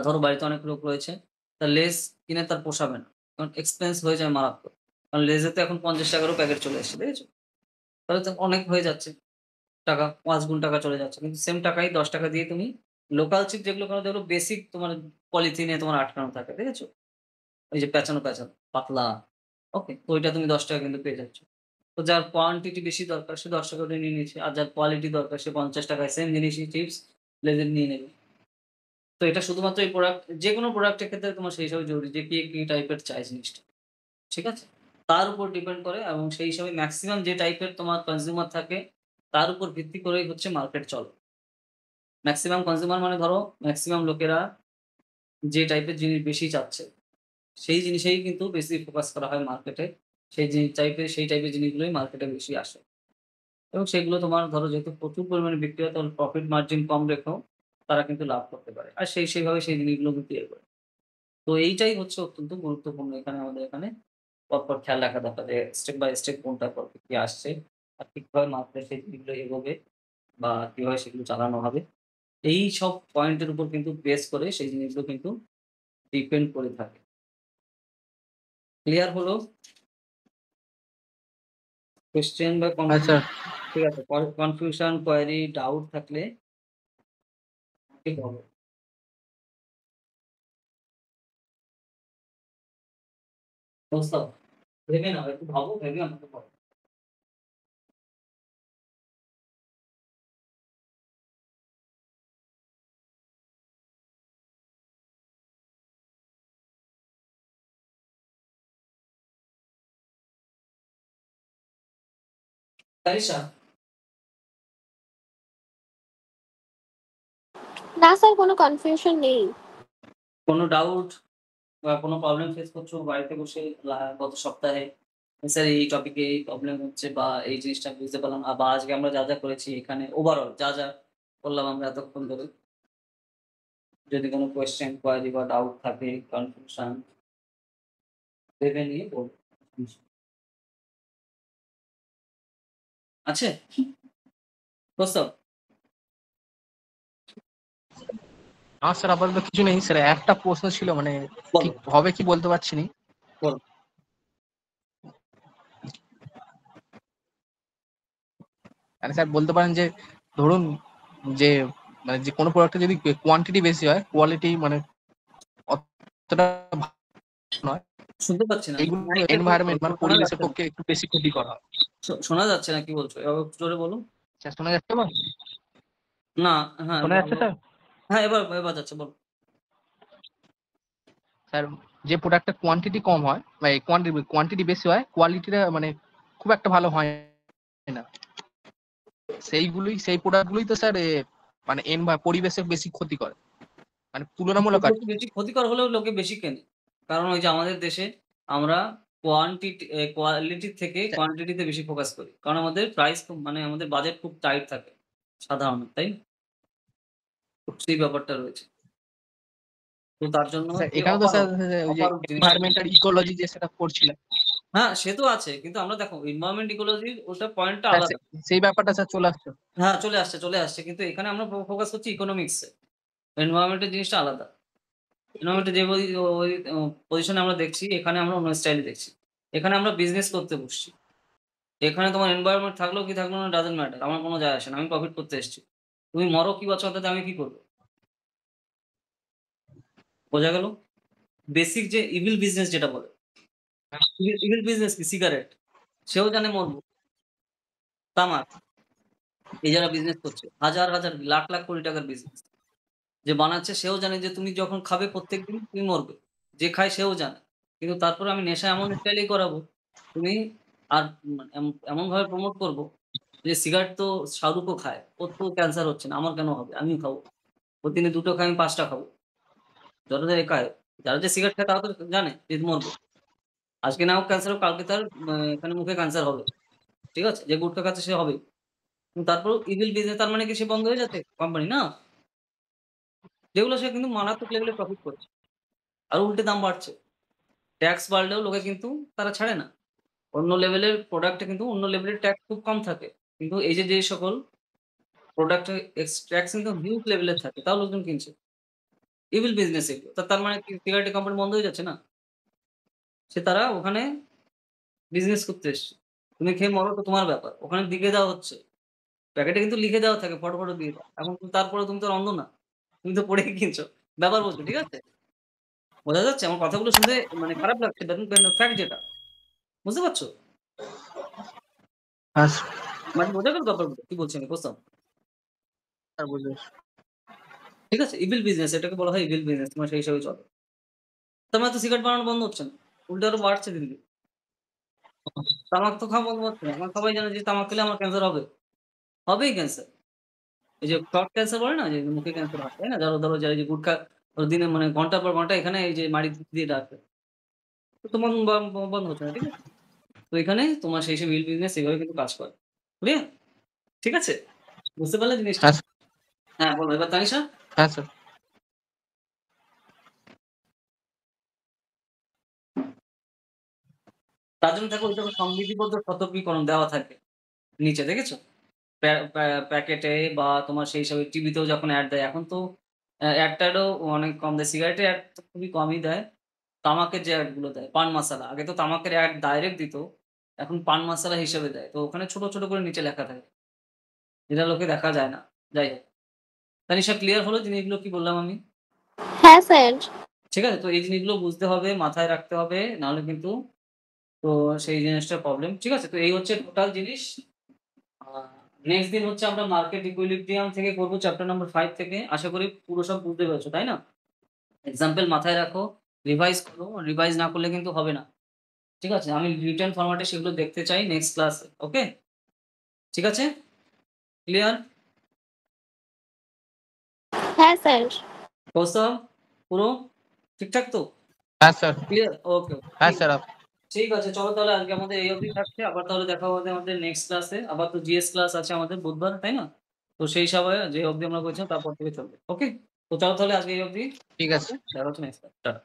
ধরো বাড়িতে অনেক লোক রয়েছে। তার লেস কিনে তার পোষাবে না। কারণ এক্সপেন্স হয়ে যায় মারাত্মক। কারণ লেজে তো এখন ৳৫০ রও প্যাকেট চলে এসেছে, দেখেছো? তাহলে তো অনেক হয়ে যাচ্ছে টাকা। ৫ গুণ টাকা চলে যাচ্ছে। কিন্তু সেম টাকাই ৳10 দিয়ে তুমি লোকাল চিপ যেগুলো কেন যেগুলো বেসিক তোমার পলিথিনে তোমার আটকানো থাকে, দেখেছো? ওই যে পেঁচানো, পাতলা। ওকে? তো ওইটা তুমি ৳10 কিন্তু পেয়ে যাচ্ছ। তো যার কোয়ান্টিটি বেশি দরকার সে ৳10 করে নিয়ে নিচ্ছে। আর যার কোয়ালিটি দরকার সে ৳৫০ য় সেম জিনিসই চিপস লেজের নিয়ে নেবে। তো এটা শুধুমাত্র এই প্রোডাক্ট যেকোনো প্রোডাক্টের ক্ষেত্রে তোমার সেই হিসাবে জরুরি যে কে কি টাইপের চায় জিনিসটা। ঠিক আছে? তার উপর ডিপেন্ড করে এবং সেই হিসাবে মেক্সিমাম যে টাইপের তোমার কনজিউমার থাকে তার উপর ভিত্তি করেই হচ্ছে মার্কেট চলে। মেক্সিমাম কনজিউমার মানে ধরো মেক্সিমাম লোকেরা যে টাইপের জিনিস বেশি চাচ্ছে সেই জিনিসেই কিন্তু বেশি ফোকাস করা হয় মার্কেটে। সেই টাইপের জিনিসগুলোই মার্কেটে বেশি আসে। এবং সেগুলো তোমার ধরো যেহেতু প্রচুর পরিমাণে বিক্রি হয় তখন প্রফিট মার্জিন কম রেখেও তারা কিন্তু লাভ করতে পারে। আর সেইভাবে সেই জিনিসগুলো কিন্তু এগোয়। তো এইটাই হচ্ছে অত্যন্ত গুরুত্বপূর্ণ এখানে আমাদের এখানে পরপর খেয়াল রাখা দরকার যে স্টেপ বাই স্টেপ কোনটার পর কি আসছে। আর ঠিকভাবে মার্কেটে সেই জিনিসগুলো এগোবে বা কিভাবে সেগুলো চালানো হবে। এইসব পয়েন্টের উপর কিন্তু বেস করে সেই জিনিসগুলো কিন্তু ডিপেন্ড করে থাকে। ক্লিয়ার হলো? কোয়েশ্চেন বা হ্যাঁ স্যার। ঠিক আছে। কনফিউশন, কোয়েরি, ডাউট থাকলে ঠিক হবে। বুঝতে হবে। ভেবে নাও, একটু ভাবো, ভেবে আমাকে বলো। তানিশা, না স্যার, কোনো কনফিউশন নেই। কোনো ডাউট বা কোনো প্রবলেম ফেস করছো বাড়িতে বসে গত সপ্তাহে? স্যার এই টপিকে এই প্রবলেম হচ্ছে বা এই জিনিসটা বুঝতে পারলাম না, বা আজকে আমরা যা যা করেছি এখানে ওভারঅল যা যা করলাম আমরা এতক্ষণ ধরে, যদি কোনো কোয়েশ্চেন কোয়ারি বা ডাউট থাকে, কনফিউশন ভেবে নিয়ে বলুন। আছে প্রস্তাব? না স্যার, আপাতত কিছু নেই স্যার। একটা প্রশ্ন ছিল, মানে বলো ঠিক হবে কি বলতে পারছি না। বলো। মানে স্যার বলতে পারেন যে ধরুন যে মানে যে কোনো প্রোডাক্টে যদি কোয়ান্টিটি বেশি হয়, কোয়ালিটি মানে অতটা ভালো নয়, শুনতে পাচ্ছি না, এইগুলো মাইকে একটু এনভায়রনমেন্ট মানে শোনা পরিবেশের যাচ্ছে না, পক্ষে একটু বেশি ক্ষতিকর হয়। শোনা যাচ্ছে না কি বলছো, এবার একটু জোরে বলো। স্যার শোনা যাচ্ছে এবার? না, হ্যাঁ শোনা যাচ্ছে স্যার? হ্যাঁ এবার এবার যাচ্ছে, বলো। স্যার যে প্রোডাক্টের কোয়ান্টিটি কম হয় বা কোয়ান্টিটি বেশি হয়, কোয়ালিটিটা মানে খুব একটা ভালো হয় না, সেই প্রোডাক্টগুলোই তো স্যার মানে পরিবেশে বেশি ক্ষতি করে, মানে তুলনামূলক আর কি। বেশি ক্ষতিকর হলেও লোকে বেশি কেনে, কারণ ওই যে আমাদের দেশে আমরা কোয়ালিটির থেকে কোয়ান্টিটিতে বেশি ফোকাস করি, কারণ আমাদের প্রাইস খুব, মানে আমাদের বাজেট খুব টাইট থাকে সাধারণত, তাই না? সেই ব্যাপারটা রয়েছে, তো তার জন্য স্যার হচ্ছে এখানে তো অপারক স্যার ওই যে অপারক জিনিসটা। এনভায়রনমেন্টাল ইকোলজি যে সেটা পড়ছিলেন, হ্যাঁ সে তো আছে, কিন্তু আমরা দেখো এনভায়রনমেন্ট ইকোলজি ওটা পয়েন্টটা স্যার আলাদা। সেই ব্যাপারটা স্যার চলে আসছে। হ্যাঁ চলে আসছে চলে আসছে, কিন্তু এখানে আমরা ফোকাস করছি ইকোনমিক্সে। এনভায়রনমেন্টের জিনিসটা আলাদা। এনভায়রনমেন্টে যে ওই পজিশনে আমরা দেখছি, এখানে আমরা অন্য স্টাইলে দেখছি। এখানে আমরা বিজনেস করতে বসছি। এখানে তোমার এনভায়রনমেন্ট থাকলেও কি থাকলো না ডাজন্ট ম্যাটার, আমার কোনো যায় আসে না, আমি প্রফিট করতে এসেছি। তুমি মরো কি বাঁচো তাতে আমি কি করবো? বোঝা গেল? বেসিক যে ইভিল বিজনেস যেটা বলে, ইভিল বিজনেস কি? সিগারেট, সেও জানে মরবো। তামাক, এই যারা বিজনেস করছে হাজার হাজার লাখ লাখ কোটি টাকার বিজনেস, যে বানাচ্ছে সেও জানে যে তুমি যখন খাবে প্রত্যেকদিন তুমি মরবে। যে খায় সেও জানে। কিন্তু তারপরে আমি নেশা এমন স্টাইলেই করাবো, তুমি আর এমন ভাবে প্রমোট করবো যে সিগারেট তো শাহরুখও খায়, ওর তো ক্যান্সার হচ্ছে না, আমার কেন হবে? আমিও খাবো। ও দিনে ২ টো খায়, আমি ৫ টা খাবো। যত যে খায়, যারা যে সিগারেট খায় তারা তো জানে যে মরবে। আজকে না হোক ক্যান্সার হোক, কালকে তার এখানে মুখে ক্যান্সার হবে। ঠিক আছে? যে গুটখা খাচ্ছে সে হবেই। কিন্তু তারপরেও ইভিল বিজনেস, তার মানে কি সে বন্ধ হয়ে যাচ্ছে কোম্পানি? না। যেগুলো সে কিন্তু মারাত্মক লেভেলে প্রফিট করছে। আর উল্টে দাম বাড়ছে। ট্যাক্স বাড়লেও লোকে কিন্তু তারা ছাড়ে না। অন্য লেভেলের প্রোডাক্টে কিন্তু অন্য লেভেলের ট্যাক্স খুব কম থাকে। কিন্তু এই যে সকল প্রোডাক্টের ট্যাক্স কিন্তু হিউজ লেভেলের থাকে, তাও লোকজন কিনছে। ইভিল বিজনেস এগুলো। তার মানে কি সিগারেটের কোম্পানি বন্ধ হয়ে যাচ্ছে? না। তারা ওখানে বিজনেস করতে এসছে। তুমি খেয়ে মরো তো তোমার ব্যাপার। ওখানে লিখে দেওয়া হচ্ছে। প্যাকেটে কিন্তু লিখে দেওয়া থাকে, ফটো, ফটো দিয়ে দাও। এখন তারপরেও তুমি তো আর অন্ধ না। তুমি তো পড়েই কিনছো। ব্যাপার বোঝো, ঠিক আছে? বোঝা যাচ্ছে? আমার কথাগুলো শুনতে মানে খারাপ লাগছে, ফ্যাক্ট যেটা। বুঝতে পারছো? হ্যাঁ মানে বোঝা গেল ব্যাপারগুলো? কি বলছি আমি? বুঝতাম। স্যার, বুঝতে ঠিক আছে? ইভিল বিজনেস, এটাকে বলা হয় ইভিল বিজনেস। তোমার সেই হিসাবে চলো। তার মানে তো সিগারেট বানানো বন্ধ হচ্ছে না। উল্টে আরো বাড়ছে দিন, দিন। তামাক তো খাওয়া বন্ধ হচ্ছে না। এখন সবাই জানে যে তামাক খেলে আমার ক্যান্সার হবে। হবেই ক্যান্সার। এই যে ত্বক ক্যান্সার বলে না? যে মুখে ক্যান্সার হয়, তাই না? ধরো যারা এই যে গুটখা দিনে মানে ঘন্টার পর ঘন্টা এখানে এই যে মাড়ি দিয়ে রাখে। তো তোমার বন্ধ হচ্ছে না, ঠিক আছে? তো এখানে তোমার সেই সব ইল বিজনেস এভাবে কিন্তু কাজ করে। ক্লিয়ার? ঠিক আছে? বুঝতে পারলে জিনিসটা? হ্যাঁ হ্যাঁ বলো এবার তানিশা। হ্যাঁ স্যার। তার জন্য দেখো ওইটা সংবিধিবদ্ধ সতর্কীকরণ দেওয়া থাকে নিচে, দেখেছো? প্যাকেটে বা তোমার সেই হিসাবে টিভিতেও যখন অ্যাড দেয়, এখন তো অ্যাড-ট্যাডও অনেক কম দেয়। সিগারেটের অ্যাড তো খুবই কমই দেয়। তামাকের যে অ্যাড গুলো দেয়, পান মশালা। আগে তো তামাকের অ্যাড ডাইরেক্ট দিত। এখন পান মশালা হিসেবে দেয়। তো ওখানে ছোট, ছোট করে নিচে লেখা থাকে। যেটা লোকে দেখা যায় না। যাই হোক। তানিশা ক্লিয়ার হলো জিনিসগুলো কি বললাম আমি? হ্যাঁ স্যার। ঠিক আছে? তো এই জিনিসগুলো বুঝতে হবে, মাথায় রাখতে হবে। নাহলে কিন্তু তো সেই জিনিসটা প্রবলেম। ঠিক আছে? তো এই হচ্ছে টোটাল জিনিস। আ নেক্সট দিন হচ্ছে আমরা মার্কেট ইকুইলিব্রিয়াম থেকে করব চ্যাপ্টার নাম্বার 5 থেকে। আশা করি পুরো সব বুঝতে পেরেছো, তাই না? এক্সাম্পল মাথায় রাখো, রিভাইজ করো। রিভাইজ না করলে কিন্তু হবে না। ঠিক আছে? আমি রিটেন ফরম্যাটে সেগুলো দেখতে চাই নেক্সট ক্লাসে। ওকে? ঠিক আছে, ক্লিয়ার? হ্যাঁ স্যার। কৌস্তব পুরো ঠিকঠাক তো? হ্যাঁ স্যার। ক্লিয়ার, ওকে হ্যাঁ স্যার। ঠিক আছে। চলো তাহলে আজকে আমাদের এই অবধি থাকছে, আবার তাহলে দেখা হবে আমাদের নেক্সট ক্লাসে। আবার তো জিএস ক্লাস আছে আমাদের বুধবার, তাই না? তো সেই হিসাবে যে অবধি আমরা বলছিলাম তারপর থেকে চলবে। ওকে, তো চলো তাহলে আজকে এই অবধি, ঠিক আছে। দেখা হচ্ছে নেক্সট ক্লাস।